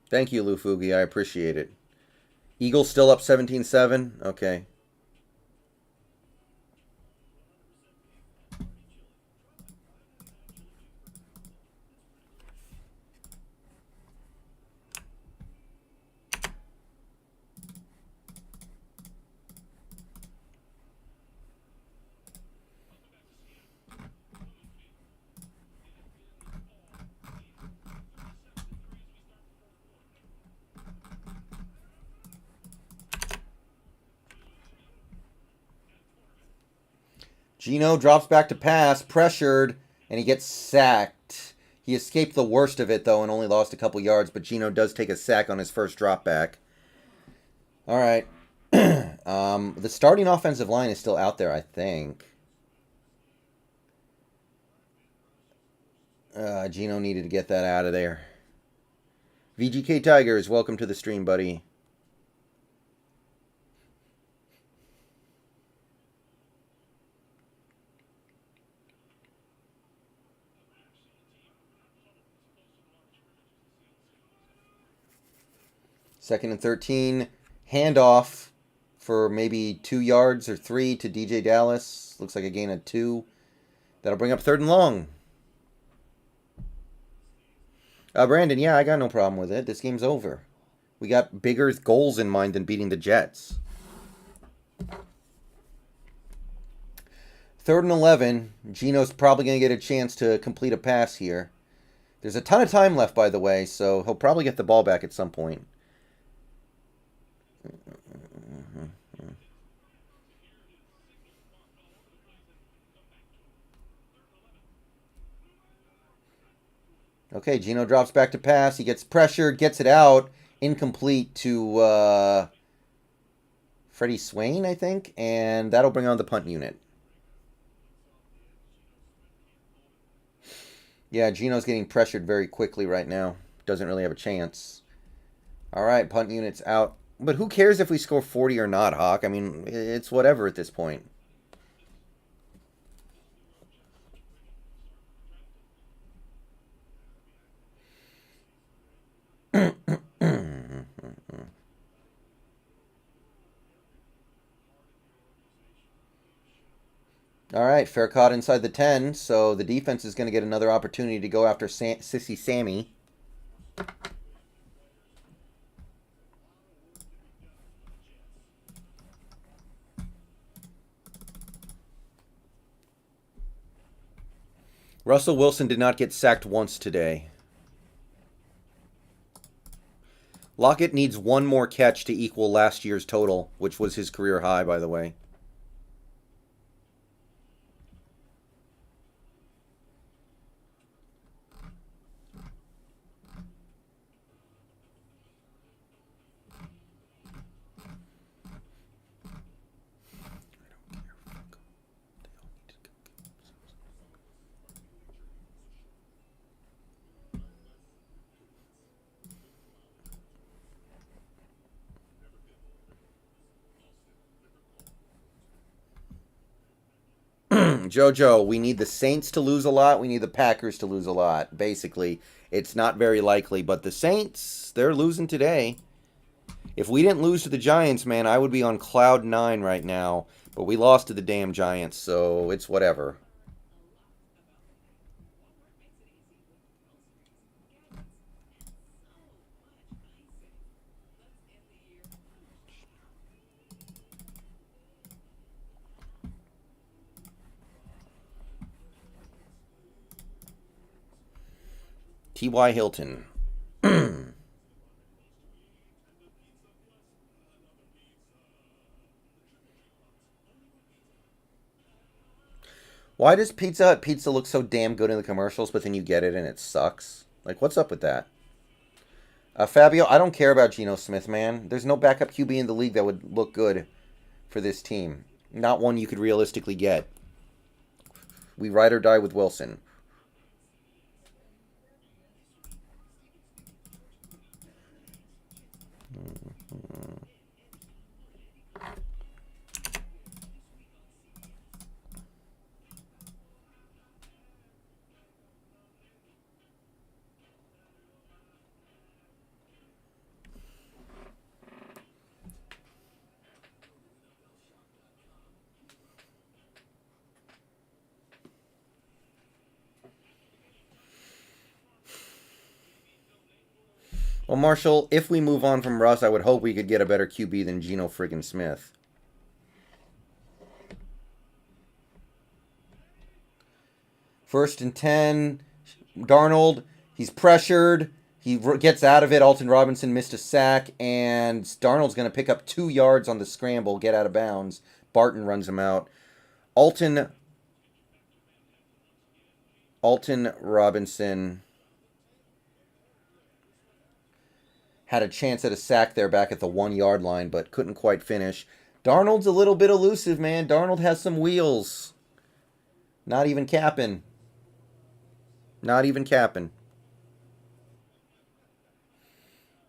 Thank you, Lou Fugi. I appreciate it. Eagles still up 17-7? Okay. Gino drops back to pass, pressured, and he gets sacked. He escaped the worst of it, though, and only lost a couple yards, but Gino does take a sack on his first drop back. All right. The starting offensive line is still out there, I think. Gino needed to get that out of there. VGK Tigers, welcome to the stream, buddy. Second and 13. Handoff for maybe 2 yards or 3 to DJ Dallas. Looks like a gain of 2. That'll bring up 3rd and long. Brandon, yeah, I got no problem with it. This game's over. We got bigger goals in mind than beating the Jets. 3rd and 11. Gino's probably going to get a chance to complete a pass here. There's a ton of time left, by the way, so he'll probably get the ball back at some point. Okay, Gino drops back to pass. He gets pressured, gets it out. Incomplete to Freddie Swain, I think. And that'll bring on the punt unit. Yeah, Gino's getting pressured very quickly right now. Doesn't really have a chance. All right, punt unit's out. But who cares if we score 40 or not, Hawk? I mean, it's whatever at this point. All right, fair caught inside the 10, so the defense is going to get another opportunity to go after Sissy Sammy. Russell Wilson did not get sacked once today. Lockett needs one more catch to equal last year's total, which was his career high, by the way. Jojo, we need the Saints to lose a lot. We need the Packers to lose a lot. Basically, it's not very likely. But the Saints, they're losing today. If we didn't lose to the Giants, man, I would be on cloud 9 right now. But we lost to the damn Giants, so it's whatever. T.Y. Hilton. Why does Pizza Hut pizza look so damn good in the commercials, but then you get it and it sucks? Like, what's up with that? Fabio, I don't care about Geno Smith, man. There's no backup QB in the league that would look good for this team. Not one you could realistically get. We ride or die with Wilson. Well, Marshall, if we move on from Russ, I would hope we could get a better QB than Geno friggin' Smith. First and 10. Darnold, he's pressured. He gets out of it. Alton Robinson missed a sack, and Darnold's going to pick up 2 yards on the scramble, get out of bounds. Barton runs him out. Alton Robinson had a chance at a sack there back at the 1-yard line, but couldn't quite finish. Darnold's a little bit elusive, man. Darnold has some wheels. Not even capping. Not even capping.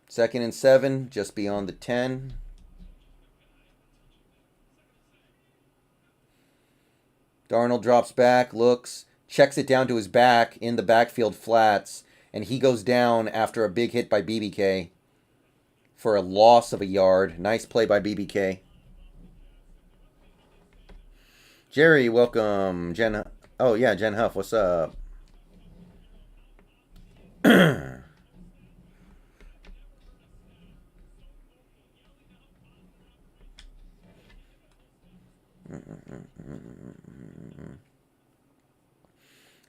2nd and 7, just beyond the 10. Darnold drops back, looks, checks it down to his back in the backfield flats, and he goes down after a big hit by BBK for a loss of a yard. Nice play by BBK. Jerry, welcome. Jen Huff, what's up?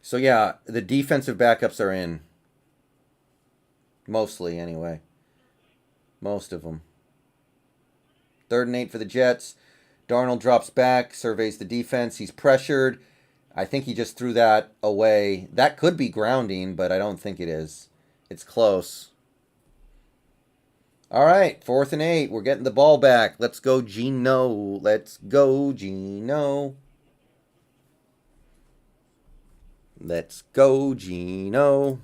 So yeah, the defensive backups are in. Mostly, anyway. Most of them. 3rd and 8 for the Jets. Darnold drops back, surveys the defense. He's pressured. I think he just threw that away. That could be grounding, but I don't think it is. It's close. All right, 4th and 8. We're getting the ball back. Let's go, Geno. Let's go, Geno. Let's go, Geno.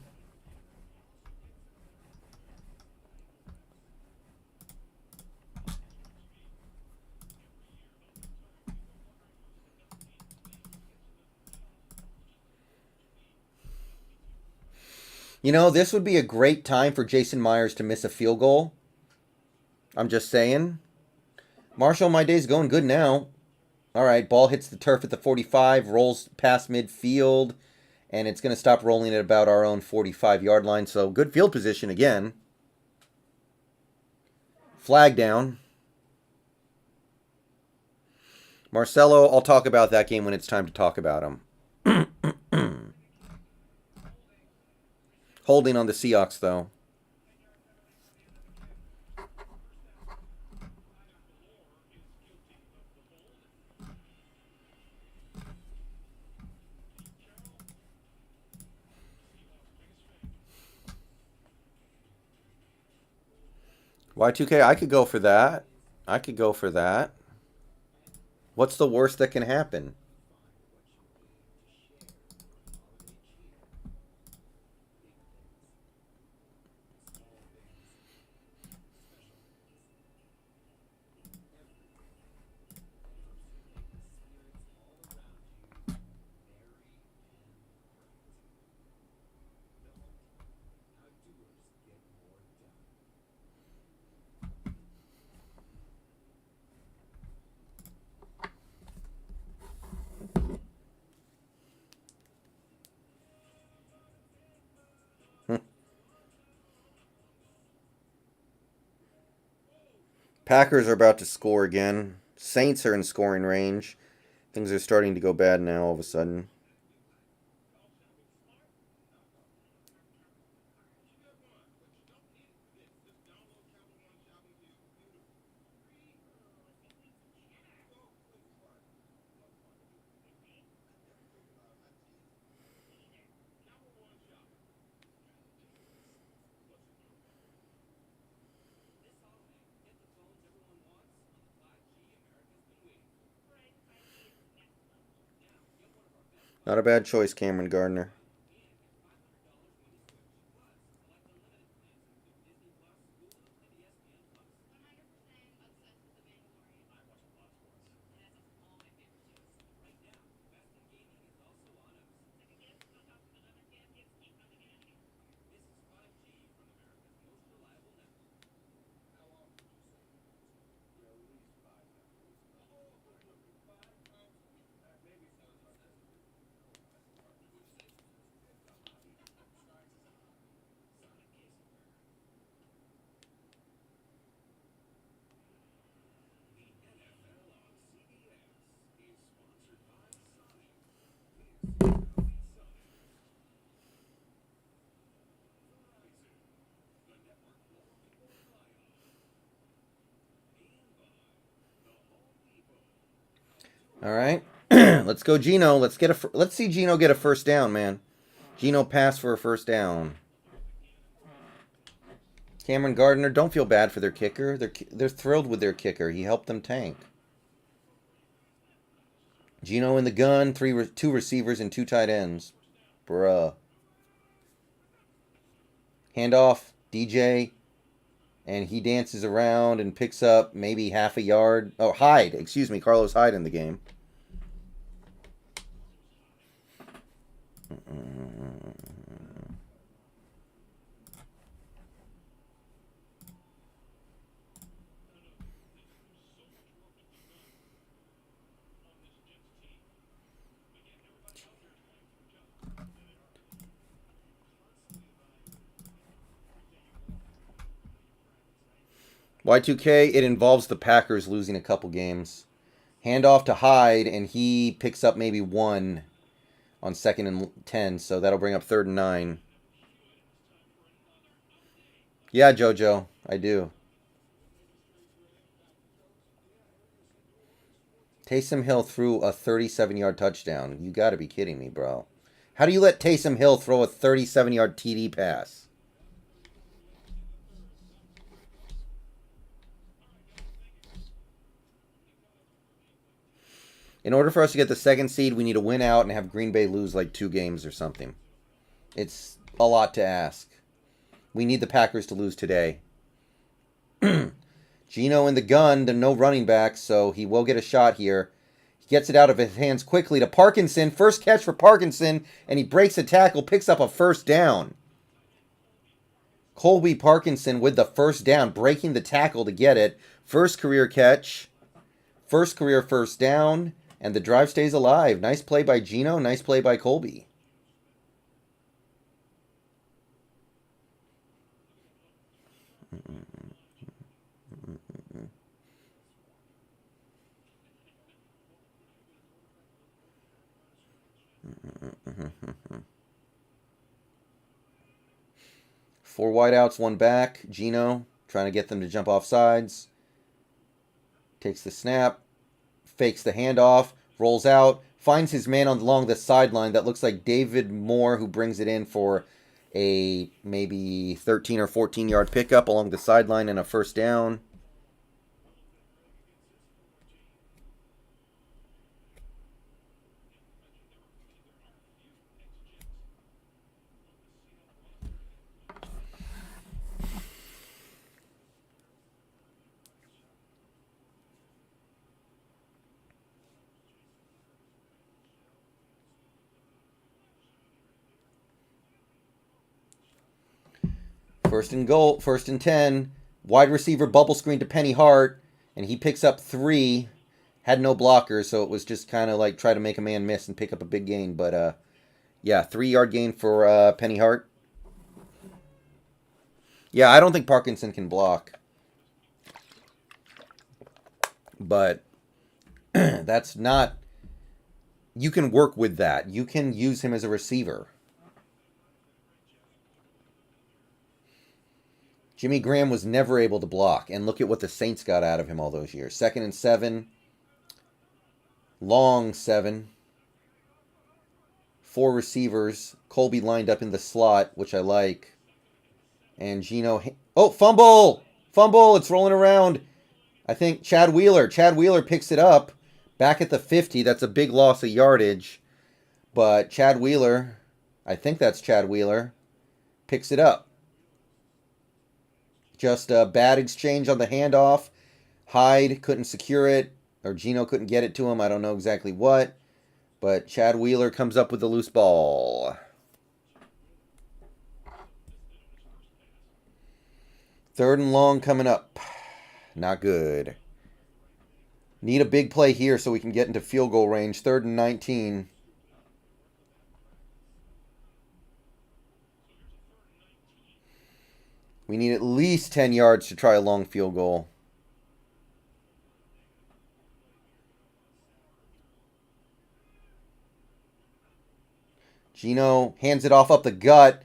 You know, this would be a great time for Jason Myers to miss a field goal. I'm just saying. Marshall, my day's going good now. All right, ball hits the turf at the 45, rolls past midfield, and it's going to stop rolling at about our own 45-yard line. So good field position again. Flag down. Marcelo, I'll talk about that game when it's time to talk about him. Holding on the Seahawks, though. Y2K, I could go for that. I could go for that. What's the worst that can happen? Packers are about to score again. Saints are in scoring range. Things are starting to go bad now all of a sudden. Not a bad choice, Cameron Gardner. All right, let's go, Gino. Let's see Gino get a first down, man. Gino pass for a first down. Cameron Gardner, don't feel bad for their kicker. They're thrilled with their kicker. He helped them tank. Gino in the gun, two receivers and 2 tight ends. Bruh. Handoff, DJ, and he dances around and picks up maybe half a yard. Oh, Hyde, excuse me, Carlos Hyde in the game. Y2K, it involves the Packers losing a couple games. Handoff to Hyde, and he picks up maybe 1 on 2nd and 10, so that'll bring up 3rd and 9. Yeah, JoJo, I do. Taysom Hill threw a 37-yard touchdown. You got to be kidding me, bro. How do you let Taysom Hill throw a 37-yard TD pass? In order for us to get the 2nd seed, we need to win out and have Green Bay lose like 2 games or something. It's a lot to ask. We need the Packers to lose today. Gino in the gun, there are no running backs, so he will get a shot here. He gets it out of his hands quickly to Parkinson. First catch for Parkinson, and he breaks a tackle, picks up a first down. Colby Parkinson with the first down, breaking the tackle to get it. First career catch. First career first down. And the drive stays alive. Nice play by Gino. Nice play by Colby. Four wideouts, 1 back. Gino trying to get them to jump off sides. Takes the snap. Fakes the handoff, rolls out, finds his man along the sideline. That looks like David Moore, who brings it in for a maybe 13 or 14-yard pickup along the sideline and a first down. First and goal, 1st and 10. Wide receiver bubble screen to Penny Hart, and he picks up 3. Had no blockers, so it was just kind of like try to make a man miss and pick up a big gain. But, yeah, 3-yard gain for Penny Hart. Yeah, I don't think Parkinson can block. But that's not... You can work with that. You can use him as a receiver. Jimmy Graham was never able to block. And look at what the Saints got out of him all those years. 2nd and 7. Long 7. 4 receivers. Colby lined up in the slot, which I like. And Gino... Oh, fumble! Fumble! It's rolling around. I think Chad Wheeler. Chad Wheeler picks it up. Back at the 50. That's a big loss of yardage. But Chad Wheeler, I think that's Chad Wheeler, picks it up. Just a bad exchange on the handoff. Hyde couldn't secure it, or Gino couldn't get it to him. I don't know exactly what. But Chad Wheeler comes up with the loose ball. Third and long coming up. Not good. Need a big play here so we can get into field goal range. 3rd and 19. We need at least 10 yards to try a long field goal. Gino hands it off up the gut.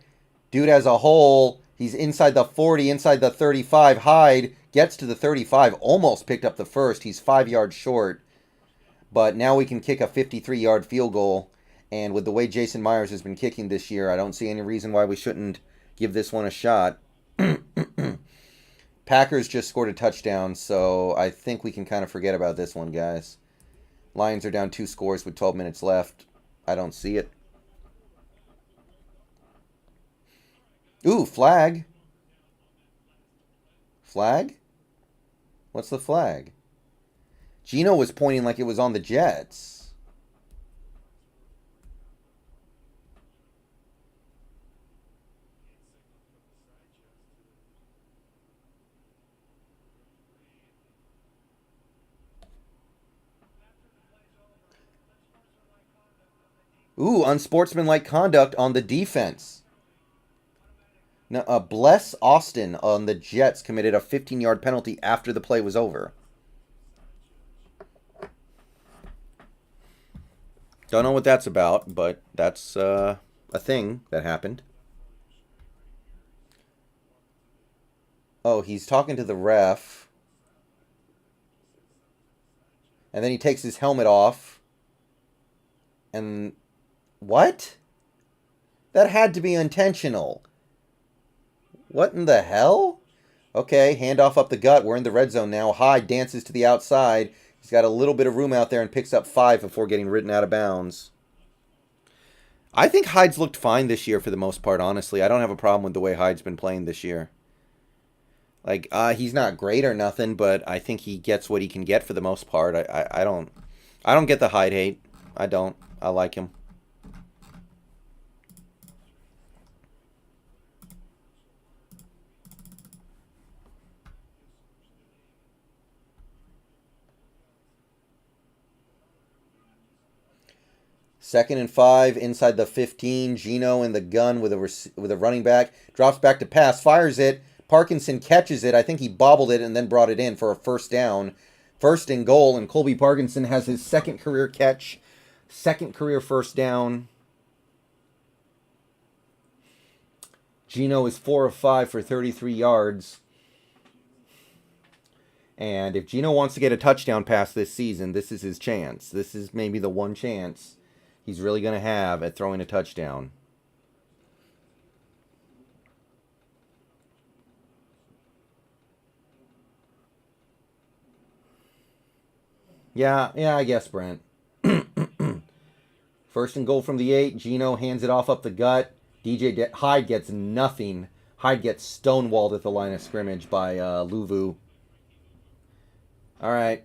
Dude has a hole. He's inside the 40, inside the 35. Hyde gets to the 35. Almost picked up the first. He's 5 yards short. But now we can kick a 53-yard field goal. And with the way Jason Myers has been kicking this year, I don't see any reason why we shouldn't give this one a shot. Packers just scored a touchdown, so I think we can kind of forget about this one, guys. Lions are down 2 scores with 12 minutes left. I don't see it. Ooh, flag. Flag? What's the flag? Gino was pointing like it was on the Jets. Ooh, unsportsmanlike conduct on the defense. Now, Bless Austin on the Jets committed a 15-yard penalty after the play was over. Don't know what that's about, but that's a thing that happened. Oh, he's talking to the ref. And then he takes his helmet off. And what? That had to be intentional. What in the hell? Okay, handoff up the gut. We're in the red zone now. Hyde dances to the outside. He's got a little bit of room out there and picks up 5 before getting ridden out of bounds. I think Hyde's looked fine this year for the most part, honestly. I don't have a problem with the way Hyde's been playing this year. Like, he's not great or nothing, but I think he gets what he can get for the most part. I don't get the Hyde hate. I don't. I like him. Second and 5 inside the 15. Gino in the gun with a running back. Drops back to pass. Fires it. Parkinson catches it. I think he bobbled it and then brought it in for a first down. 1st and goal. And Colby Parkinson has his 2nd career catch. 2nd career first down. Gino is 4 of 5 for 33 yards. And if Gino wants to get a touchdown pass this season, this is his chance. This is maybe the one chance he's really going to have at throwing a touchdown. Yeah, I guess, Brent. 1st and goal from the 8. Gino hands it off up the gut. Hyde gets nothing. Hyde gets stonewalled at the line of scrimmage by Lugo. All right.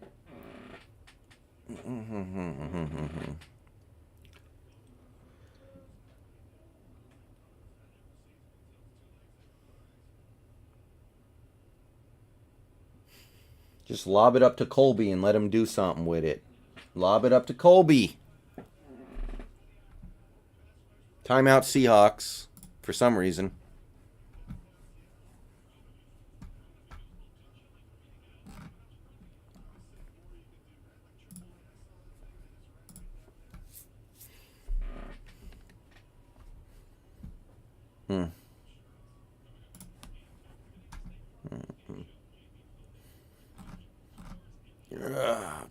Just lob it up to Colby and let him do something with it. Lob it up to Colby. Timeout Seahawks for some reason.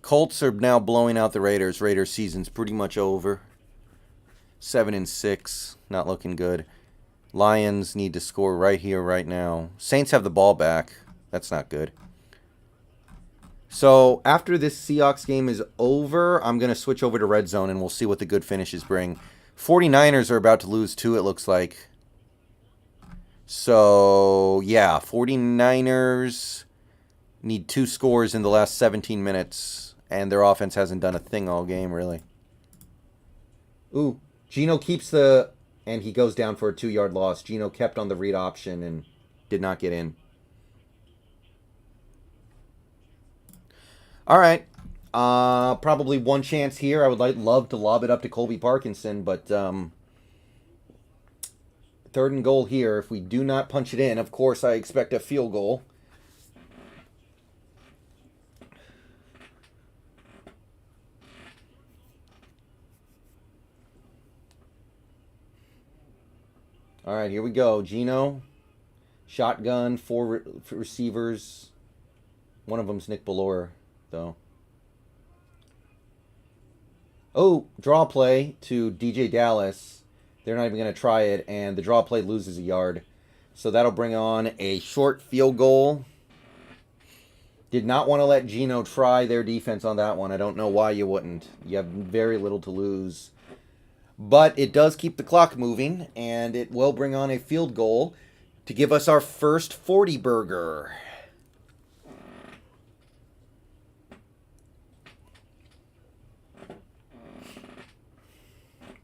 Colts are now blowing out the Raiders. Raiders season's pretty much over. 7-6, not looking good. Lions need to score right here, right now. Saints have the ball back. That's not good. So after this Seahawks game is over, I'm going to switch over to red zone and we'll see what the good finishes bring. 49ers are about to lose too, it looks like. So, yeah, 49ers need 2 scores in the last 17 minutes, and their offense hasn't done a thing all game, really. Ooh, Geno keeps the... And he goes down for a 2-yard loss. Geno kept on the read option and did not get in. All right. Probably one chance here. I would love to lob it up to Colby Parkinson, but 3rd and goal here. If we do not punch it in, of course, I expect a field goal. All right, here we go. Geno, shotgun, 4 receivers. One of them's Nick Ballore, though. Oh, draw play to DJ Dallas. They're not even going to try it, and the draw play loses a yard. So that'll bring on a short field goal. Did not want to let Geno try their defense on that one. I don't know why you wouldn't. You have very little to lose. But it does keep the clock moving, and it will bring on a field goal to give us our first 40 burger.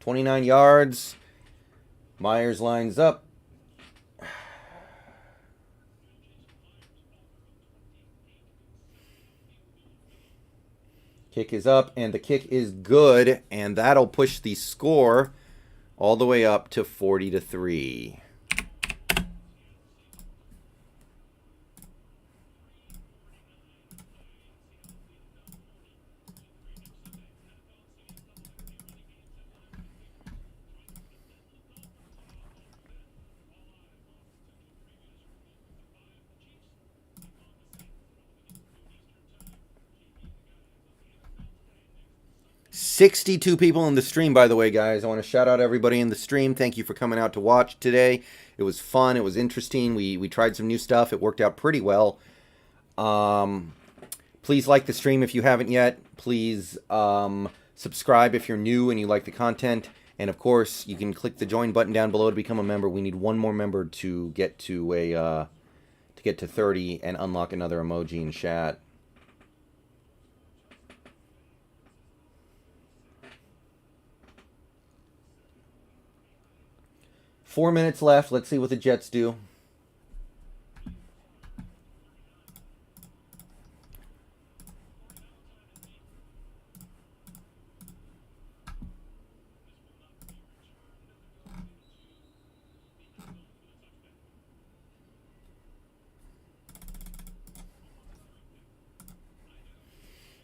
.29 yards. Myers lines up. Kick is up, and the kick is good, and that'll push the score all the way up to 40-3. $62 people in the stream, by the way, guys. I want to shout out everybody in the stream. Thank you for coming out to watch today. It was fun. It was interesting. We tried some new stuff. It worked out pretty well. Please like the stream if you haven't yet. Please subscribe if you're new and you like the content. And, of course, you can click the join button down below to become a member. We need one more member to get to 30 and unlock another emoji in chat. Four minutes left. Let's see what the Jets do.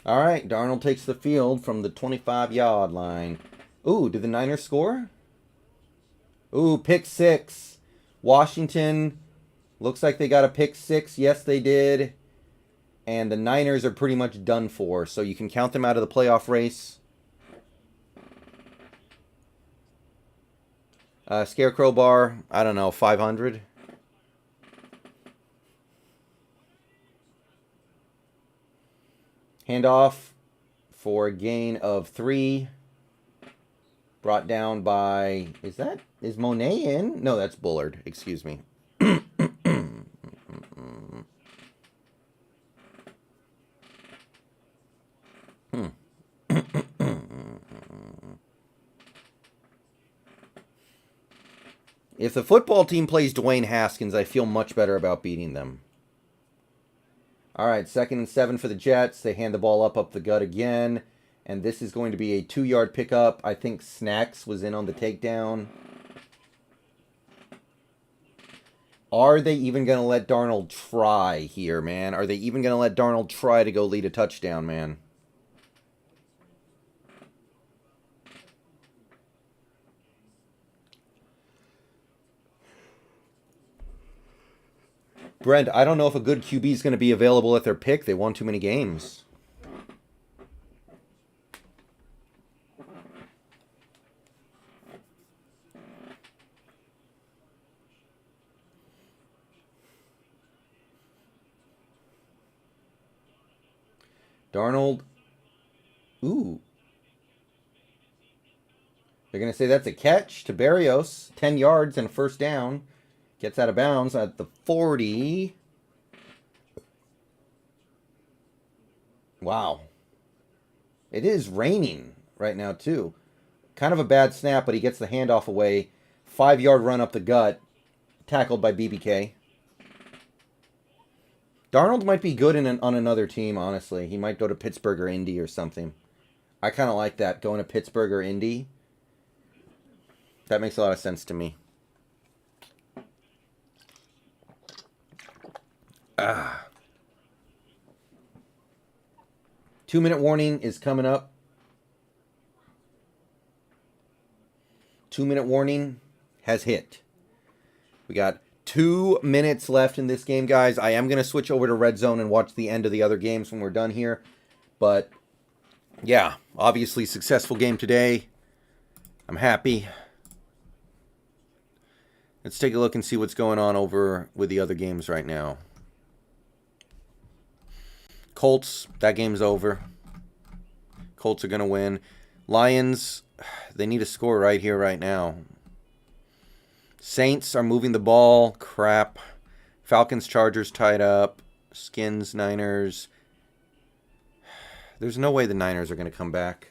All right, Darnold takes the field from the 25-yard line. Ooh, did the Niners score? Ooh, pick 6. Washington, looks like they got a pick 6. Yes, they did. And the Niners are pretty much done for, so you can count them out of the playoff race. Scarecrow bar, I don't know, 500. Handoff for a gain of 3. Brought down by, is Monet in? No, that's Bullard. Excuse me. If the football team plays Dwayne Haskins, I feel much better about beating them. All right, 2nd and 7 for the Jets. They hand the ball up the gut again. And this is going to be a 2-yard pickup. I think Snacks was in on the takedown. Are they even going to let Darnold try here, man? Are they even going to let Darnold try to go lead a touchdown, man? Brent, I don't know if a good QB is going to be available at their pick. They won too many games. Darnold. Ooh. They're going to say that's a catch to Barrios. 10 yards and a first down. Gets out of bounds at the 40. Wow. It is raining right now, too. Kind of a bad snap, but he gets the handoff away. 5-yard run up the gut. Tackled by BBK. Darnold might be good on another team, honestly. He might go to Pittsburgh or Indy or something. I kind of like that, going to Pittsburgh or Indy. That makes a lot of sense to me. 2-minute warning is coming up. 2-minute warning has hit. We got 2 minutes left in this game, guys. I am going to switch over to Red Zone and watch the end of the other games when we're done here. But, yeah, obviously successful game today. I'm happy. Let's take a look and see what's going on over with the other games right now. Colts, that game's over. Colts are going to win. Lions, they need a score right here, right now. Saints are moving the ball. Crap. Falcons, Chargers tied up. Skins, Niners. There's no way the Niners are going to come back.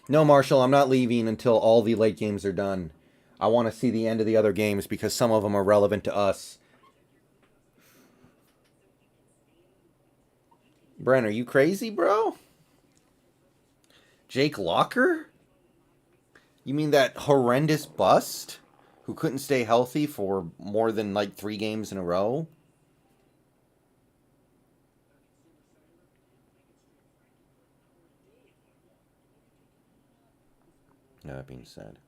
No, Marshall, I'm not leaving until all the late games are done. I want to see the end of the other games because some of them are relevant to us. Brent, are you crazy, bro? Jake Locker? You mean that horrendous bust who couldn't stay healthy for more than like 3 games in a row? That being said.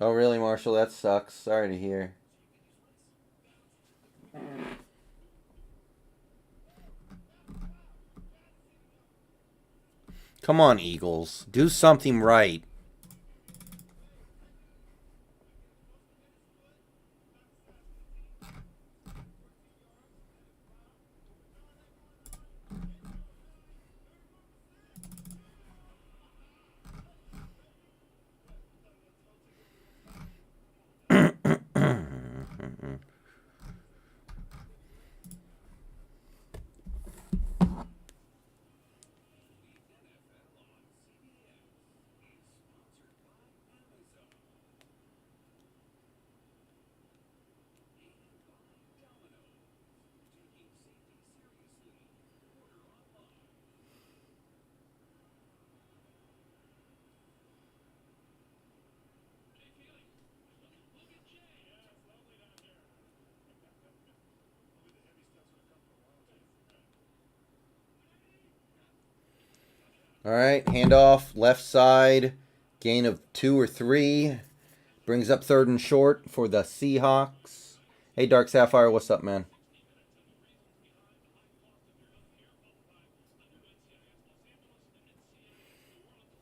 Oh, really, Marshall? That sucks. Sorry to hear. Come on, Eagles. Do something right. All right, handoff, left side, gain of 2 or 3. Brings up 3rd and short for the Seahawks. Hey, Dark Sapphire, what's up, man?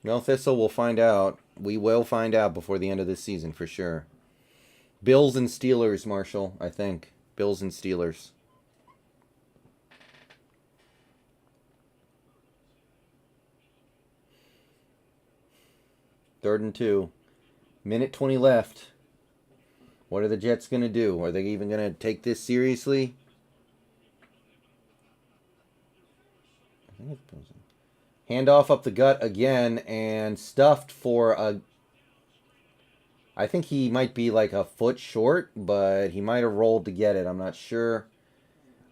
No, Thistle, we'll find out. We will find out before the end of this season, for sure. Bills and Steelers, Marshall, I think. Bills and Steelers. Third and 2. Minute 20 left. What are the Jets going to do? Are they even going to take this seriously? Handoff up the gut again and stuffed for a... I think he might be like a foot short, but he might have rolled to get it. I'm not sure.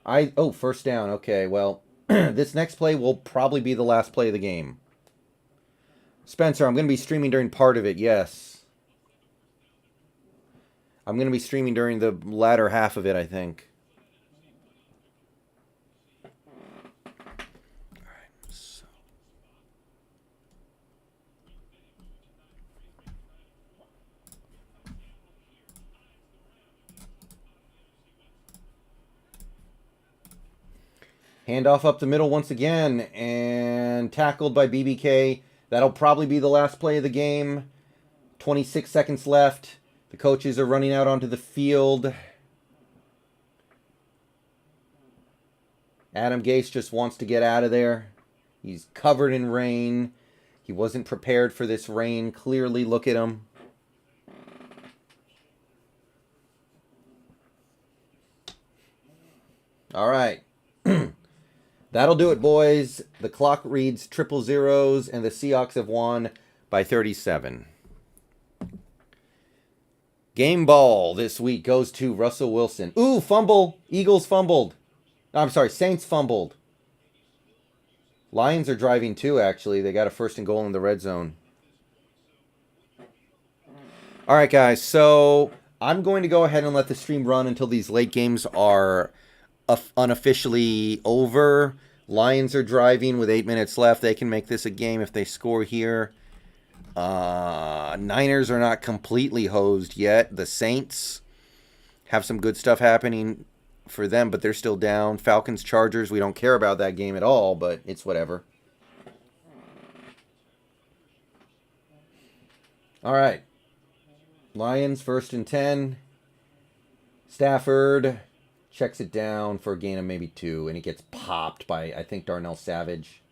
Oh, first down. Okay, well, this next play will probably be the last play of the game. Spencer, I'm going to be streaming during part of it, yes. I'm going to be streaming during the latter half of it, I think. Handoff up the middle once again, and tackled by BBK. That'll probably be the last play of the game. 26 seconds left. The coaches are running out onto the field. Adam Gase just wants to get out of there. He's covered in rain. He wasn't prepared for this rain. Clearly, look at him. All right. That'll do it, boys. The clock reads 000, and the Seahawks have won by 37. Game ball this week goes to Russell Wilson. Ooh, fumble. Eagles fumbled. I'm sorry, Saints fumbled. Lions are driving too, actually. They got a 1st and goal in the red zone. All right, guys. So I'm going to go ahead and let the stream run until these late games are unofficially over. Lions are driving with 8 minutes left. They can make this a game if they score here. Niners are not completely hosed yet. The Saints have some good stuff happening for them, but they're still down. Falcons, Chargers, we don't care about that game at all, but it's whatever. All right. Lions, 1st and 10. Stafford checks it down for a gain of maybe 2, and he gets popped by, I think, Darnell Savage.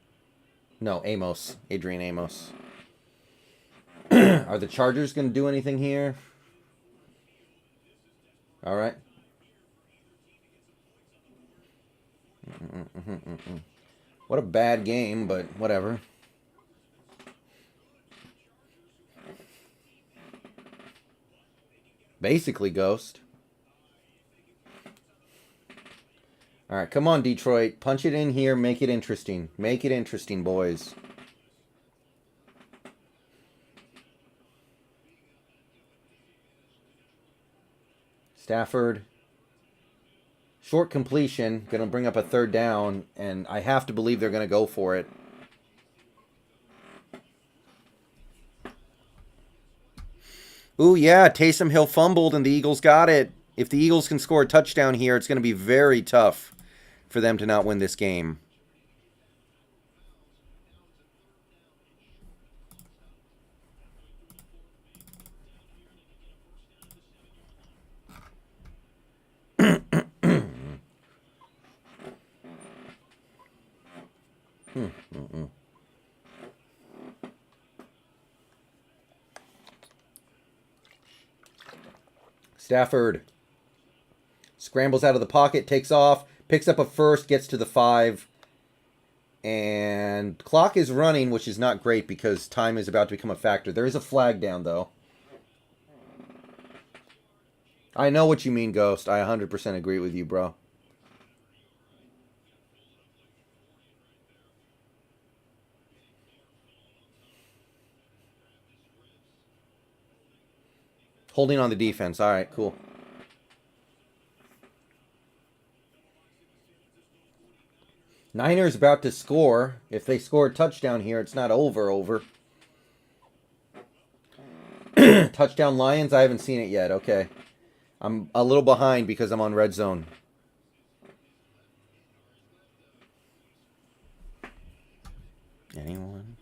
No, Amos. Adrian Amos. Are the Chargers going to do anything here? All right. What a bad game, but whatever. Basically, Ghost. All right, come on, Detroit. Punch it in here. Make it interesting. Make it interesting, boys. Stafford. Short completion. Going to bring up a 3rd down, and I have to believe they're going to go for it. Ooh, yeah, Taysom Hill fumbled, and the Eagles got it. If the Eagles can score a touchdown here, it's going to be very tough for them to not win this game. Stafford scrambles out of the pocket, takes off, picks up a 1st, gets to the 5. And clock is running, which is not great because time is about to become a factor. There is a flag down, though. I know what you mean, Ghost. I 100% agree with you, bro. Holding on the defense. All right, cool. Niners about to score. If they score a touchdown here, it's not over. Touchdown Lions? I haven't seen it yet. Okay. I'm a little behind because I'm on red zone. Anyone?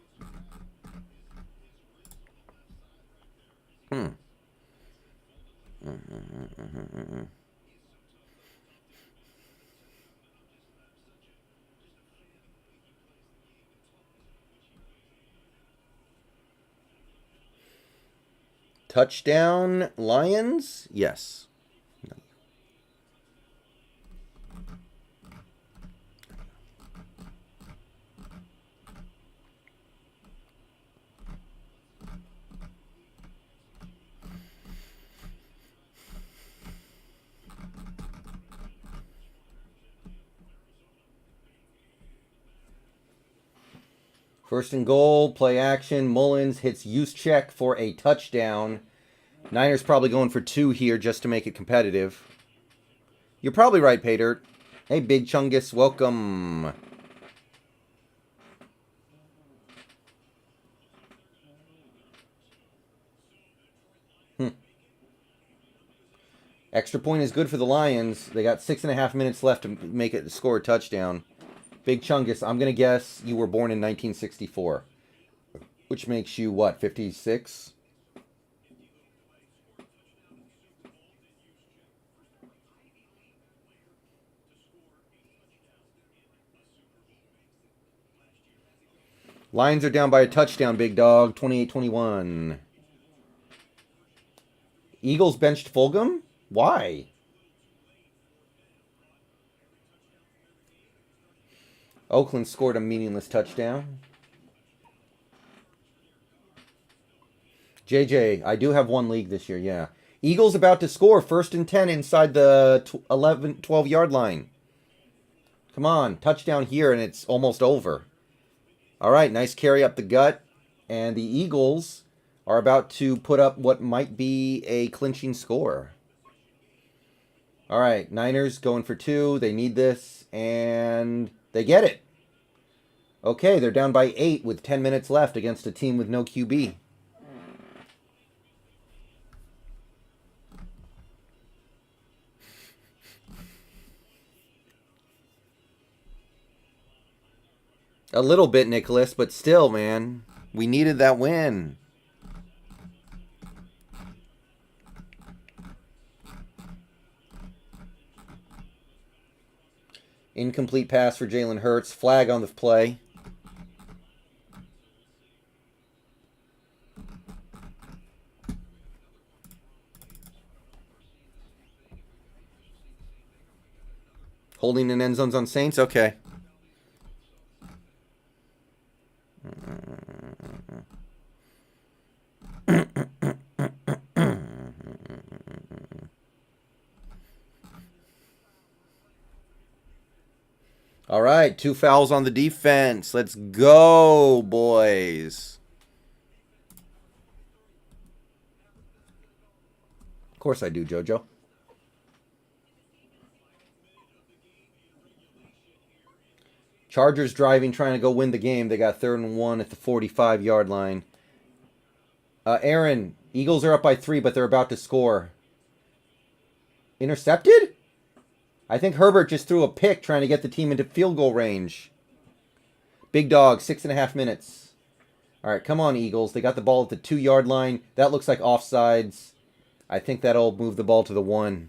Touchdown Lions? Yes. First and goal, play action. Mullins hits Juszczyk for a touchdown. Niners probably going for 2 here just to make it competitive. You're probably right, Paydirt. Hey, Big Chungus, welcome. Extra point is good for the Lions. They got 6.5 minutes left to make it score a touchdown. Big Chungus, I'm going to guess you were born in 1964. Which makes you, what, 56? Lions are down by a touchdown, big dog. 28-21. Eagles benched Fulgham? Why? Oakland scored a meaningless touchdown. JJ, I do have one league this year, yeah. Eagles about to score. 1st and 10 inside the 12-yard line. Come on, touchdown here, and it's almost over. All right, nice carry up the gut. And the Eagles are about to put up what might be a clinching score. All right, Niners going for 2. They need this, and they get it. Okay, they're down by 8 with 10 minutes left against a team with no QB. A little bit, Nicholas, but still, man. We needed that win. Incomplete pass for Jalen Hurts. Flag on the play. Holding in end zones on Saints? Okay. All right, 2 fouls on the defense. Let's go, boys. Of course I do, JoJo. Chargers driving, trying to go win the game. They got 3rd and 1 at the 45-yard line. Aaron, Eagles are up by 3, but they're about to score. Intercepted? I think Herbert just threw a pick trying to get the team into field goal range. Big dog, 6.5 minutes. All right, come on, Eagles. They got the ball at the 2-yard line. That looks like offsides. I think that'll move the ball to the 1.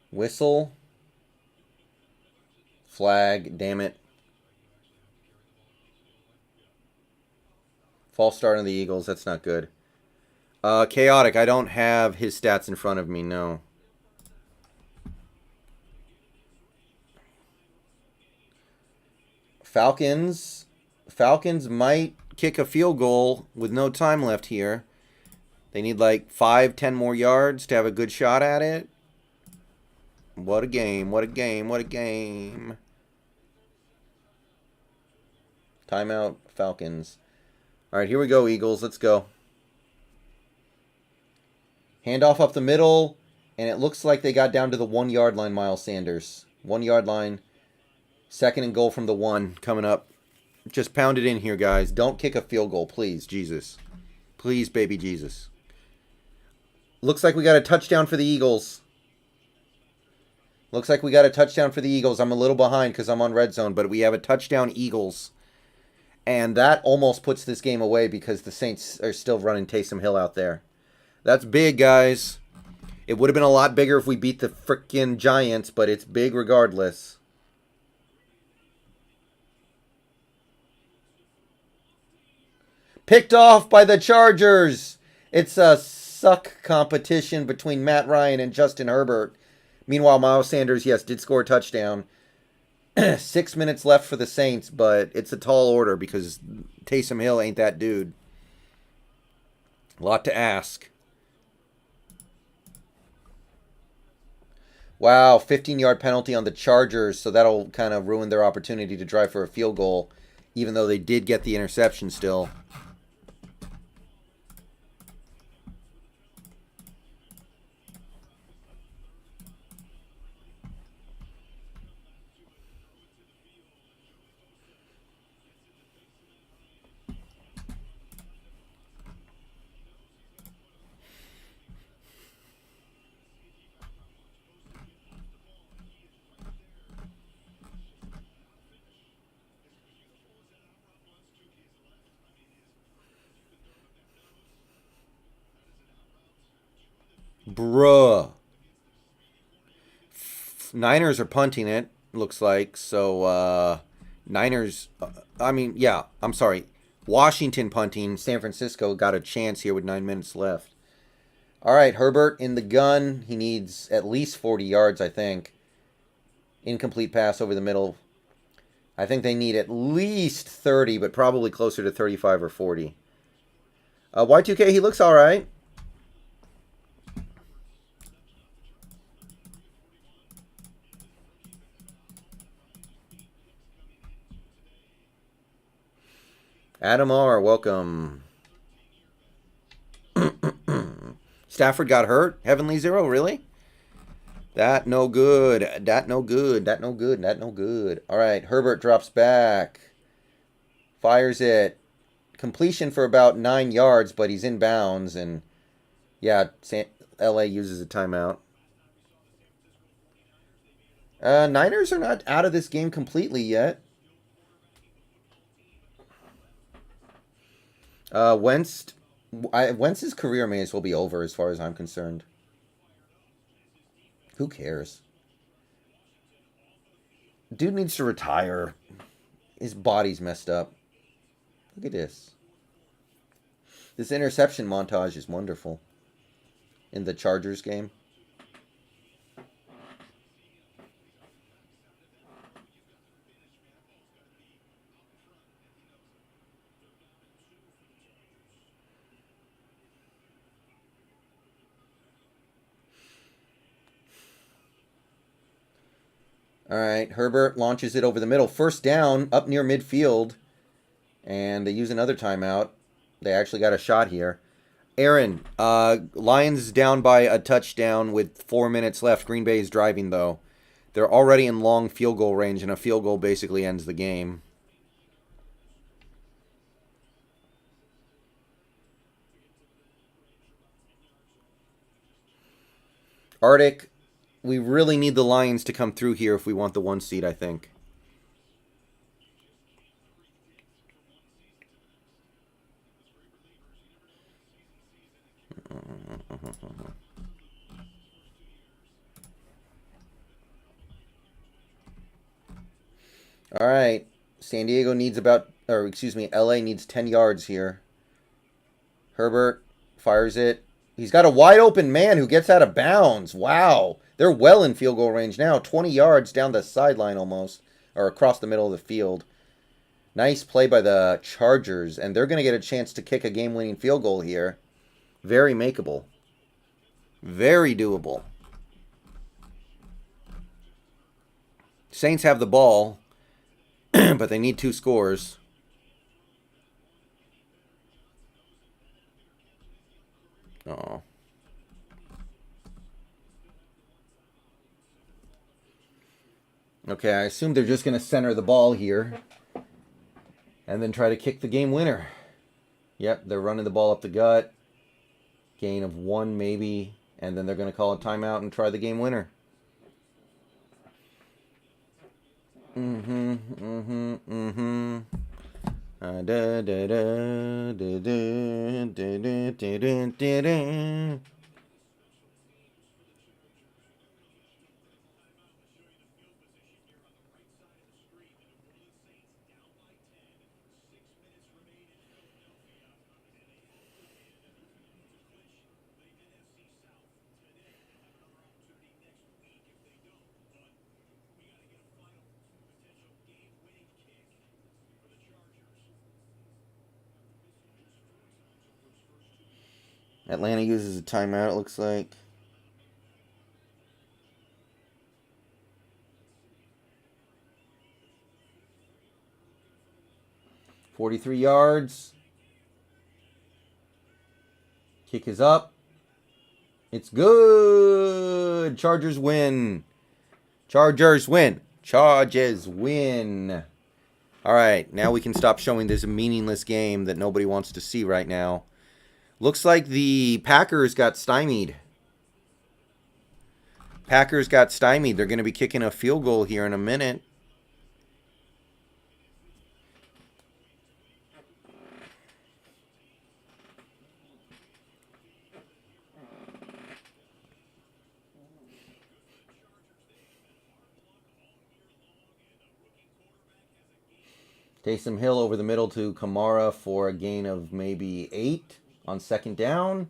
Whistle. Flag. Damn it. False start on the Eagles. That's not good. Chaotic. I don't have his stats in front of me. No. Falcons. Falcons might kick a field goal with no time left here. They need like 5-10 more yards to have a good shot at it. What a game, what a game, what a game. Timeout, Falcons. All right, here we go, Eagles. Let's go. Handoff up the middle, and it looks like they got down to the 1-yard line, Miles Sanders. 1-yard line. 2nd and goal from the 1 coming up. Just pound it in here, guys. Don't kick a field goal, please, Jesus. Please, baby Jesus. Looks like we got a touchdown for the Eagles. Looks like we got a touchdown for the Eagles. I'm a little behind because I'm on red zone, but we have a touchdown Eagles. And that almost puts this game away because the Saints are still running Taysom Hill out there. That's big, guys. It would have been a lot bigger if we beat the frickin' Giants, but it's big regardless. Picked off by the Chargers. It's a suck competition between Matt Ryan and Justin Herbert. Meanwhile, Miles Sanders, yes, did score a touchdown. 6 minutes left for the Saints, but it's a tall order because Taysom Hill ain't that dude. A lot to ask. Wow, 15-yard penalty on the Chargers, so that'll kind of ruin their opportunity to drive for a field goal, even though they did get the interception still. Bruh. Niners are punting it, looks like. So, Niners, yeah, I'm sorry. Washington punting. San Francisco got a chance here with 9 minutes left. All right, Herbert in the gun. He needs at least 40 yards, I think. Incomplete pass over the middle. I think they need at least 30, but probably closer to 35 or 40. Y2K, he looks all right. Adam R, welcome. Stafford got hurt. Heavenly Zero, really? That no good. That no good. That no good. That no good. All right, Herbert drops back. Fires it. Completion for about 9 yards, but he's in bounds. And yeah, LA uses a timeout. Niners are not out of this game completely yet. Wentz's career may as well be over as far as I'm concerned. Who cares? Dude needs to retire. His body's messed up. Look at this. This interception montage is wonderful. In the Chargers game. All right, Herbert launches it over the middle. First down, up near midfield. And they use another timeout. They actually got a shot here. Aaron, Lions down by a touchdown with 4 minutes left. Green Bay is driving, though. They're already in long field goal range, and a field goal basically ends the game. Arctic, we really need the Lions to come through here if we want the 1 seed, I think. All right. San Diego needs LA needs 10 yards here. Herbert fires it. He's got a wide open man who gets out of bounds. Wow. They're well in field goal range now. 20 yards down the sideline almost, or across the middle of the field. Nice play by the Chargers, and they're going to get a chance to kick a game-winning field goal here. Very makeable. Very doable. Saints have the ball, but they need 2 scores. Oh. Okay, I assume they're just going to center the ball here and then try to kick the game winner. Yep, they're running the ball up the gut. Gain of 1 maybe, and then they're going to call a timeout and try the game winner. Atlanta uses a timeout, it looks like. 43 yards. Kick is up. It's good. Chargers win. Chargers win. Chargers win. All right, now we can stop showing this meaningless game that nobody wants to see right now. Looks like the Packers got stymied. Packers got stymied. They're going to be kicking a field goal here in a minute. Taysom Hill over the middle to Kamara for a gain of maybe 8 on second down.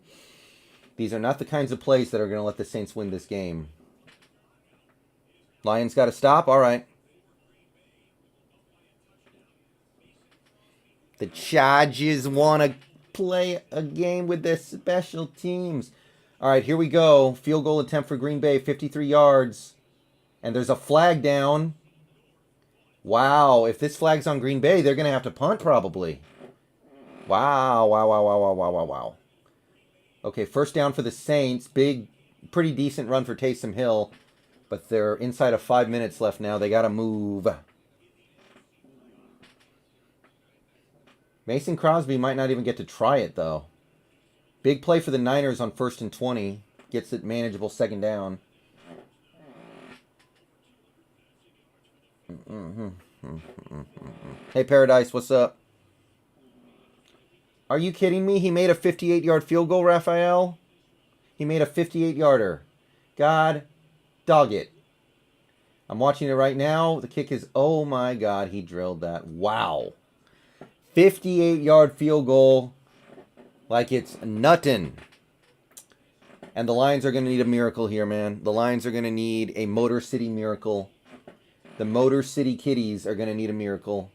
These are not the kinds of plays that are going to let the Saints win this game. Lions got to stop. All right. The Chargers want to play a game with their special teams. All right, here we go. Field goal attempt for Green Bay, 53 yards. And there's a flag down. Wow, if this flag's on Green Bay, they're going to have to punt probably. Wow. Okay, first down for the Saints. Big, pretty decent run for Taysom Hill. But they're inside of 5 minutes left now. They got to move. Mason Crosby might not even get to try it, though. Big play for the Niners on 1st and 20. Gets it manageable second down. Hey, Paradise, what's up? Are you kidding me? He made a 58-yard field goal, Raphael? He made a 58-yarder. God dog it. I'm watching it right now. The kick is, oh my God, he drilled that. Wow. 58-yard field goal like it's nuttin'. And the Lions are going to need a miracle here, man. The Lions are going to need a Motor City miracle. The Motor City Kitties are going to need a miracle.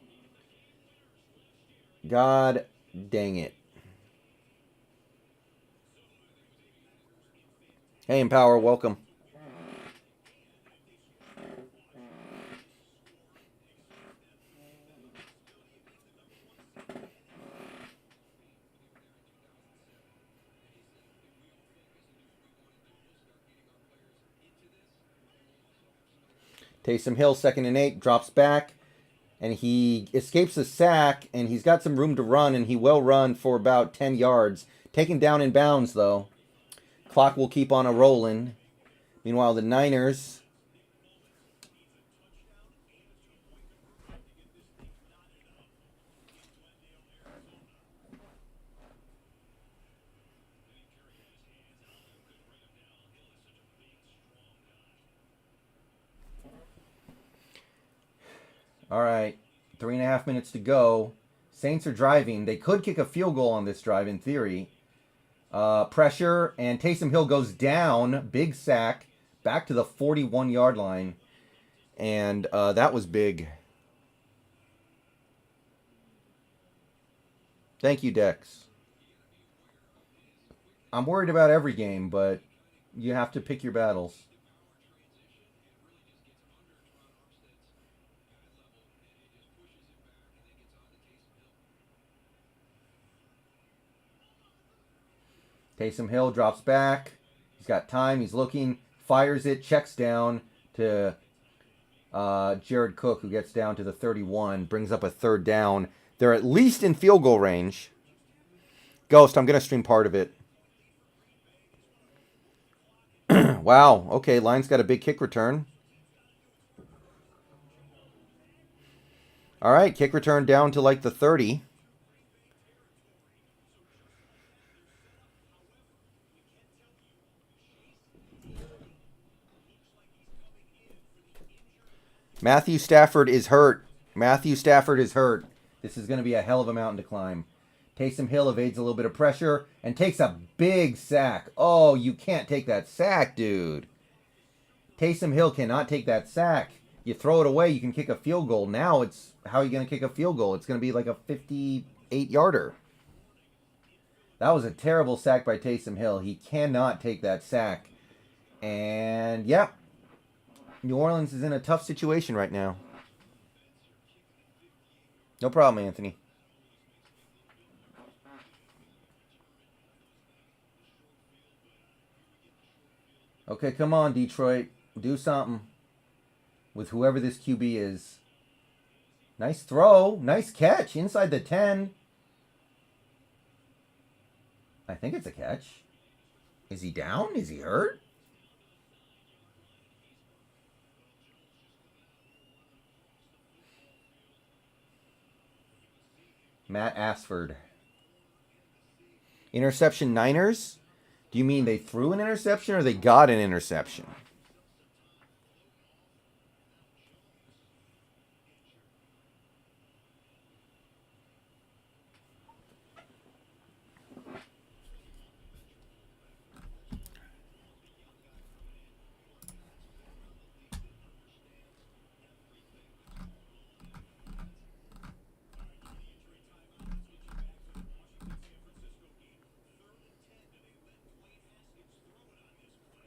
God dang it. Hey, Empower, welcome. Taysom Hill, 2nd and 8, drops back, and he escapes a sack, and he's got some room to run, and he will run for about 10 yards. Taken down in bounds, though. Clock will keep on a-rolling. Meanwhile, the Niners... All right, 3.5 minutes to go. Saints are driving. They could kick a field goal on this drive in theory. Pressure, and Taysom Hill goes down. Big sack. Back to the 41-yard line. And that was big. Thank you, Dex. I'm worried about every game, but you have to pick your battles. Taysom Hill drops back. He's got time. He's looking. Fires it. Checks down to Jared Cook, who gets down to the 31. Brings up a 3rd down. They're at least in field goal range. Ghost, I'm going to stream part of it. Wow. Okay, Lions got a big kick return. All right, kick return down to like the 30. Matthew Stafford is hurt. Matthew Stafford is hurt. This is going to be a hell of a mountain to climb. Taysom Hill evades a little bit of pressure and takes a big sack. Oh, you can't take that sack, dude. Taysom Hill cannot take that sack. You throw it away, you can kick a field goal. Now it's, how are you going to kick a field goal? It's going to be like a 58-yarder. That was a terrible sack by Taysom Hill. He cannot take that sack. And, yeah. New Orleans is in a tough situation right now. No problem, Anthony. Okay, come on, Detroit. Do something with whoever this QB is. Nice throw. Nice catch inside the 10. I think it's a catch. Is he down? Is he hurt? Matt Asford. Interception Niners? Do you mean they threw an interception or they got an interception?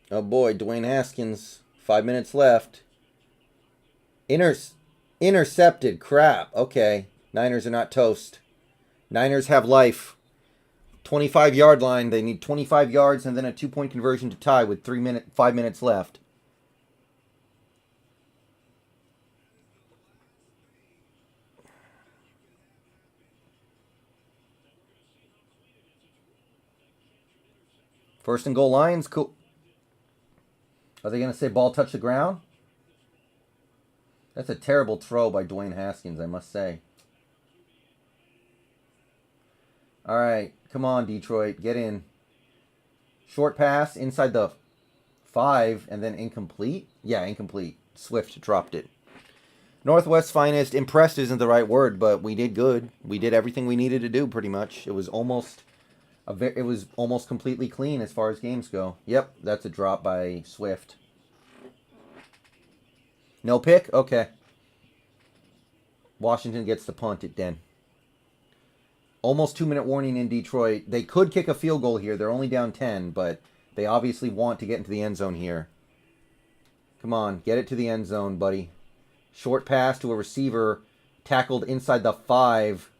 Oh boy, Dwayne Haskins. 5 minutes left. Intercepted. Crap. Okay. Niners are not toast. Niners have life. 25-yard line. They need 25 yards and then a 2-point conversion to tie with 5 minutes left. First and goal, Lions. Cool. Are they going to say ball touch the ground? That's a terrible throw by Dwayne Haskins, I must say. All right. Come on, Detroit. Get in. Short pass inside the 5 and then incomplete. Yeah, incomplete. Swift dropped it. Northwest finest. Impressed isn't the right word, but we did good. We did everything we needed to do pretty much. It was almost completely clean as far as games go. Yep, that's a drop by Swift. No pick? Okay. Washington gets the punt it then. Almost 2-minute warning in Detroit. They could kick a field goal here. They're only down 10, but they obviously want to get into the end zone here. Come on, get it to the end zone, buddy. Short pass to a receiver tackled inside the 5.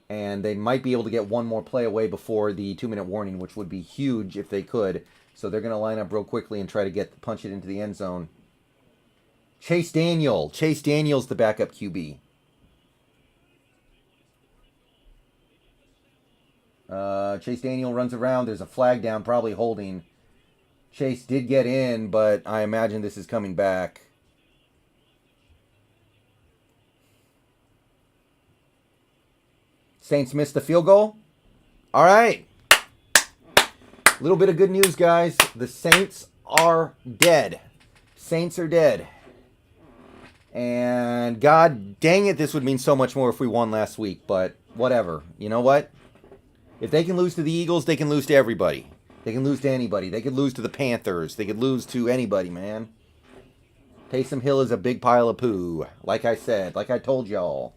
And they might be able to get one more play away before the 2-minute warning, which would be huge if they could. So they're going to line up real quickly and try to punch it into the end zone. Chase Daniel. Chase Daniel's the backup QB. Chase Daniel runs around. There's a flag down, probably holding. Chase did get in, but I imagine this is coming back. Saints missed the field goal. All right. A little bit of good news, guys. The Saints are dead. Saints are dead. And God dang it, this would mean so much more if we won last week. But whatever. You know what? If they can lose to the Eagles, they can lose to everybody. They can lose to anybody. They could lose to the Panthers. They could lose to anybody, man. Taysom Hill is a big pile of poo. Like I said. Like I told y'all.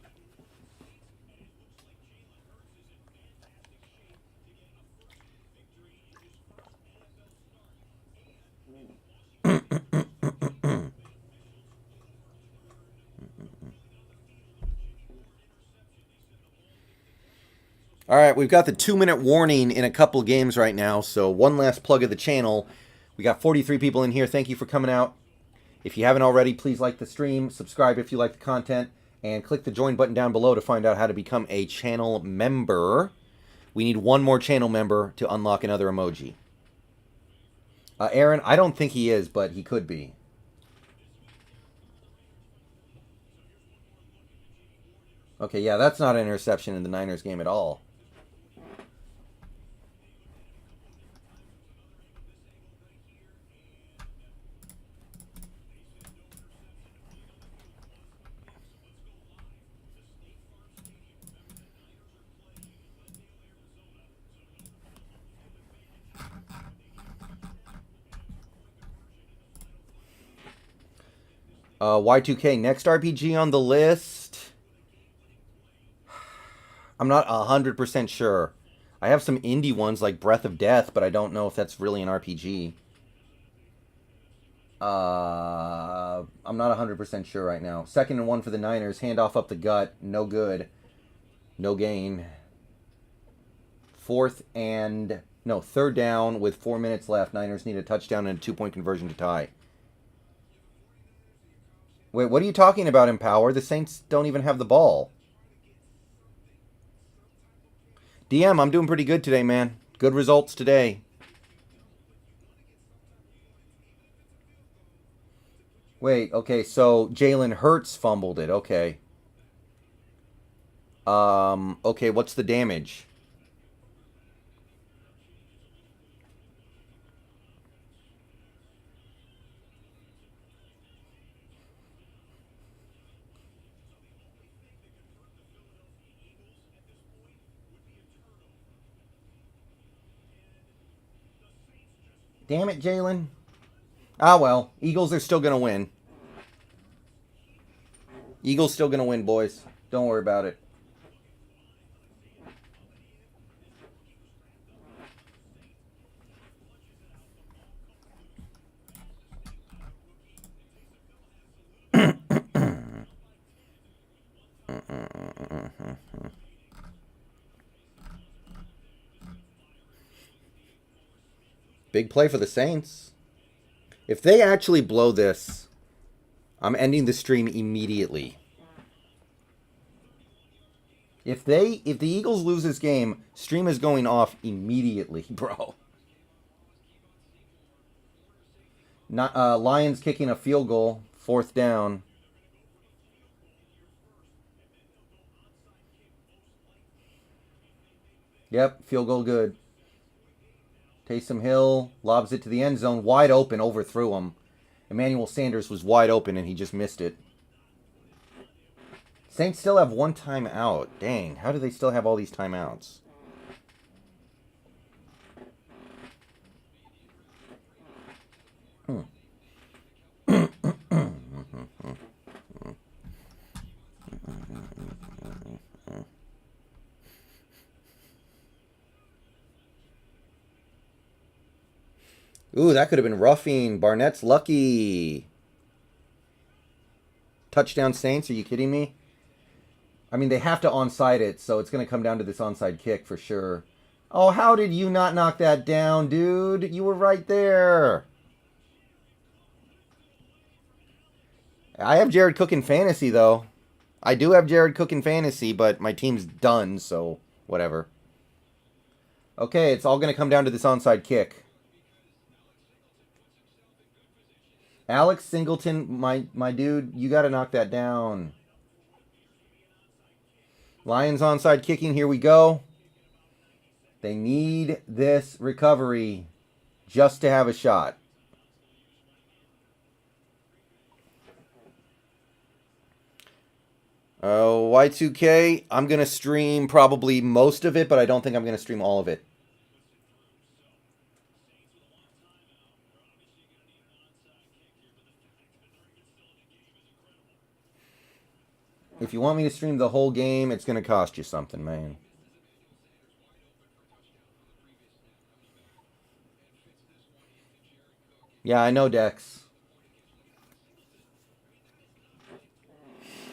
All right, we've got the 2-minute warning in a couple games right now, so one last plug of the channel. We got 43 people in here. Thank you for coming out. If you haven't already, please like the stream, subscribe if you like the content, and click the join button down below to find out how to become a channel member. We need one more channel member to unlock another emoji. Aaron, I don't think he is, but he could be. Okay, yeah, that's not an interception in the Niners game at all. Y2K, next RPG on the list. I'm not 100% sure. I have some indie ones like Breath of Death, but I don't know if that's really an RPG. I'm not 100% sure right now. 2nd and 1 for the Niners. Handoff up the gut. No good. No gain. 4th and... No, third down with 4 minutes left. Niners need a touchdown and a 2-point conversion to tie. Wait, what are you talking about, Empower? The Saints don't even have the ball. DM, I'm doing pretty good today, man. Good results today. Wait, okay, so Jalen Hurts fumbled it. Okay. Okay, what's the damage? Damn it, Jalen. Ah, well. Eagles are still going to win. Eagles still going to win, boys. Don't worry about it. Big play for the Saints. If they actually blow this, I'm ending the stream immediately. If the Eagles lose this game, stream is going off immediately, bro. Not Lions kicking a field goal, 4th down. Yep, field goal good. Taysom Hill lobs it to the end zone, wide open, overthrew him. Emmanuel Sanders was wide open and he just missed it. Saints still have 1 timeout. Dang, how do they still have all these timeouts? Ooh, that could have been roughing. Barnett's lucky. Touchdown Saints, are you kidding me? I mean, they have to onside it, so it's going to come down to this onside kick for sure. Oh, how did you not knock that down, dude? You were right there. I have Jared Cook in fantasy, though. I do have Jared Cook in fantasy, but my team's done, so whatever. Okay, it's all going to come down to this onside kick. Alex Singleton, my dude, you got to knock that down. Lions onside kicking, here we go. They need this recovery just to have a shot. Y2K, I'm going to stream probably most of it, but I don't think I'm going to stream all of it. If you want me to stream the whole game, it's going to cost you something, man. Yeah, I know, Dex.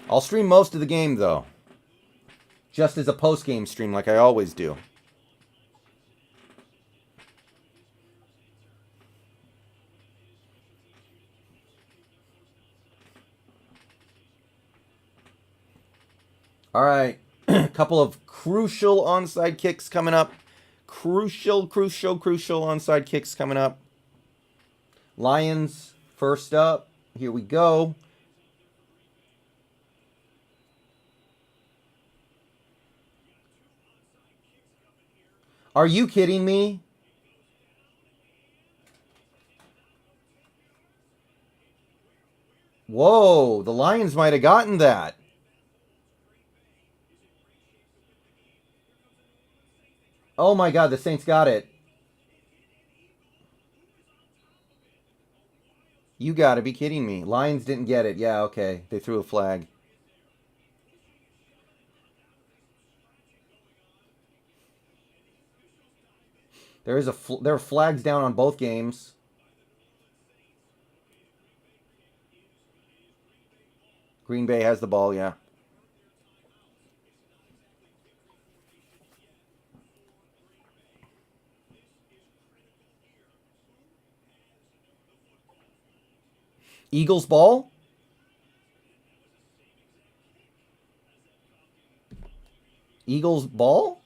I'll stream most of the game, though. Just as a post-game stream like I always do. All right. A couple of crucial onside kicks coming up. Crucial onside kicks coming up. Lions first up. Here we go. Are you kidding me? Whoa, the Lions might have gotten that. Oh my God, the Saints got it. You gotta be kidding me. Lions didn't get it. Yeah, okay. They threw a flag. There are flags down on both games. Green Bay has the ball, yeah. Eagles ball. Eagles ball.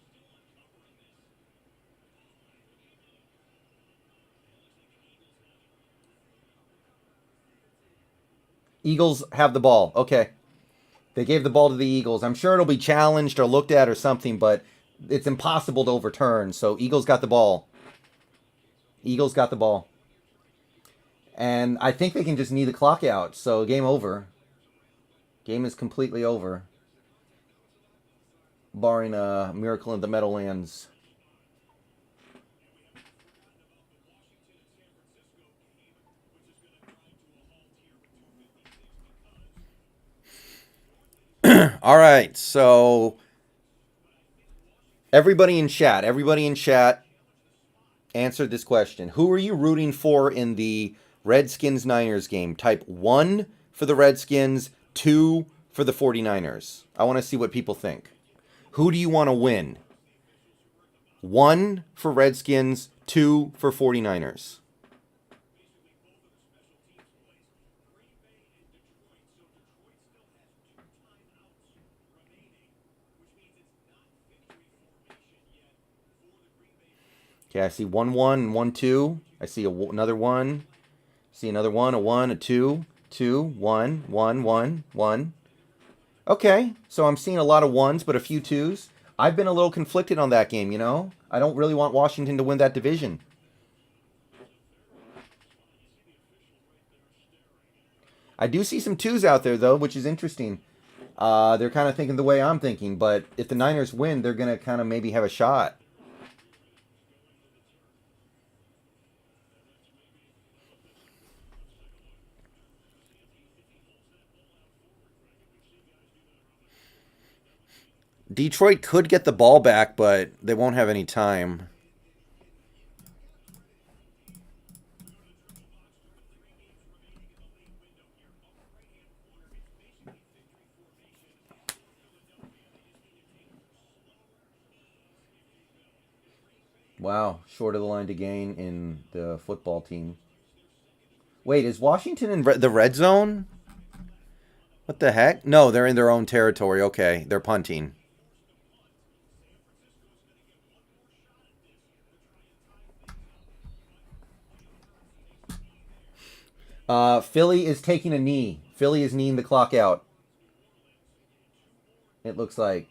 Eagles have the ball. Okay. They gave the ball to the Eagles. I'm sure it'll be challenged or looked at or something, but it's impossible to overturn. So Eagles got the ball. Eagles got the ball. And I think they can just knee the clock out. So game over. Game is completely over. Barring a miracle in the Meadowlands. All right, so everybody in chat answered this question. Who are you rooting for in the Redskins-Niners game? Type 1 for the Redskins, 2 for the 49ers. I want to see what people think. Who do you want to win? 1 for Redskins, 2 for 49ers. Okay, I see 1, 1, and 1, 2. I see another 1. See another 1, a 1, a 2, 2, 1, 1, 1, 1. Okay, so I'm seeing a lot of 1s, but a few 2s. I've been a little conflicted on that game, you know? I don't really want Washington to win that division. I do see some 2s out there, though, which is interesting. They're kind of thinking the way I'm thinking, but if the Niners win, they're going to kind of maybe have a shot. Detroit could get the ball back, but they won't have any time. Wow, short of the line to gain in the football team. Wait, is Washington in the red zone? What the heck? No, they're in their own territory. Okay, they're punting. Philly is taking a knee. Philly is kneeing the clock out. It looks like.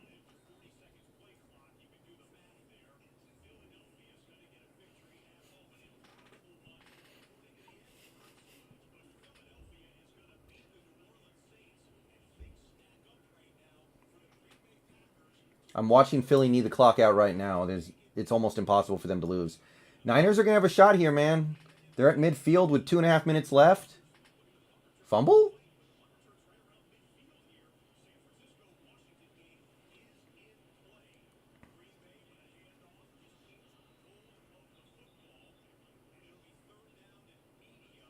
I'm watching Philly knee the clock out right now. It's almost impossible for them to lose. Niners are going to have a shot here, man. They're at midfield with 2.5 minutes left. Fumble?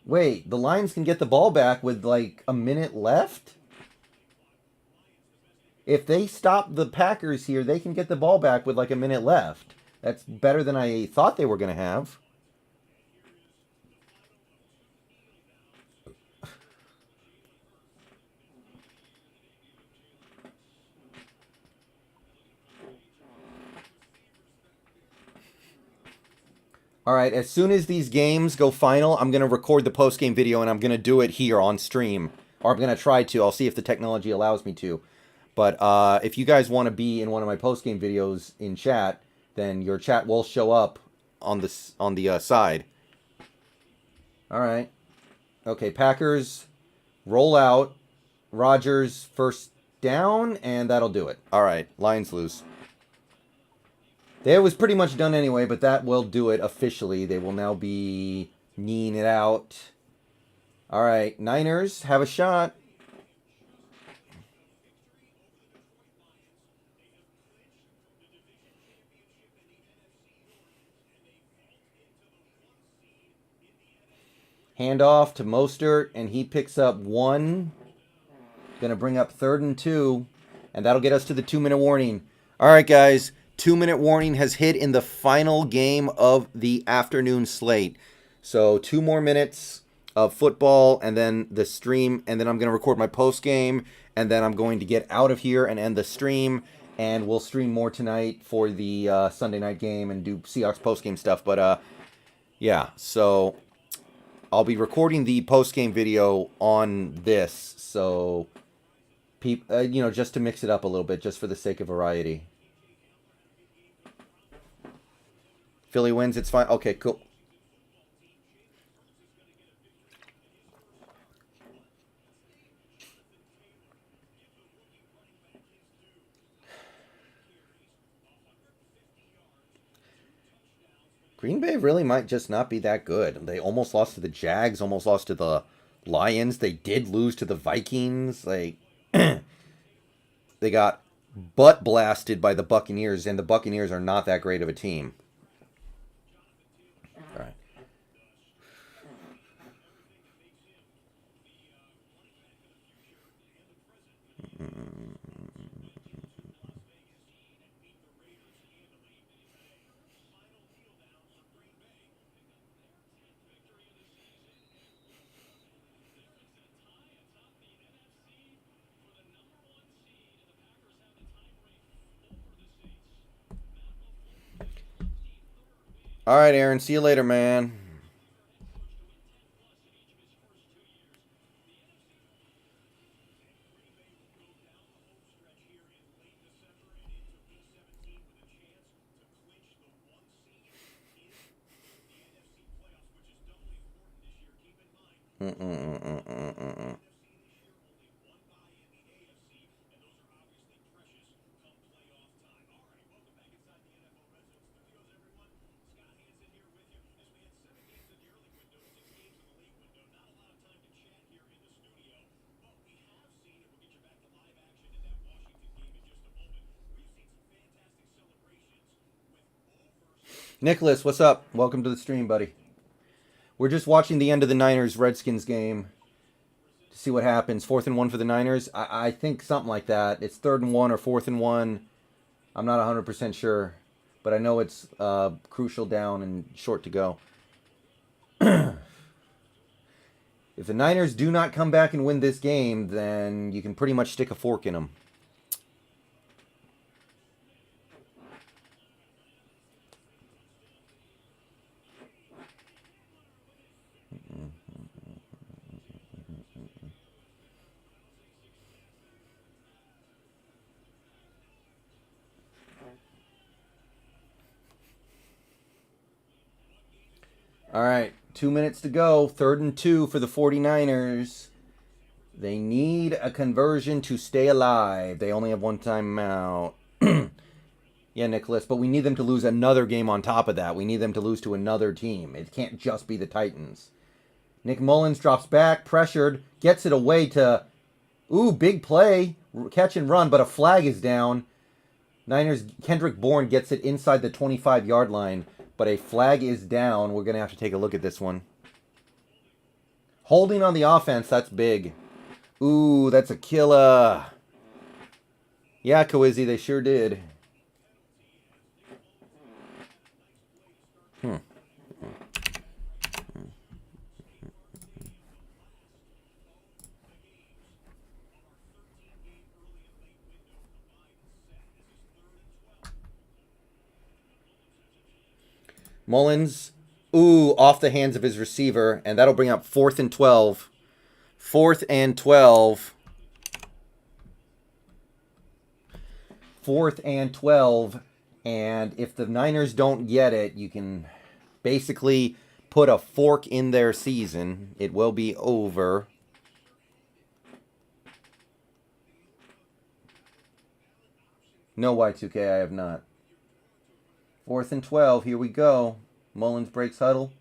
Wait, the Lions can get the ball back with like a minute left? If they stop the Packers here, they can get the ball back with like a minute left. That's better than I thought they were going to have. All right, as soon as these games go final, I'm going to record the post-game video, and I'm going to do it here on stream. Or I'm going to try to. I'll see if the technology allows me to. But if you guys want to be in one of my post-game videos in chat, then your chat will show up on the side. All right. Okay, Packers roll out. Rodgers first down, and that'll do it. All right, Lions lose. It was pretty much done anyway, but that will do it officially. They will now be kneeing it out. All right, Niners have a shot. Handoff to Mostert, and he picks up 1. Going to bring up 3rd and 2, and that'll get us to the 2-minute warning. All right, guys. 2-minute warning has hit in the final game of the afternoon slate. So 2 more minutes of football, and then the stream, and then I'm going to record my post game, and then I'm going to get out of here and end the stream, and we'll stream more tonight for the Sunday night game and do Seahawks post game stuff. But yeah, so I'll be recording the post game video on this, so just to mix it up a little bit, just for the sake of variety. Philly wins, it's fine. Okay, cool. Green Bay really might just not be that good. They almost lost to the Jags, almost lost to the Lions. They did lose to the Vikings. Like, they got butt blasted by the Buccaneers, and the Buccaneers are not that great of a team. All right. All right, Aaron. See you later, man. Nicholas, what's up? Welcome to the stream, buddy. We're just watching the end of the Niners-Redskins game to see what happens. 4th and 1 for the Niners. I think something like that. It's 3rd and 1 or 4th and 1. I'm not 100% sure, but I know it's crucial down and short to go. If the Niners do not come back and win this game, then you can pretty much stick a fork in them. All right, 2 minutes to go. 3rd and 2 for the 49ers. They need a conversion to stay alive. They only have one timeout. Yeah, Nicholas, but we need them to lose another game on top of that. We need them to lose to another team. It can't just be the Titans. Nick Mullins drops back, pressured, gets it away to... Ooh, big play. Catch and run, but a flag is down. Niners, Kendrick Bourne gets it inside the 25-yard line, but a flag is down. We're going to have to take a look at this one. Holding on the offense, that's big. Ooh, that's a killer. Yeah, Kawizzy, they sure did. Mullins, ooh, off the hands of his receiver, and that'll bring up 4th and 12. 4th and 12. 4th and 12, and if the Niners don't get it, you can basically put a fork in their season. It will be over. No Y2K, I have not. 4th and 12, here we go. Mullins breaks huddle.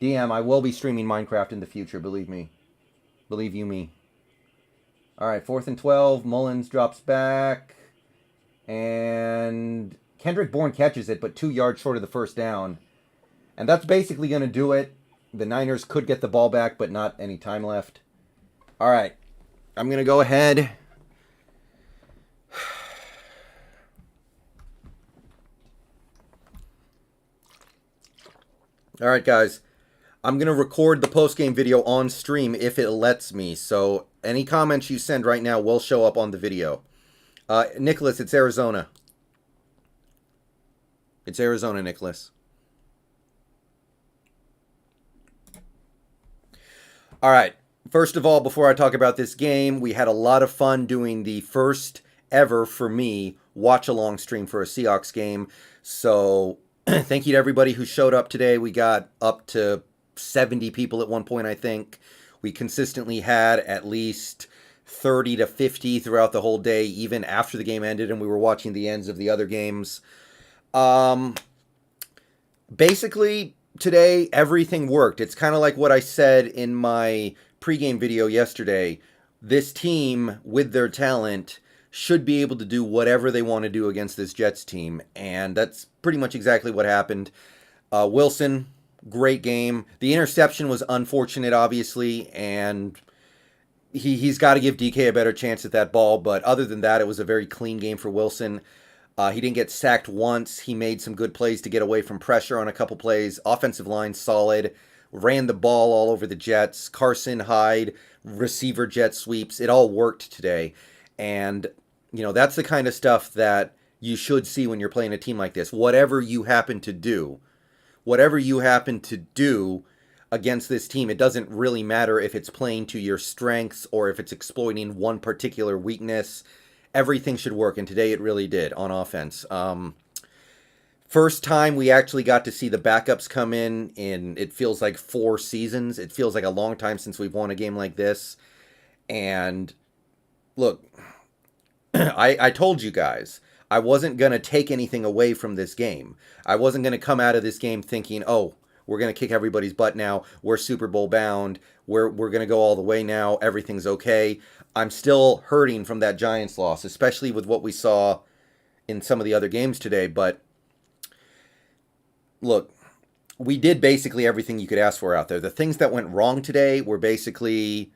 DM, I will be streaming Minecraft in the future, believe me. Believe you me. Alright, 4th and 12, Mullins drops back. And Kendrick Bourne catches it, but 2 yards short of the first down. And that's basically going to do it. The Niners could get the ball back, but not any time left. Alright, I'm going to go ahead. All right, guys. I'm going to record the post-game video on stream if it lets me. So any comments you send right now will show up on the video. Nicholas, it's Arizona. It's Arizona, Nicholas. All right. First of all, before I talk about this game, we had a lot of fun doing the first ever, for me, watch-along stream for a Seahawks game. So thank you to everybody who showed up today. We got up to 70 people at one point, I think. We consistently had at least 30 to 50 throughout the whole day, even after the game ended and we were watching the ends of the other games. Basically, today, everything worked. It's kind of like what I said in my pregame video yesterday. This team, with their talent, should be able to do whatever they want to do against this Jets team, and that's pretty much exactly what happened. Wilson, great game. The interception was unfortunate, obviously, and he's got to give DK a better chance at that ball, but other than that, it was a very clean game for Wilson. He didn't get sacked once. He made some good plays to get away from pressure on a couple plays. Offensive line solid. Ran the ball all over the Jets. Carson, Hyde, receiver jet sweeps. It all worked today. And, you know, that's the kind of stuff that you should see when you're playing a team like this. Whatever you happen to do against this team, it doesn't really matter if it's playing to your strengths or if it's exploiting one particular weakness. Everything should work, and today it really did on offense. First time we actually got to see the backups come in it feels like 4 seasons. It feels like a long time since we've won a game like this. And look, I told you guys, I wasn't going to take anything away from this game. I wasn't going to come out of this game thinking, oh, we're going to kick everybody's butt now. We're Super Bowl bound. We're going to go all the way now. Everything's okay. I'm still hurting from that Giants loss, especially with what we saw in some of the other games today. But look, we did basically everything you could ask for out there. The things that went wrong today were basically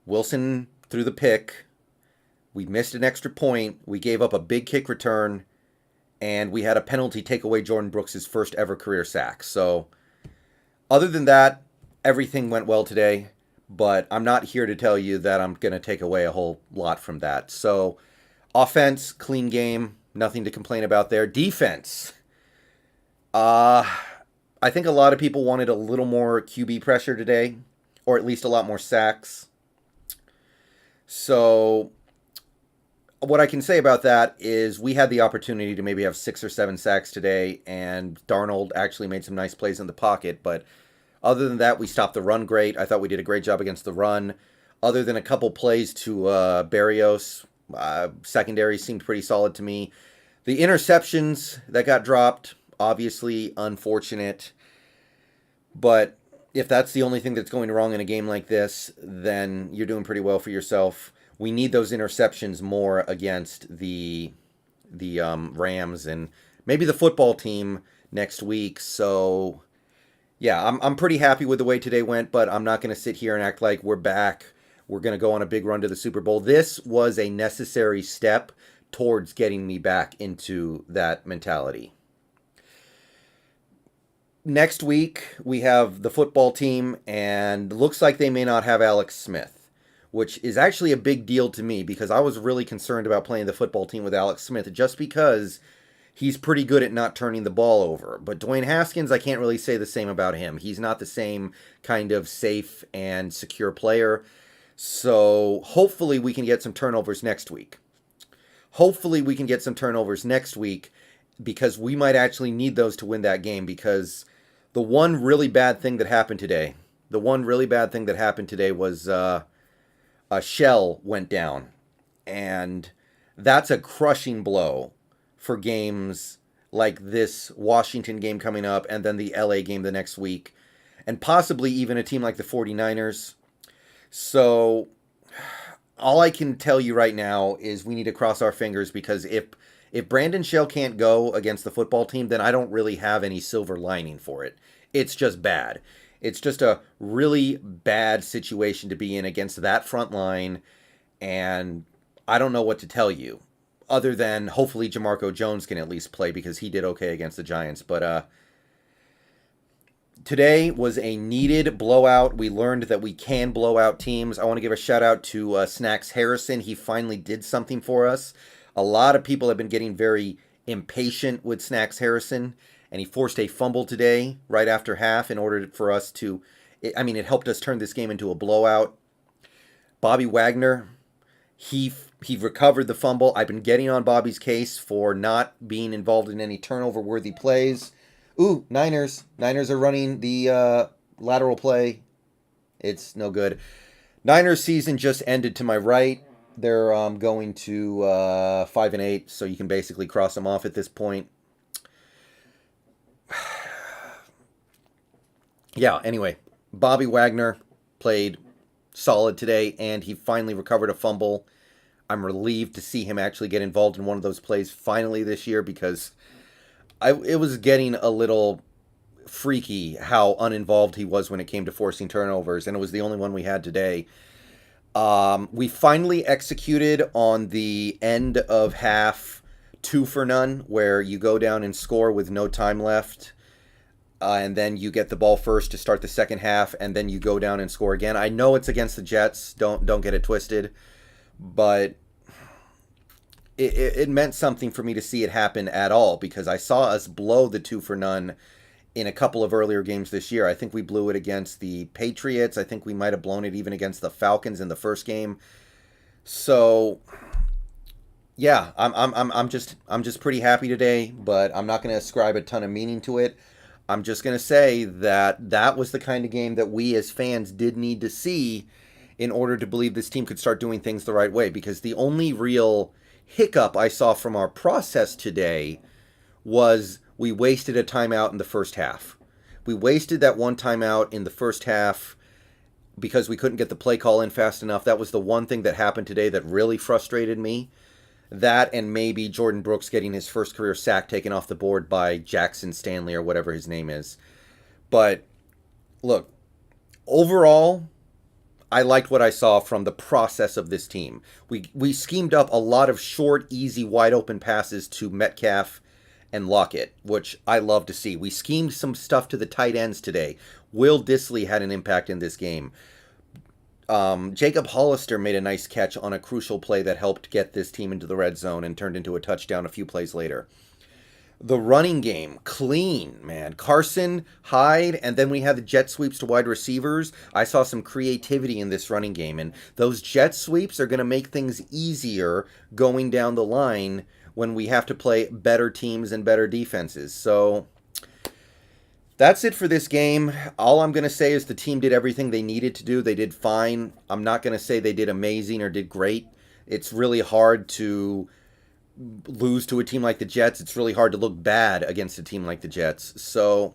Wilson threw the pick. We missed an extra point. We gave up a big kick return. And we had a penalty take away Jordan Brooks' first ever career sack. So other than that, everything went well today. But I'm not here to tell you that I'm going to take away a whole lot from that. So, offense, clean game, nothing to complain about there. Defense. I think a lot of people wanted a little more QB pressure today, or at least a lot more sacks. So, what I can say about that is we had the opportunity to maybe have 6 or 7 sacks today, and Darnold actually made some nice plays in the pocket, but other than that, we stopped the run great. I thought we did a great job against the run. Other than a couple plays to Berrios, secondary seemed pretty solid to me. The interceptions that got dropped, obviously unfortunate. But if that's the only thing that's going wrong in a game like this, then you're doing pretty well for yourself. We need those interceptions more against the Rams and maybe the football team next week. So yeah, I'm pretty happy with the way today went, but I'm not going to sit here and act like we're back. We're going to go on a big run to the Super Bowl. This was a necessary step towards getting me back into that mentality. Next week, we have the football team, and looks like they may not have Alex Smith, which is actually a big deal to me because I was really concerned about playing the football team with Alex Smith just because he's pretty good at not turning the ball over. But Dwayne Haskins, I can't really say the same about him. He's not the same kind of safe and secure player. So hopefully we can get some turnovers next week. Because we might actually need those to win that game, because the one really bad thing that happened today was a shell went down. And that's a crushing blow for games like this Washington game coming up and then the LA game the next week, and possibly even a team like the 49ers. So all I can tell you right now is we need to cross our fingers, because if Brandon Shell can't go against the football team, then I don't really have any silver lining for it. It's just bad. It's just a really bad situation to be in against that front line, and I don't know what to tell you, other than hopefully Jamarco Jones can at least play, because he did okay against the Giants. But Today was a needed blowout. We learned that we can blow out teams. I want to give a shout out to Snacks Harrison. He finally did something for us. A lot of people have been getting very impatient with Snacks Harrison, and he forced a fumble today right after half in order for us to, it helped us turn this game into a blowout. Bobby Wagner, he recovered the fumble. I've been getting on Bobby's case for not being involved in any turnover-worthy plays. Ooh, Niners. Niners are running the lateral play. It's no good. Niners season just ended to my right. They're going to 5-8, so you can basically cross them off at this point. Yeah, anyway, Bobby Wagner played solid today, and he finally recovered a fumble. I'm relieved to see him actually get involved in one of those plays finally this year, because it was getting a little freaky how uninvolved he was when it came to forcing turnovers, and it was the only one we had today. We finally executed on the end of half 2 for none, where you go down and score with no time left, and then you get the ball first to start the second half, and then you go down and score again. I know it's against the Jets, don't get it twisted, but it meant something for me to see it happen at all, because I saw us blow the 2 for none in a couple of earlier games this year. I think we blew it against the Patriots. I think we might have blown it even against the Falcons in the first game. So yeah, I'm just pretty happy today, but I'm not going to ascribe a ton of meaning to it. I'm just going to say that was the kind of game that we as fans did need to see in order to believe this team could start doing things the right way, because the only real hiccup I saw from our process today was we wasted a timeout in the first half. We wasted that one timeout in the first half because we couldn't get the play call in fast enough. That was the one thing that happened today that really frustrated me. That, and maybe Jordan Brooks getting his first career sack taken off the board by Jackson Stanley or whatever his name is. But look, overall, I liked what I saw from the process of this team. We schemed up a lot of short, easy, wide open passes to Metcalf and Lockett, which I love to see. We schemed some stuff to the tight ends today. Will Dissly had an impact in this game. Jacob Hollister made a nice catch on a crucial play that helped get this team into the red zone and turned into a touchdown a few plays later. The running game, clean, man. Carson, Hyde, and then we had the jet sweeps to wide receivers. I saw some creativity in this running game, and those jet sweeps are going to make things easier going down the line when we have to play better teams and better defenses. So that's it for this game. All I'm going to say is the team did everything they needed to do. They did fine. I'm not going to say they did amazing or did great. It's really hard to lose to a team like the Jets. It's really hard to look bad against a team like the Jets. So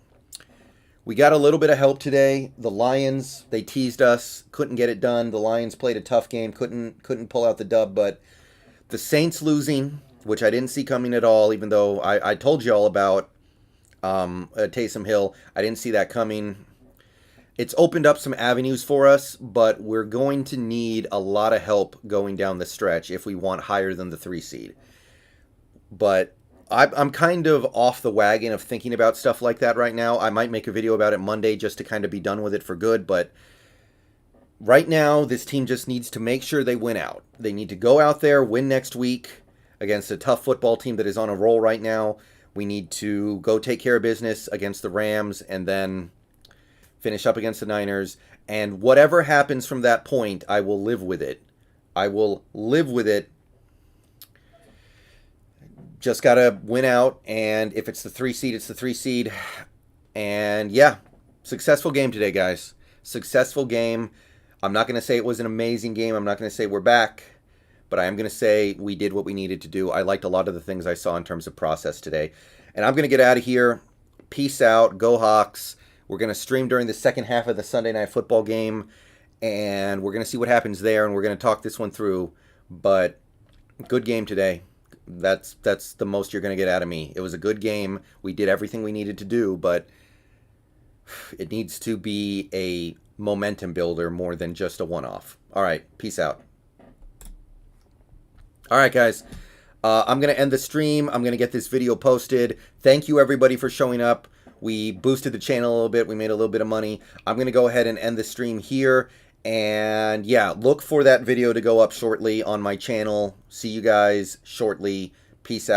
we got a little bit of help today. The Lions, they teased us, couldn't get it done. The Lions played a tough game, couldn't pull out the dub. But the Saints losing, which I didn't see coming at all, even though I told you all about Taysom Hill. I didn't see that coming. It's opened up some avenues for us, but we're going to need a lot of help going down the stretch if we want higher than the 3 seed. But I'm kind of off the wagon of thinking about stuff like that right now. I might make a video about it Monday just to kind of be done with it for good. But right now, this team just needs to make sure they win out. They need to go out there, win next week against a tough football team that is on a roll right now. We need to go take care of business against the Rams and then finish up against the Niners. And whatever happens from that point, I will live with it. I will live with it. Just got to win out, and if it's the 3 seed, it's the 3 seed. And yeah, successful game today, guys. Successful game. I'm not going to say it was an amazing game. I'm not going to say we're back, but I am going to say we did what we needed to do. I liked a lot of the things I saw in terms of process today. And I'm going to get out of here. Peace out. Go Hawks. We're going to stream during the second half of the Sunday Night Football game, and we're going to see what happens there, and we're going to talk this one through. But good game today. That's the most you're going to get out of me. It was a good game. We did everything we needed to do, but it needs to be a momentum builder more than just a one-off. All right, peace out. All right, guys. I'm going to end the stream. I'm going to get this video posted. Thank you, everybody, for showing up. We boosted the channel a little bit. We made a little bit of money. I'm going to go ahead and end the stream here. And yeah, look for that video to go up shortly on my channel. See you guys shortly. Peace out.